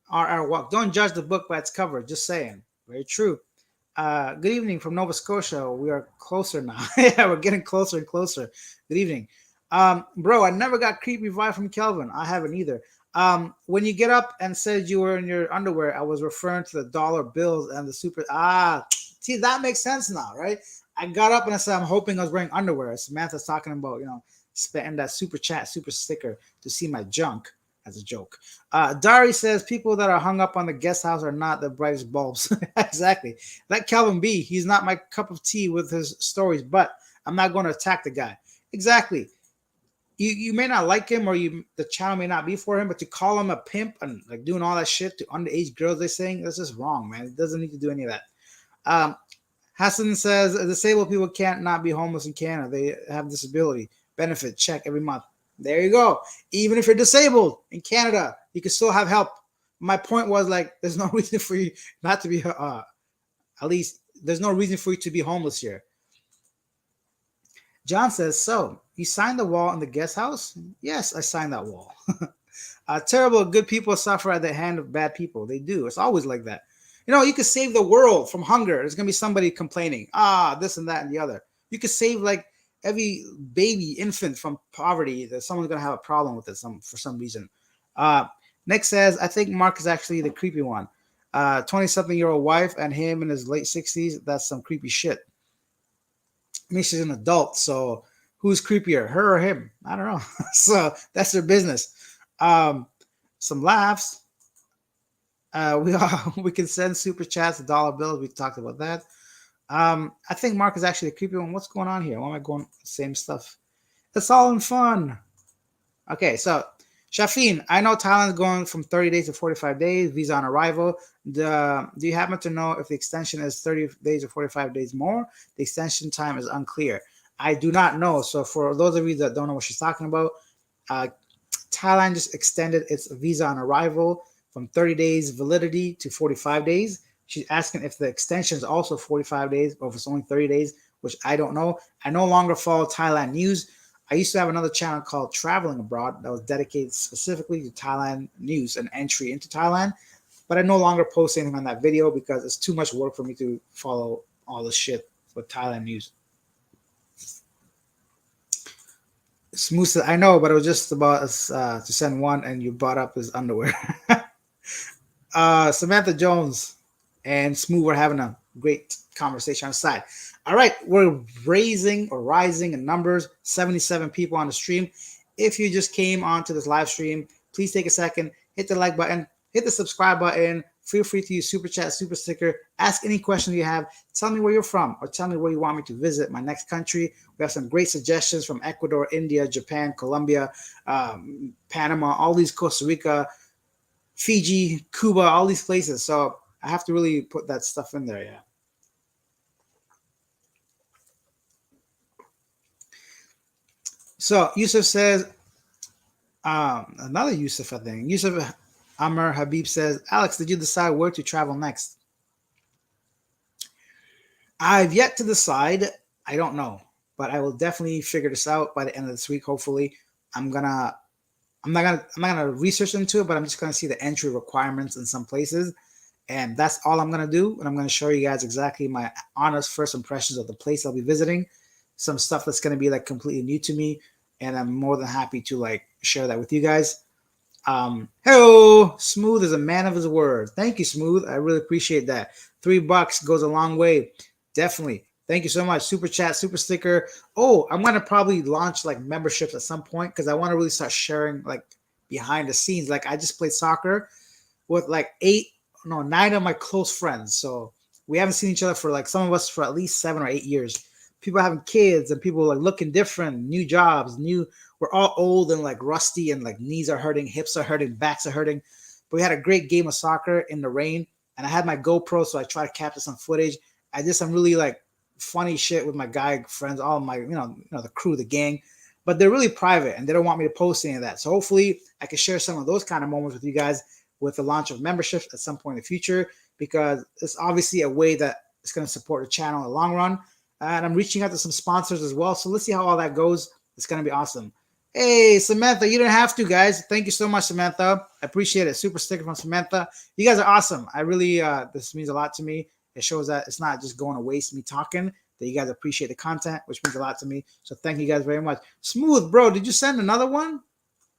R.R. Walk. Don't judge the book by its cover. Just saying. Very true. Good evening from Nova Scotia. We are closer now. Yeah, we're getting closer and closer. Good evening. Bro, I never got creepy vibe from Kelvin. I haven't either. When you get up and said you were in your underwear, I was referring to the dollar bills and the super. See, that makes sense now, right? I got up and I said, I'm hoping I was wearing underwear. Samantha's talking about, spending that super chat, super sticker to see my junk as a joke. Dari says people that are hung up on the guest house are not the brightest bulbs. Exactly. Like Calvin B, he's not my cup of tea with his stories, but I'm not going to attack the guy. Exactly. You may not like him or the channel may not be for him, but to call him a pimp and like doing all that shit to underage girls, they're saying that's just wrong, man. It doesn't need to do any of that. Hassan says disabled people can't not be homeless in Canada. They have disability benefit check every month. There you go. Even if you're disabled in Canada, you can still have help. My point was like, there's no reason for you not to be. At least there's no reason for you to be homeless here. John says, so you signed the wall in the guest house? Yes, I signed that wall. Terrible good people suffer at the hand of bad people. They do. It's always like that. You could save the world from hunger. There's going to be somebody complaining, this and that and the other. You could save like every baby, infant from poverty. That someone's going to have a problem with it for some reason. Nick says, I think Mark is actually the creepy one. 20-something-year-old wife and him in his late 60s. That's some creepy shit. I mean, she's an adult, so who's creepier, her or him? I don't know. So that's their business. Some laughs. We can send super chats, dollar bills. We talked about that. I think Mark is actually a creepy one. What's going on here? Why am I going same stuff? It's all in fun. Okay, so Shafin, I know Thailand's going from 30 days to 45 days, visa on arrival. Do you happen to know if the extension is 30 days or 45 days more? The extension time is unclear. I do not know. So for those of you that don't know what she's talking about, Thailand just extended its visa on arrival from 30 days validity to 45 days. She's asking if the extension is also 45 days or if it's only 30 days, which I don't know. I no longer follow Thailand news. I used to have another channel called Traveling Abroad that was dedicated specifically to Thailand news and entry into Thailand, but I no longer post anything on that video because it's too much work for me to follow all the shit with Thailand news. Smooth said, I know, but it was just about us to send one, and you brought up his underwear. Samantha Jones and Smooth were having a great conversation on the side. All right, we're rising in numbers. 77 people on the stream. If you just came onto this live stream, please take a second, hit the like button, hit the subscribe button. Feel free to use super chat, super sticker. Ask any questions you have. Tell me where you're from, or tell me where you want me to visit my next country. We have some great suggestions from Ecuador, India, Japan, Colombia, Panama, all these, Costa Rica, Fiji, Cuba, all these places. So I have to really put that stuff in there. Yeah. So Yusuf says, another Yusuf, I think. Yusuf Amr Habib says, Alex, did you decide where to travel next? I've yet to decide. I don't know, but I will definitely figure this out by the end of this week. Hopefully, I'm gonna. I'm not gonna research into it, but I'm just gonna see the entry requirements in some places, and that's all I'm gonna do. And I'm gonna show you guys exactly my honest first impressions of the place I'll be visiting. Some stuff that's gonna be like completely new to me, and I'm more than happy to like share that with you guys. Hello, Smooth is a man of his word. Thank you, Smooth. I really appreciate that. $3 goes a long way. Definitely. Thank you so much. Super chat, super sticker. Oh, I'm gonna probably launch like memberships at some point because I want to really start sharing like behind the scenes. Like I just played soccer with like nine of my close friends. So we haven't seen each other for like some of us for at least 7 or 8 years. People having kids and people like looking different, new jobs, new. We're all old and like rusty and like knees are hurting, hips are hurting, backs are hurting. But we had a great game of soccer in the rain, and I had my GoPro, so I tried to capture some footage. I did some really like funny shit with my guy friends, all my the crew, the gang, but they're really private and they don't want me to post any of that. So hopefully I can share some of those kind of moments with you guys with the launch of memberships at some point in the future, because it's obviously a way that it's going to support the channel in the long run. And I'm reaching out to some sponsors as well. So let's see how all that goes. It's going to be awesome. Hey, Samantha, you didn't have to, guys. Thank you so much, Samantha. I appreciate it. Super sticker from Samantha. You guys are awesome. I really, this means a lot to me. It shows that it's not just going to waste me talking, that you guys appreciate the content, which means a lot to me. So thank you guys very much. Smooth, bro, did you send another one?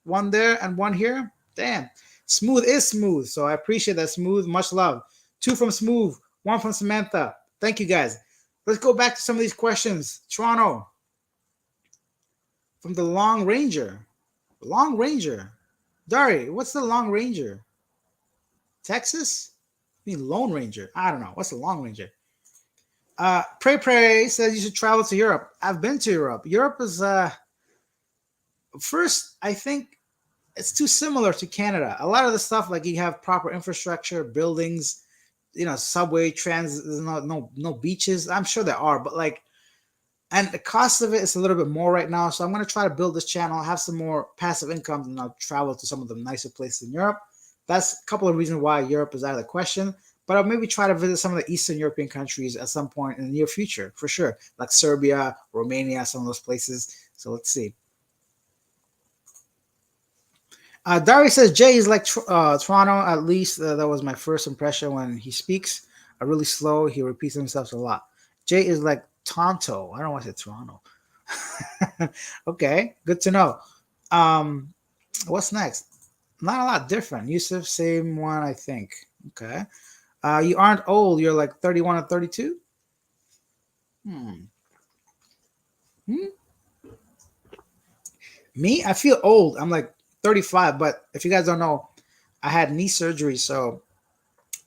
One there and one here? Damn. Smooth is smooth. So I appreciate that, Smooth. Much love. Two from Smooth, one from Samantha. Thank you, guys. Let's go back to some of these questions. Toronto, from the Long Ranger. Long Ranger. Dari, what's the Long Ranger? Texas? I mean Lone Ranger. I don't know. What's the Long Ranger? Pray Pray says you should travel to Europe. I've been to Europe. Europe is first, I think it's too similar to Canada. A lot of the stuff, like you have proper infrastructure, buildings, subway, trans, there's no beaches. I'm sure there are, but like, and the cost of it is a little bit more right now. So I'm going to try to build this channel, have some more passive income, and I'll travel to some of the nicer places in Europe. That's a couple of reasons why Europe is out of the question. But I'll maybe try to visit some of the Eastern European countries at some point in the near future, for sure, like Serbia, Romania, some of those places. So let's see. Dari says Jay is like Toronto. At least that was my first impression when he speaks. Really slow. He repeats himself a lot. Jay is like Tonto. I don't want to say Toronto. Okay, good to know. What's next? Not a lot different. Yusuf, same one, I think. Okay. You aren't old. You're like 31 or 32. Hmm. Hmm? Me, I feel old. I'm like 35, but if you guys don't know, I had knee surgery, so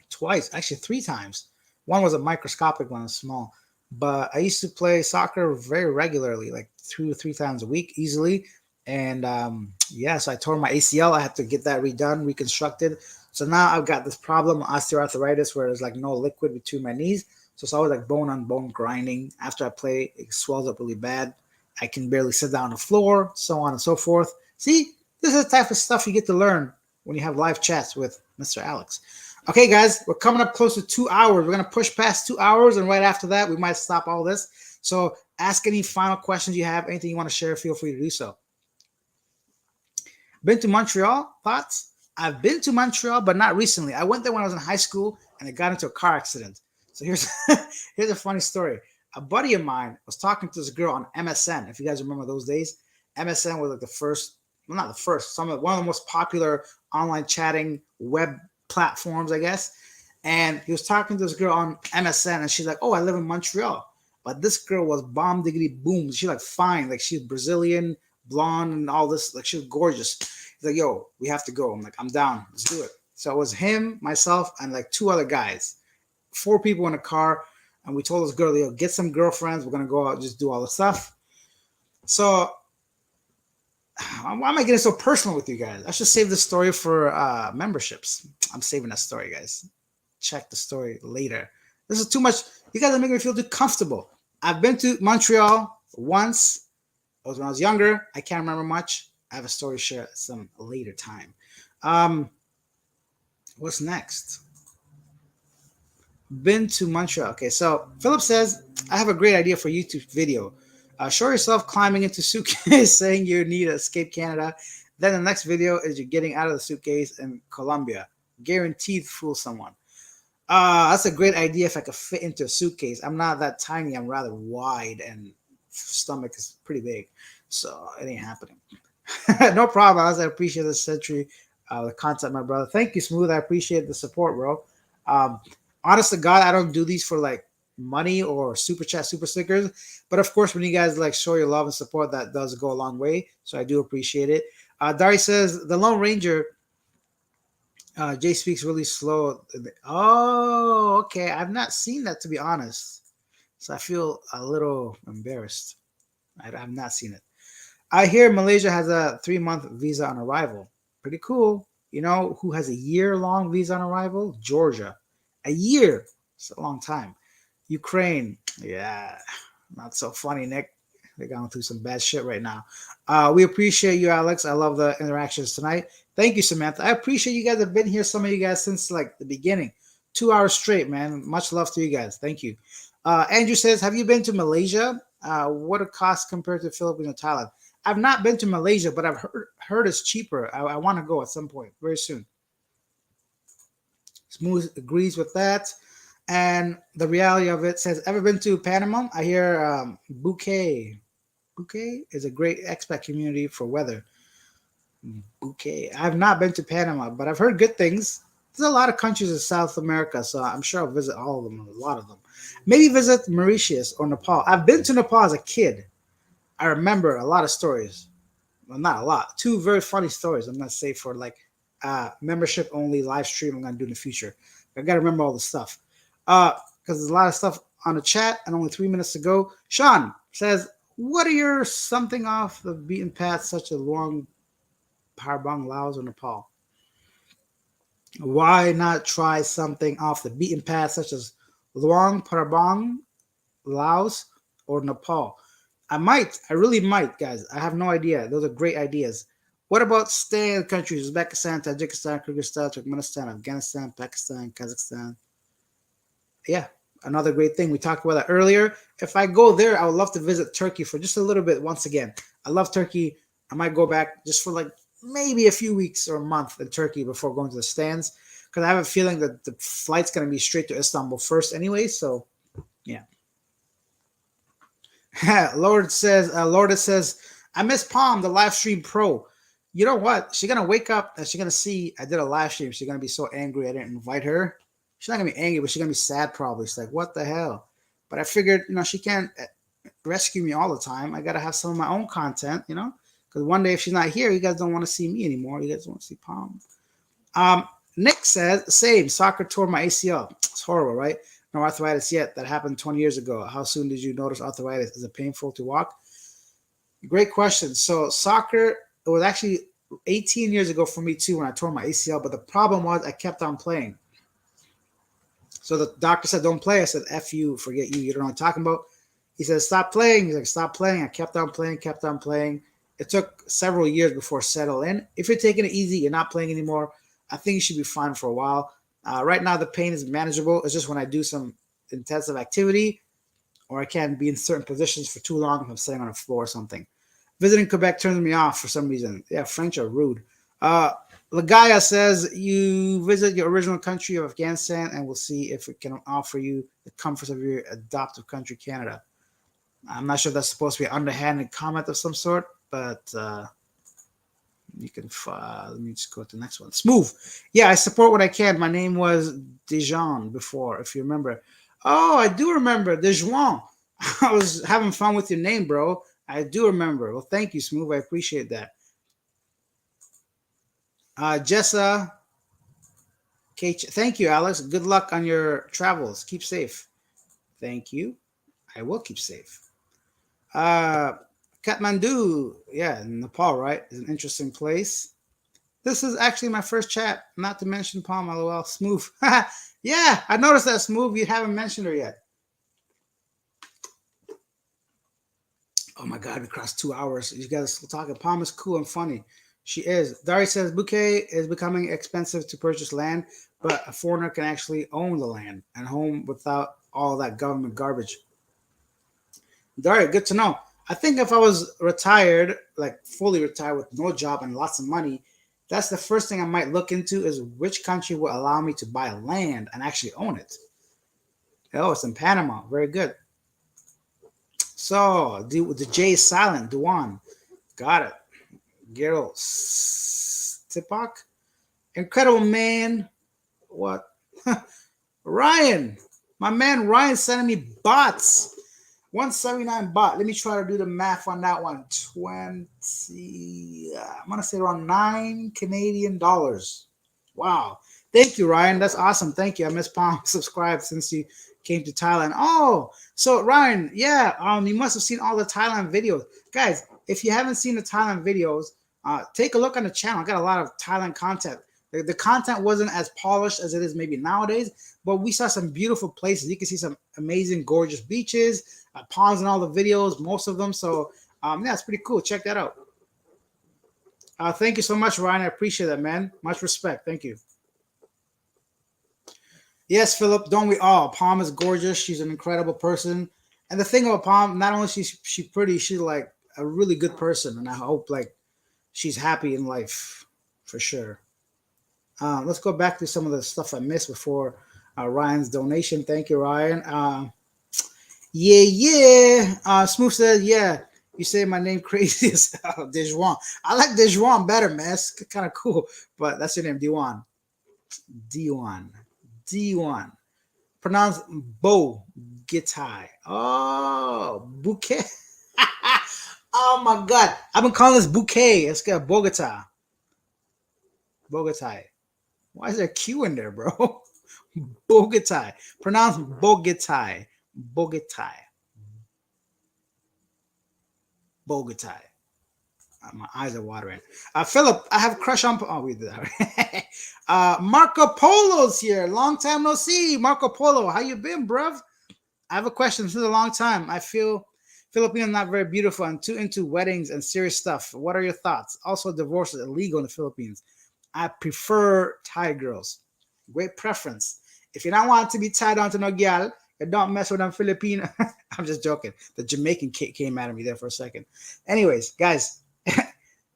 twice, actually three times. One was a microscopic one, small. But I used to play soccer very regularly, like 2 or 3 times a week, easily. And yeah, so I tore my ACL. I had to get that redone, reconstructed. So now I've got this problem, osteoarthritis, where there's like no liquid between my knees. So it's always like bone on bone grinding. After I play, it swells up really bad. I can barely sit down on the floor, so on and so forth. See, this is the type of stuff you get to learn when you have live chats with Mr. Alex. Okay, guys, we're coming up close to 2 hours. We're going to push past 2 hours, and right after that, we might stop all this. So ask any final questions you have, anything you want to share, feel free to do so. Been to Montreal? Thoughts? I've been to Montreal, but not recently. I went there when I was in high school, and I got into a car accident. So here's here's a funny story. A buddy of mine was talking to this girl on MSN. If you guys remember those days, MSN was like the first, well, not the first, one of the most popular online chatting web platforms, I guess. And he was talking to this girl on MSN, and she's like, "Oh, I live in Montreal." But this girl was bomb diggity boom. She's like fine, like she's Brazilian, blonde, and all this. Like she was gorgeous. He's like, "Yo, we have to go." I'm like, "I'm down. Let's do it." So it was him, myself, and like two other guys, 4 people in a car. And we told this girl, "Yo, get some girlfriends. We're gonna go out, just do all the stuff." So why am I getting so personal with you guys? I should save this story for memberships. I'm saving that story, guys. Check the story later. This is too much. You guys are making me feel too comfortable. I've been to Montreal once. It was when I was younger. I can't remember much. I have a story to share at some later time. What's next? Been to Montreal. Okay, so Philip says, I have a great idea for YouTube video. Show yourself climbing into suitcase saying you need to escape Canada. Then the next video is you getting out of the suitcase in Colombia. Guaranteed fool someone. That's a great idea if I could fit into a suitcase. I'm not that tiny. I'm rather wide and stomach is pretty big. So it ain't happening. No problem. I appreciate the century, the content, my brother. Thank you, Smooth. I appreciate the support, bro. Um, honest to God, I don't do these for like money or super chat, super stickers. But of course, when you guys like show your love and support, that does go a long way. So I do appreciate it. Dari says the Lone Ranger. Jay speaks really slow. Oh, okay. I've not seen that to be honest. So I feel a little embarrassed. I've not seen it. I hear Malaysia has a 3 month visa on arrival. Pretty cool. You know who has a year long visa on arrival? Georgia. A year. It's a long time. Ukraine. Yeah. Not so funny, Nick. They're going through some bad shit right now. We appreciate you, Alex. I love the interactions tonight. Thank you, Samantha. I appreciate you guys have been here, some of you guys, since like the beginning. 2 hours straight, man. Much love to you guys. Thank you. Andrew says, have you been to Malaysia? What it costs compared to Philippines and Thailand? I've not been to Malaysia, but I've heard it's cheaper. I want to go at some point, very soon. Smooth agrees with that. And the reality of it says, ever been to Panama? I hear Bouquet. Bouquet is a great expat community for weather. Bouquet. I've not been to Panama, but I've heard good things. There's a lot of countries in South America, so I'm sure I'll visit all of them, a lot of them. Maybe visit Mauritius or Nepal. I've been to Nepal as a kid. I remember a lot of stories. Well, not a lot. Two very funny stories. I'm gonna say for like membership only live stream. I'm gonna do in the future. I gotta remember all the stuff because there's a lot of stuff on the chat and only 3 minutes to go. Sean says, "What are your something off the beaten path, such as Luang Prabang, Laos, or Nepal? Why not try something off the beaten path, such as Luang Prabang, Laos, or Nepal?" I might. I really might, guys. I have no idea. Those are great ideas. What about staying in countries? Uzbekistan, Tajikistan, Kyrgyzstan, Turkmenistan, Afghanistan, Pakistan, Kazakhstan. Yeah, another great thing. We talked about that earlier. If I go there, I would love to visit Turkey for just a little bit once again. I love Turkey. I might go back just for like maybe a few weeks or a month in Turkey before going to the stands because I have a feeling that the flight's going to be straight to Istanbul first anyway. So, yeah. Lord says, I miss Palm, the live stream pro. You know what? She's gonna wake up and she's gonna see I did a live stream. She's gonna be so angry I didn't invite her. She's not gonna be angry, but she's gonna be sad probably. She's like, what the hell? But I figured, she can't rescue me all the time. I gotta have some of my own content, because one day if she's not here, you guys don't want to see me anymore. You guys want to see Palm. Nick says, same. Soccer tore my ACL. It's horrible, right? No arthritis yet. That happened 20 years ago. How soon did you notice arthritis? Is it painful to walk? Great question. So soccer, it was actually 18 years ago for me too when I tore my ACL. But the problem was I kept on playing. So the doctor said, don't play. I said, F you, forget you. You don't know what I'm talking about. He said, stop playing. He's like, stop playing. I kept on playing, kept on playing. It took several years before it settled in. If you're taking it easy, you're not playing anymore, I think you should be fine for a while. Right now, the pain is manageable. It's just when I do some intensive activity or I can't be in certain positions for too long if I'm sitting on a floor or something. Visiting Quebec turns me off for some reason. Yeah, French are rude. Lagaya says, you visit your original country of Afghanistan and we'll see if it can offer you the comforts of your adoptive country, Canada. I'm not sure if that's supposed to be an underhanded comment of some sort, but you can let me just go to the next one. Smooth. Yeah, I support what I can. My name was Dijon before, if you remember. Oh, I do remember. Dijon. I was having fun with your name, bro. I do remember. Well, thank you, Smooth. I appreciate that. Jessa. Thank you, Alex. Good luck on your travels. Keep safe. Thank you. I will keep safe. Kathmandu, yeah, Nepal, right? Is an interesting place. This is actually my first chat, not to mention Palm, lol. Smooth. Yeah, I noticed that, Smooth. You haven't mentioned her yet. Oh my God, we crossed 2 hours. You guys still talking. Palm is cool and funny. She is. Dari says, Bouquet is becoming expensive to purchase land. but a foreigner can actually own the land and home without all that government garbage. All right, good to know. I think if I was retired, like fully retired with no job and lots of money, that's the first thing I might look into is which country will allow me to buy land and actually own it. Oh, it's in Panama. Very good. So the J is silent. Duan. Got it. Gero Tipak. Incredible man. What? Ryan. My man Ryan sending me bots. 179 bot. Let me try to do the math on that one. 20. I'm gonna say around 9 Canadian dollars. Wow. Thank you, Ryan. That's awesome. Thank you. I miss Palm subscribed since you came to Thailand. Oh, so Ryan, yeah, you must have seen all the Thailand videos. Guys, if you haven't seen the Thailand videos, take a look on the channel. I got a lot of Thailand content. The content wasn't as polished as it is maybe nowadays, but we saw some beautiful places. You can see some amazing, gorgeous beaches, ponds in all the videos, most of them. So, yeah, it's pretty cool. Check that out. Thank you so much, Ryan. I appreciate that, man. Much respect. Thank you. Yes, Philip, don't we all? Palm is gorgeous. She's an incredible person. And the thing about Palm, not only she pretty, she's like a really good person. And I hope like she's happy in life for sure. Let's go back to some of the stuff I missed before Ryan's donation. Thank you, Ryan. Yeah. Smooth said, yeah, you say my name crazy as hell, Dejuan. I like Dejuan better, man. It's kind of cool, but that's your name, Dewan. Dewan. Dewan. Pronounced Bo Gitai. Oh, bouquet. Oh my God. I've been calling this bouquet. Let's get Bogota. Bogota. Why is there a Q in there, bro? Bogota. Pronounced Bogota. Bogota. Bogota. My eyes are watering. Philip, I have a crush on. Oh, we did that. Marco Polo's here. Long time no see. Marco Polo, how you been, bruv? I have a question. This is a long time. I feel Filipino not very beautiful and too into weddings and serious stuff. What are your thoughts? Also, divorce is illegal in the Philippines. I prefer Thai girls. Great preference. If you don't want to be tied onto no girl, you don't mess with them Filipino. I'm just joking. The Jamaican came at me there for a second. Anyways, guys,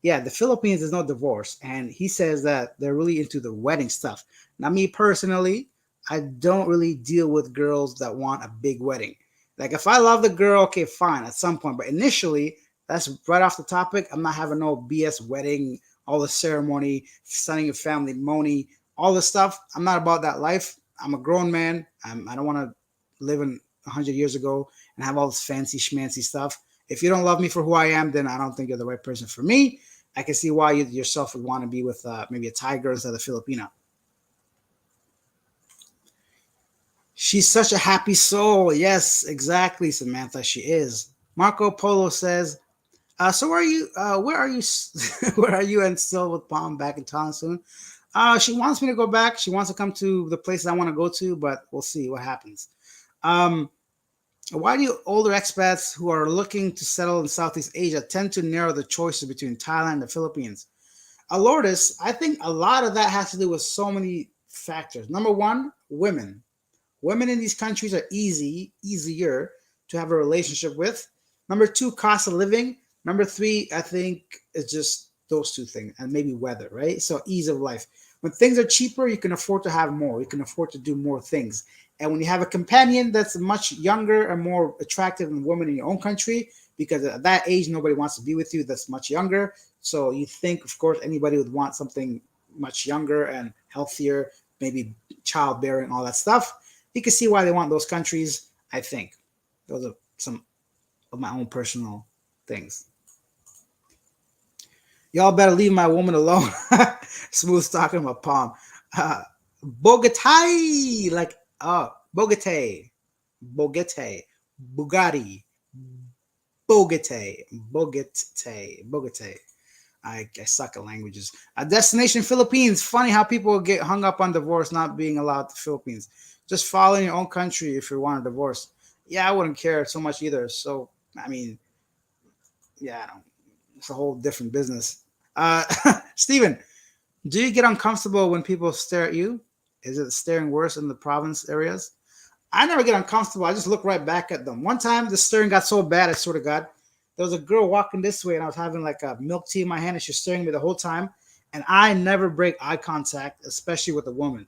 yeah, the Philippines is no divorce, and he says that they're really into the wedding stuff. Now, me personally, I don't really deal with girls that want a big wedding. Like, if I love the girl, okay, fine, at some point. But initially, that's right off the topic. I'm not having no BS wedding, all the ceremony, sending your family money, all the stuff. I'm not about that life. I'm a grown man. I don't want to live in 100 years ago and have all this fancy schmancy stuff. If you don't love me for who I am, then I don't think you're the right person for me. I can see why you yourself would want to be with maybe a Thai girl instead of a Filipino. She's such a happy soul. Yes, exactly, Samantha. She is. Marco Polo says, so where are you? Where are you? Where are you? And still with Palm back in town soon. She wants me to go back. She wants to come to the places I want to go to, but we'll see what happens. Why do older expats who are looking to settle in Southeast Asia tend to narrow the choices between Thailand and the Philippines? Lourdes, I think a lot of that has to do with so many factors. Number one, women. Women in these countries are easier to have a relationship with. Number two, cost of living. Number three, I think it's just those two things, and maybe weather, right? So ease of life. When things are cheaper, you can afford to have more. You can afford to do more things. And when you have a companion that's much younger and more attractive than a woman in your own country, because at that age, nobody wants to be with you that's much younger. So you think, of course, anybody would want something much younger and healthier, maybe childbearing, all that stuff. You can see why they want those countries, I think. Those are some of my own personal things. Y'all better leave my woman alone. Smooth talking about Palm. Bogota, like Bogota, Bogota, Bugatti, Bogota. I suck at languages. A destination Philippines. Funny how people get hung up on divorce not being allowed to Philippines. Just follow in your own country if you want a divorce. Yeah, I wouldn't care so much either. So I mean, yeah, I don't. It's a whole different business. Steven, do you get uncomfortable when people stare at you? Is it staring worse in the province areas? I never get uncomfortable. I just look right back at them. One time, the staring got so bad, I swear to God, there was a girl walking this way, and I was having like a milk tea in my hand, and she's staring at me the whole time. And I never break eye contact, especially with a woman.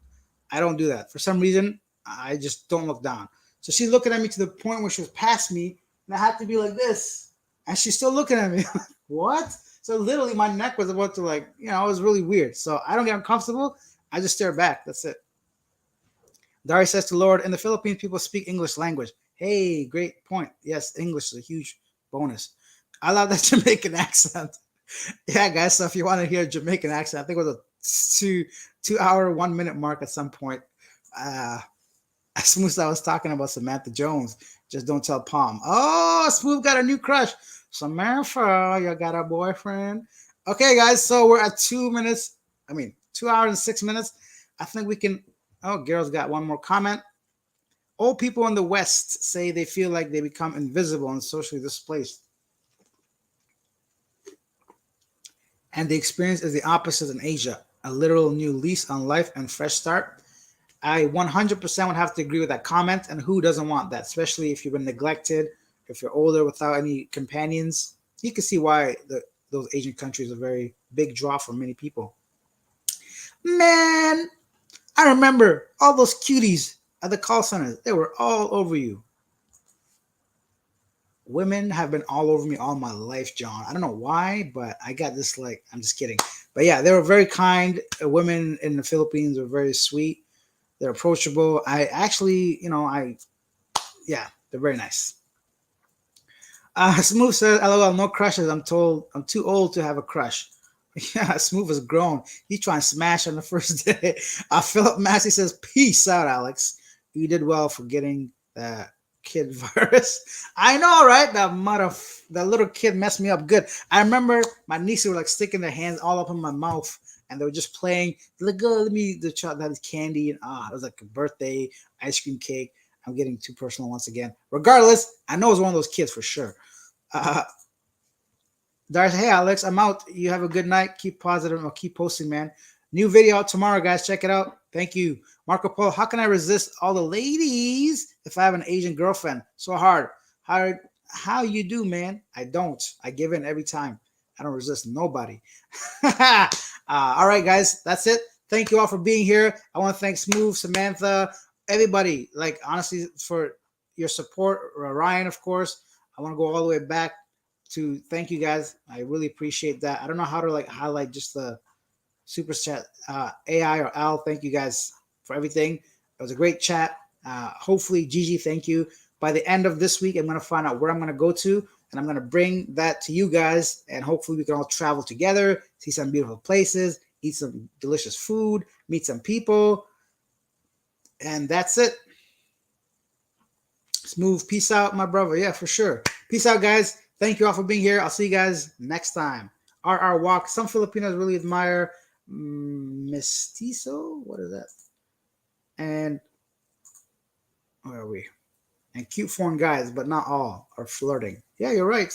I don't do that. For some reason, I just don't look down. So she's looking at me to the point where she was past me, and I had to be like this. And she's still looking at me. What? So literally, my neck was about to like, it was really weird. So I don't get uncomfortable. I just stare back. That's it. Dari says to Lord, in the Philippines, people speak English language. Hey, great point. Yes, English is a huge bonus. I love that Jamaican accent. Yeah, guys. So if you want to hear a Jamaican accent, I think it was a 2 hour 1 minute mark at some point. Uh, Smooth, I was talking about Samantha Jones. Just don't tell Palm. Oh, Smooth got a new crush. Samantha, you got a boyfriend. Okay, guys. So we're at 2 minutes. 2 hours and 6 minutes. I think we can. Oh, Gerald's got one more comment. Old people in the West say they feel like they become invisible and socially displaced. And the experience is the opposite in Asia, a literal new lease on life and fresh start. I 100% would have to agree with that comment. And who doesn't want that, especially if you've been neglected, if you're older without any companions? You can see why those Asian countries are a very big draw for many people. Man, I remember all those cuties at the call centers. They were all over you. Women have been all over me all my life, John. I don't know why, but I got this like, I'm just kidding. But yeah, they were very kind. Women in the Philippines were very sweet. They're approachable. I actually, yeah, they're very nice. Smooth says, LOL, no crushes. I'm told I'm too old to have a crush. Yeah, Smooth has grown. He's trying to smash on the first day. Philip Massey says, peace out, Alex. You did well for getting that kid virus. I know, right? That little kid messed me up good. I remember my nieces were like sticking their hands all up in my mouth, and they were just playing. Let go, let me the child that is candy, and it was like a birthday ice cream cake. I'm getting too personal once again. Regardless, I know it was one of those kids for sure. Darcy, hey Alex, I'm out. You have a good night. Keep positive. I'll keep posting, man. New video out tomorrow, guys. Check it out. Thank you. Marco Polo, how can I resist all the ladies if I have an Asian girlfriend? So hard. How you do, man? I don't. I give in every time. I don't resist nobody. All right, guys. That's it. Thank you all for being here. I want to thank Smooth, Samantha, everybody. Like, honestly, for your support. Ryan, of course. I want to go all the way back to thank you guys. I really appreciate that. I don't know how to like highlight just the super chat. AI or Al, thank you guys for everything. It was a great chat. Hopefully, Gigi, thank you. By the end of this week, I'm going to find out where I'm going to go to, and I'm going to bring that to you guys, and hopefully we can all travel together, see some beautiful places, eat some delicious food, meet some people, and that's it. Smooth. Peace out, my brother. Yeah, for sure. Peace out, guys. Thank you all for being here. I'll see you guys next time. RR Walk. Some Filipinos really admire mestizo. What is that? And where are we? And cute foreign guys, but not all are flirting. Yeah, you're right.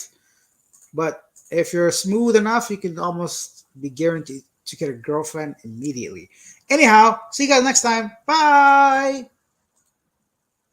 But if you're smooth enough, you can almost be guaranteed to get a girlfriend immediately. Anyhow, see you guys next time. Bye.